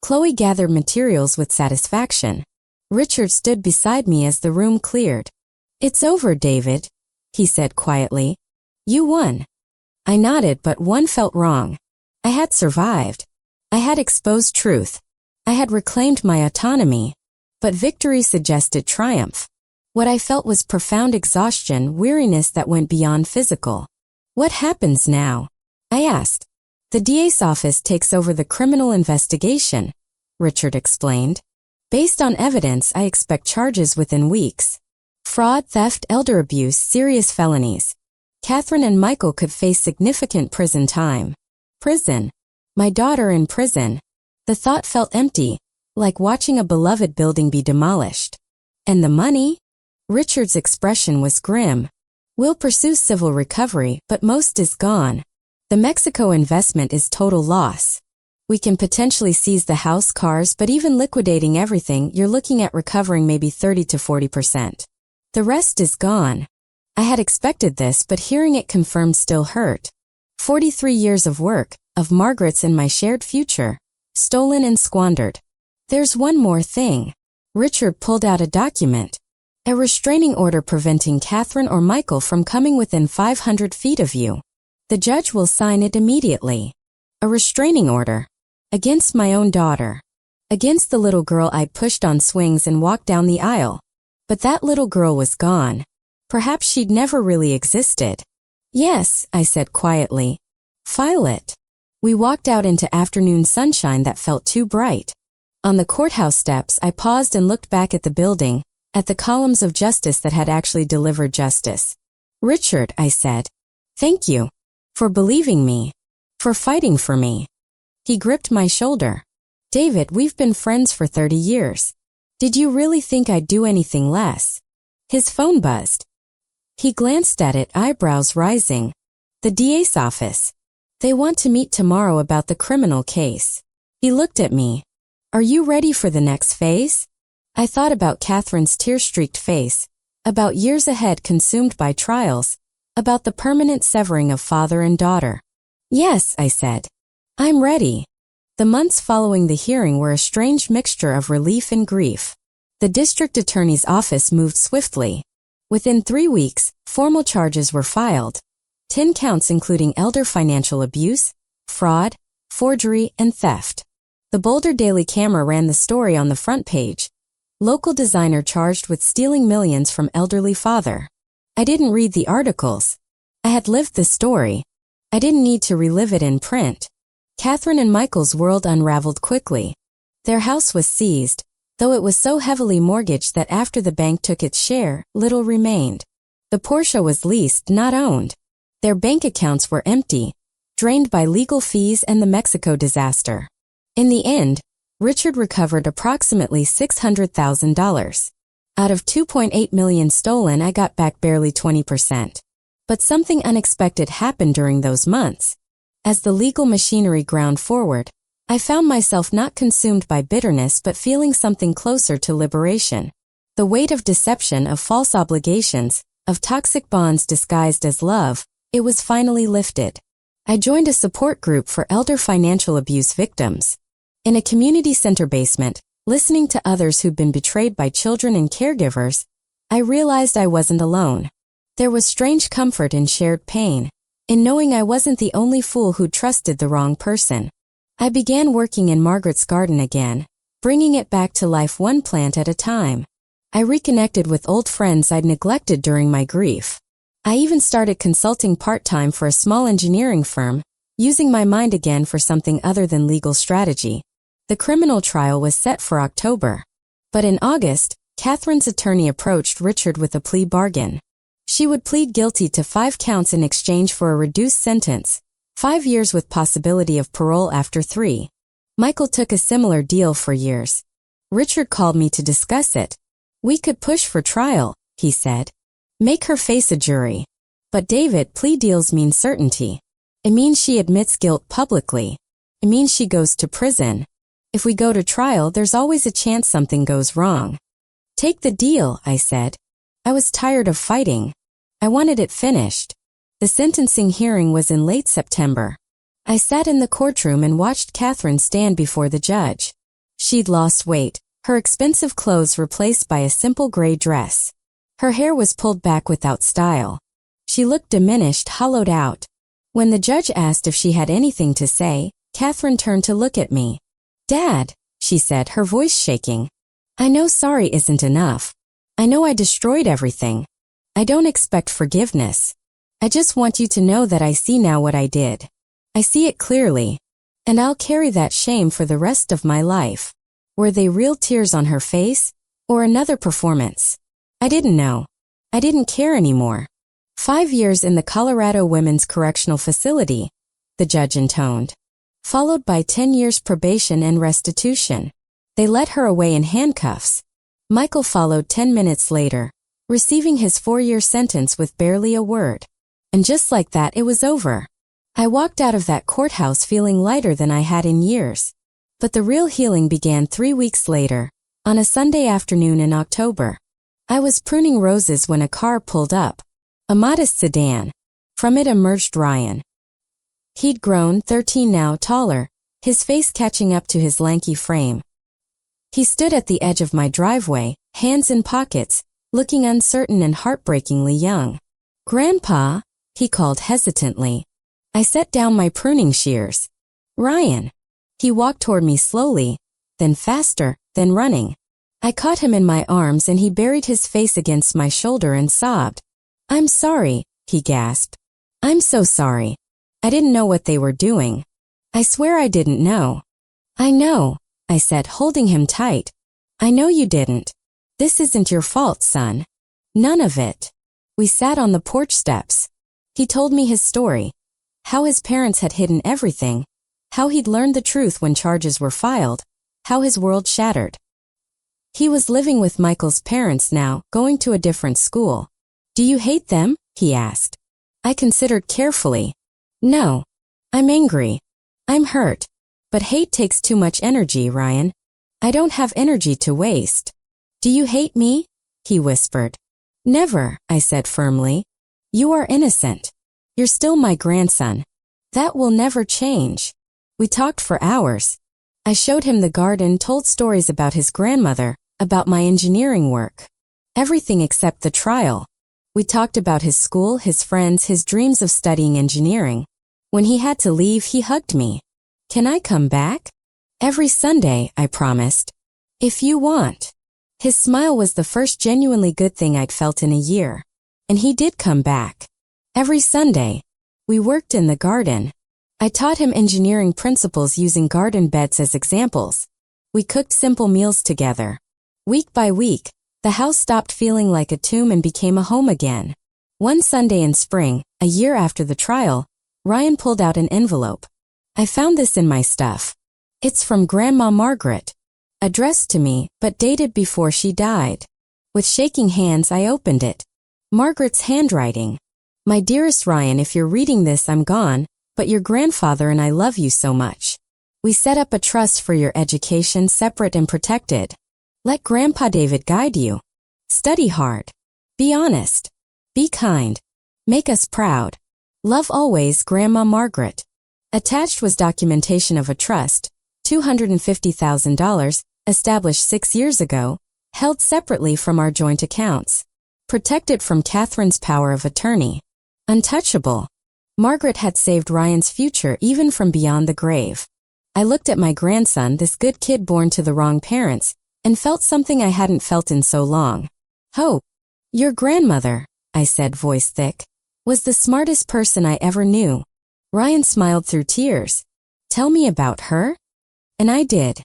Chloe gathered materials with satisfaction. Richard stood beside me as the room cleared. It's over, David, he said quietly. You won. I nodded, but one felt wrong. I had survived. I had exposed truth. I had reclaimed my autonomy. But victory suggested triumph. What I felt was profound exhaustion, weariness that went beyond physical. What happens now? I asked. The DA's office takes over the criminal investigation, Richard explained. Based on evidence, I expect charges within weeks. Fraud, theft, elder abuse, serious felonies. Katherine and Michael could face significant prison time. Prison. My daughter in prison. The thought felt empty, like watching a beloved building be demolished. And the money? Richard's expression was grim. We'll pursue civil recovery, but most is gone. The Mexico investment is total loss. We can potentially seize the house, cars, but even liquidating everything, you're looking at recovering maybe 30 to 40%. The rest is gone. I had expected this, but hearing it confirmed still hurt. 43 years of work, of Margaret's and my shared future, stolen and squandered. There's one more thing. Richard pulled out a document. A restraining order preventing Katherine or Michael from coming within 500 feet of you. The judge will sign it immediately. A restraining order. Against my own daughter. Against the little girl I pushed on swings and walked down the aisle. But that little girl was gone. Perhaps she'd never really existed. Yes, I said quietly. File it. We walked out into afternoon sunshine that felt too bright. On the courthouse steps, I paused and looked back at the building, at the columns of justice that had actually delivered justice. Richard, I said. Thank you. For believing me. For fighting for me. He gripped my shoulder. David, we've been friends for 30 years. Did you really think I'd do anything less? His phone buzzed. He glanced at it, eyebrows rising. The DA's office. They want to meet tomorrow about the criminal case. He looked at me. Are you ready for the next phase? I thought about Katherine's tear-streaked face, about years ahead consumed by trials, about the permanent severing of father and daughter. Yes, I said. I'm ready. The months following the hearing were a strange mixture of relief and grief. The district attorney's office moved swiftly. Within 3 weeks, formal charges were filed. 10 counts including elder financial abuse, fraud, forgery, and theft. The Boulder Daily Camera ran the story on the front page. Local designer charged with stealing millions from elderly father. I didn't read the articles. I had lived the story. I didn't need to relive it in print. Katherine and Michael's world unraveled quickly. Their house was seized, though it was so heavily mortgaged that after the bank took its share, little remained. The Porsche was leased, not owned. Their bank accounts were empty, drained by legal fees and the Mexico disaster. In the end, Richard recovered approximately $600,000. Out of $2.8 million stolen, I got back barely 20%. But something unexpected happened during those months. As the legal machinery ground forward, I found myself not consumed by bitterness but feeling something closer to liberation. The weight of deception, of false obligations, of toxic bonds disguised as love, it was finally lifted. I joined a support group for elder financial abuse victims. In a community center basement, listening to others who'd been betrayed by children and caregivers, I realized I wasn't alone. There was strange comfort in shared pain, in knowing I wasn't the only fool who'd trusted the wrong person. I began working in Margaret's garden again, bringing it back to life one plant at a time. I reconnected with old friends I'd neglected during my grief. I even started consulting part-time for a small engineering firm, using my mind again for something other than legal strategy. The criminal trial was set for October. But in August, Katherine's attorney approached Richard with a plea bargain. She would plead guilty to 5 counts in exchange for a reduced sentence, 5 years with possibility of parole after 3. Michael took a similar deal for years. Richard called me to discuss it. We could push for trial, he said. Make her face a jury. But David, plea deals mean certainty. It means she admits guilt publicly. It means she goes to prison. If we go to trial, there's always a chance something goes wrong. Take the deal, I said. I was tired of fighting. I wanted it finished. The sentencing hearing was in late September. I sat in the courtroom and watched Katherine stand before the judge. She'd lost weight, her expensive clothes replaced by a simple gray dress. Her hair was pulled back without style. She looked diminished, hollowed out. When the judge asked if she had anything to say, Katherine turned to look at me. Dad, she said, her voice shaking. I know sorry isn't enough. I know I destroyed everything. I don't expect forgiveness. I just want you to know that I see now what I did. I see it clearly. And I'll carry that shame for the rest of my life. Were they real tears on her face, or another performance? I didn't know. I didn't care anymore. 5 years in the Colorado Women's Correctional Facility, the judge intoned, followed by 10 years probation and restitution. They led her away in handcuffs. Michael followed 10 minutes later, receiving his 4-year sentence with barely a word. And just like that, it was over. I walked out of that courthouse feeling lighter than I had in years. But the real healing began 3 weeks later, on a Sunday afternoon in October. I was pruning roses when a car pulled up, a modest sedan. From it emerged Ryan. He'd grown, 13 now, taller, his face catching up to his lanky frame. He stood at the edge of my driveway, hands in pockets, looking uncertain and heartbreakingly young. Grandpa, he called hesitantly. I set down my pruning shears. Ryan. He walked toward me slowly, then faster, then running. I caught him in my arms and he buried his face against my shoulder and sobbed. I'm sorry, he gasped. I'm so sorry. I didn't know what they were doing. I swear I didn't know. I know, I said, holding him tight. I know you didn't. This isn't your fault, son. None of it. We sat on the porch steps. He told me his story. How his parents had hidden everything. How he'd learned the truth when charges were filed. How his world shattered. He was living with Michael's parents now, going to a different school. Do you hate them? He asked. I considered carefully. No. I'm angry. I'm hurt. But hate takes too much energy, Ryan. I don't have energy to waste. Do you hate me? He whispered. Never, I said firmly. You are innocent. You're still my grandson. That will never change. We talked for hours. I showed him the garden, told stories about his grandmother, about my engineering work. Everything except the trial. We talked about his school, his friends, his dreams of studying engineering. When he had to leave, he hugged me. Can I come back? Every Sunday, I promised. If you want. His smile was the first genuinely good thing I'd felt in a year. And he did come back. Every Sunday. We worked in the garden. I taught him engineering principles using garden beds as examples. We cooked simple meals together. Week by week, the house stopped feeling like a tomb and became a home again. One Sunday in spring, a year after the trial, Ryan pulled out an envelope. I found this in my stuff. It's from Grandma Margaret. Addressed to me, but dated before she died. With shaking hands, I opened it. Margaret's handwriting. My dearest Ryan, if you're reading this, I'm gone, but your grandfather and I love you so much. We set up a trust for your education, separate and protected. Let Grandpa David guide you. Study hard. Be honest. Be kind. Make us proud. Love always, Grandma Margaret. Attached was documentation of a trust, $250,000, established 6 years ago, held separately from our joint accounts. Protected from Katherine's power of attorney. Untouchable. Margaret had saved Ryan's future even from beyond the grave. I looked at my grandson, this good kid born to the wrong parents, and felt something I hadn't felt in so long. Hope. Your grandmother, I said, voice thick, was the smartest person I ever knew. Ryan smiled through tears. Tell me about her? And I did.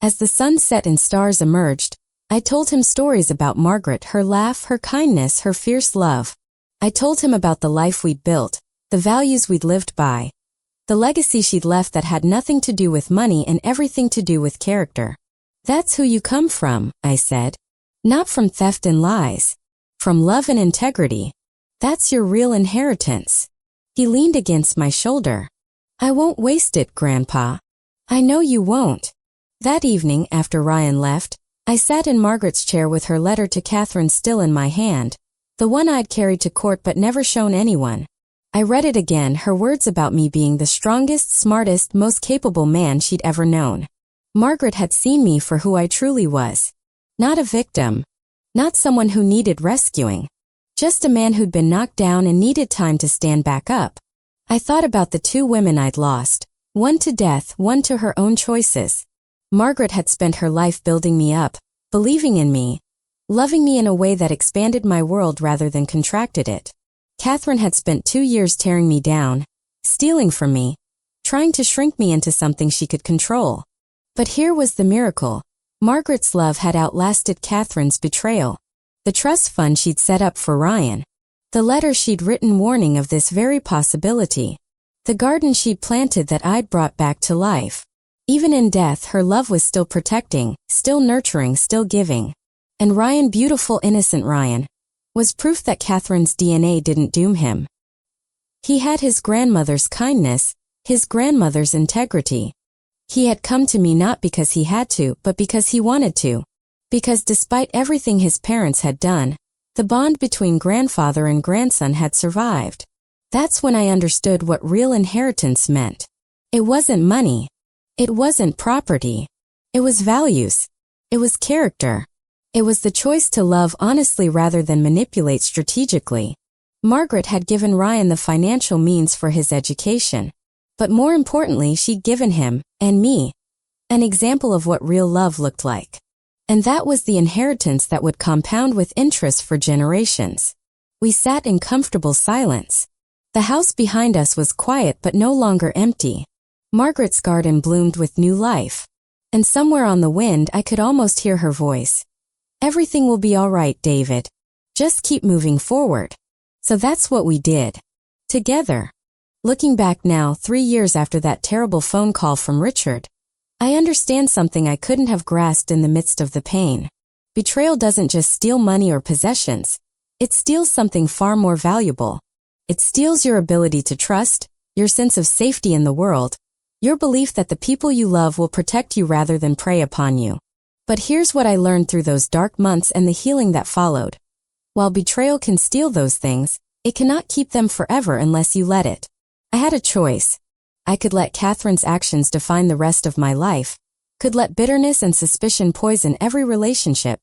As the sun set and stars emerged, I told him stories about Margaret, her laugh, her kindness, her fierce love. I told him about the life we'd built, the values we'd lived by, the legacy she'd left that had nothing to do with money and everything to do with character. That's who you come from, I said. Not from theft and lies. From love and integrity. That's your real inheritance. He leaned against my shoulder. I won't waste it, Grandpa. I know you won't. That evening, after Ryan left, I sat in Margaret's chair with her letter to Katherine still in my hand, the one I'd carried to court but never shown anyone. I read it again, her words about me being the strongest, smartest, most capable man she'd ever known. Margaret had seen me for who I truly was. Not a victim. Not someone who needed rescuing. Just a man who'd been knocked down and needed time to stand back up. I thought about the 2 women I'd lost, one to death, one to her own choices. Margaret had spent her life building me up, believing in me, loving me in a way that expanded my world rather than contracted it. Katherine had spent 2 years tearing me down, stealing from me, trying to shrink me into something she could control. But here was the miracle. Margaret's love had outlasted Katherine's betrayal. The trust fund she'd set up for Ryan. The letter she'd written warning of this very possibility. The garden she'd planted that I'd brought back to life. Even in death, her love was still protecting, still nurturing, still giving. And Ryan, beautiful, innocent Ryan, was proof that Katherine's DNA didn't doom him. He had his grandmother's kindness, his grandmother's integrity. He had come to me not because he had to, but because he wanted to. Because despite everything his parents had done, the bond between grandfather and grandson had survived. That's when I understood what real inheritance meant. It wasn't money. It wasn't property. It was values. It was character. It was the choice to love honestly rather than manipulate strategically. Margaret had given Ryan the financial means for his education. But more importantly, she'd given him, and me, an example of what real love looked like. And that was the inheritance that would compound with interest for generations. We sat in comfortable silence. The house behind us was quiet but no longer empty. Margaret's garden bloomed with new life. And somewhere on the wind I could almost hear her voice. Everything will be all right, David. Just keep moving forward. So that's what we did. Together. Looking back now, 3 years after that terrible phone call from Richard, I understand something I couldn't have grasped in the midst of the pain. Betrayal doesn't just steal money or possessions. It steals something far more valuable. It steals your ability to trust, your sense of safety in the world, your belief that the people you love will protect you rather than prey upon you. But here's what I learned through those dark months and the healing that followed. While betrayal can steal those things, it cannot keep them forever unless you let it. I had a choice. I could let Katherine's actions define the rest of my life, could let bitterness and suspicion poison every relationship,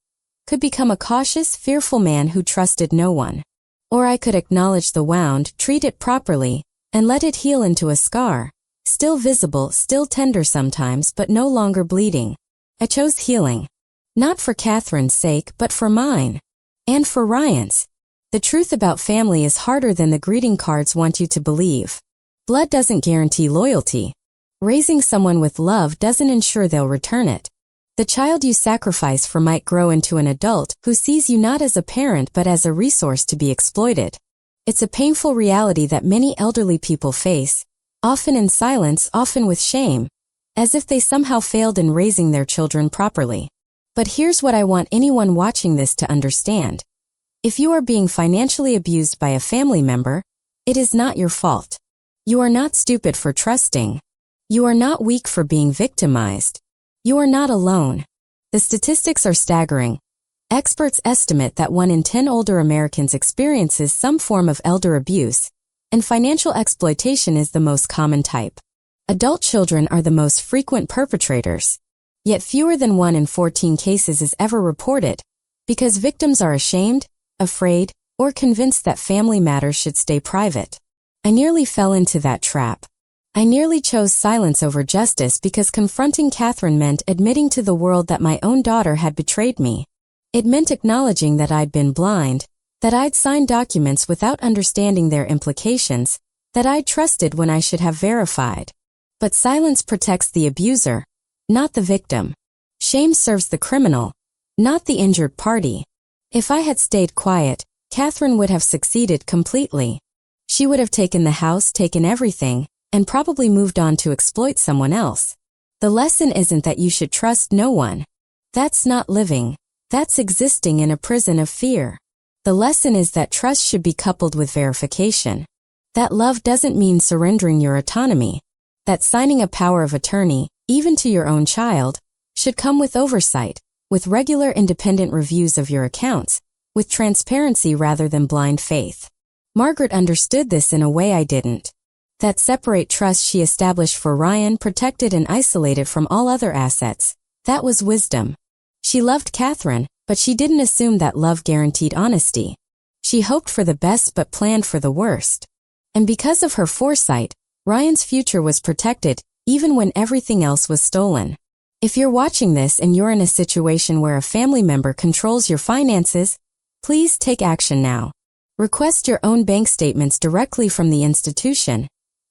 could become a cautious, fearful man who trusted no one. Or I could acknowledge the wound, treat it properly, and let it heal into a scar, still visible, still tender sometimes, but no longer bleeding. I chose healing. Not for Katherine's sake, but for mine. And for Ryan's. The truth about family is harder than the greeting cards want you to believe. Blood doesn't guarantee loyalty. Raising someone with love doesn't ensure they'll return it. The child you sacrifice for might grow into an adult who sees you not as a parent but as a resource to be exploited. It's a painful reality that many elderly people face, often in silence, often with shame, as if they somehow failed in raising their children properly. But here's what I want anyone watching this to understand. If you are being financially abused by a family member, it is not your fault. You are not stupid for trusting. You are not weak for being victimized. You are not alone. The statistics are staggering. Experts estimate that 1 in 10 older Americans experiences some form of elder abuse, and financial exploitation is the most common type. Adult children are the most frequent perpetrators. Yet fewer than 1 in 14 cases is ever reported, because victims are ashamed, afraid, or convinced that family matters should stay private. I nearly fell into that trap. I nearly chose silence over justice because confronting Katherine meant admitting to the world that my own daughter had betrayed me. It meant acknowledging that I'd been blind, that I'd signed documents without understanding their implications, that I'd trusted when I should have verified. But silence protects the abuser, not the victim. Shame serves the criminal, not the injured party. If I had stayed quiet, Katherine would have succeeded completely. She would have taken the house, taken everything, and probably moved on to exploit someone else. The lesson isn't that you should trust no one. That's not living. That's existing in a prison of fear. The lesson is that trust should be coupled with verification. That love doesn't mean surrendering your autonomy. That signing a power of attorney, even to your own child, should come with oversight, with regular independent reviews of your accounts, with transparency rather than blind faith. Margaret understood this in a way I didn't. That separate trust she established for Ryan, protected and isolated from all other assets, that was wisdom. She loved Katherine, but she didn't assume that love guaranteed honesty. She hoped for the best but planned for the worst. And because of her foresight, Ryan's future was protected, even when everything else was stolen. If you're watching this and you're in a situation where a family member controls your finances, please take action now. Request your own bank statements directly from the institution,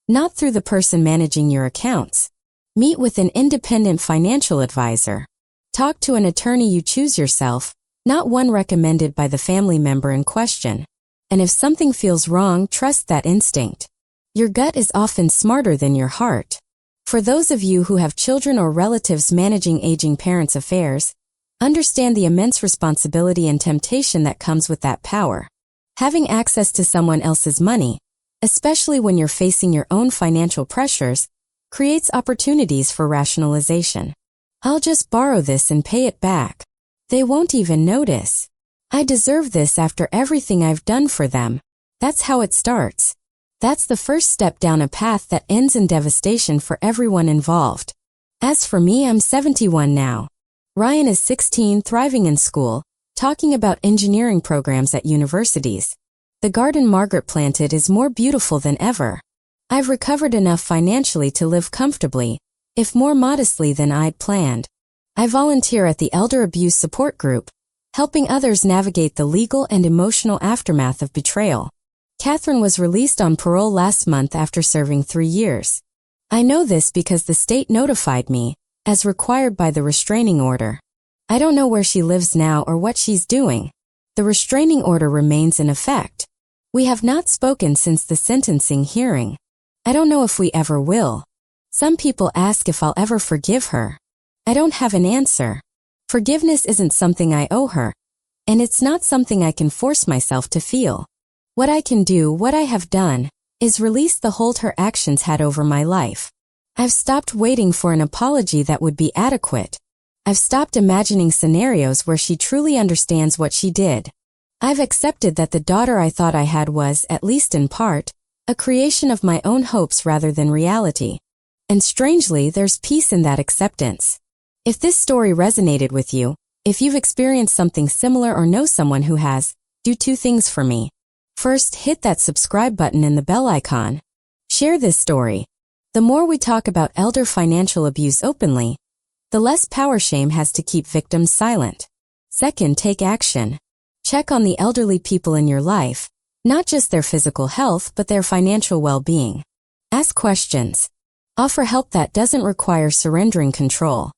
not through the person managing your accounts. Meet with an independent financial advisor. Talk to an attorney you choose yourself, not one recommended by the family member in question. And if something feels wrong, trust that instinct. Your gut is often smarter than your heart. For those of you who have children or relatives managing aging parents' affairs, understand the immense responsibility and temptation that comes with that power. Having access to someone else's money, especially when you're facing your own financial pressures, creates opportunities for rationalization. I'll just borrow this and pay it back. They won't even notice. I deserve this after everything I've done for them. That's how it starts. That's the first step down a path that ends in devastation for everyone involved. As for me, I'm 71 now. Ryan is 16, thriving in school, talking about engineering programs at universities. The garden Margaret planted is more beautiful than ever. I've recovered enough financially to live comfortably, if more modestly than I'd planned. I volunteer at the Elder Abuse Support Group, helping others navigate the legal and emotional aftermath of betrayal. Katherine was released on parole last month after serving 3 years. I know this because the state notified me, as required by the restraining order. I don't know where she lives now or what she's doing. The restraining order remains in effect. We have not spoken since the sentencing hearing. I don't know if we ever will. Some people ask if I'll ever forgive her. I don't have an answer. Forgiveness isn't something I owe her, and it's not something I can force myself to feel. What I can do, what I have done, is release the hold her actions had over my life. I've stopped waiting for an apology that would be adequate. I've stopped imagining scenarios where she truly understands what she did. I've accepted that the daughter I thought I had was, at least in part, a creation of my own hopes rather than reality. And strangely, there's peace in that acceptance. If this story resonated with you, if you've experienced something similar or know someone who has, do 2 things for me. First, hit that subscribe button and the bell icon. Share this story. The more we talk about elder financial abuse openly, the less power shame has to keep victims silent. Second, take action. Check on the elderly people in your life, not just their physical health but their financial well-being. Ask questions. Offer help that doesn't require surrendering control.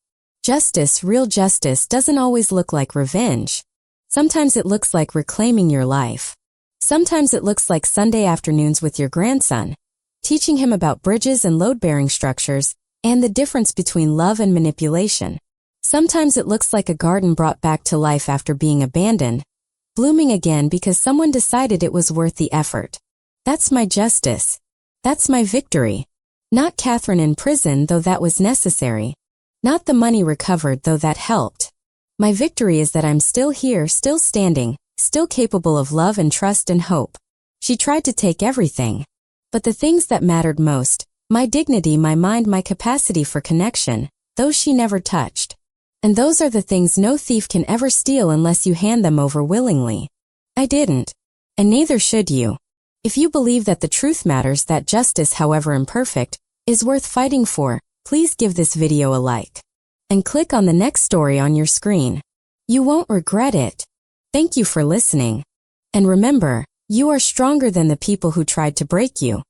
Justice, real justice, doesn't always look like revenge. Sometimes it looks like reclaiming your life. Sometimes it looks like Sunday afternoons with your grandson, teaching him about bridges and load-bearing structures and the difference between love and manipulation. Sometimes it looks like a garden brought back to life after being abandoned, blooming again because someone decided it was worth the effort. That's my justice. That's my victory. Not Katherine in prison, though that was necessary. Not the money recovered, though that helped. My victory is that I'm still here, still standing, still capable of love and trust and hope. She tried to take everything. But the things that mattered most, my dignity, my mind, my capacity for connection, those she never touched. And those are the things no thief can ever steal unless you hand them over willingly. I didn't. And neither should you. If you believe that the truth matters, that justice, however imperfect, is worth fighting for, please give this video a like. And click on the next story on your screen. You won't regret it. Thank you for listening. And remember, you are stronger than the people who tried to break you.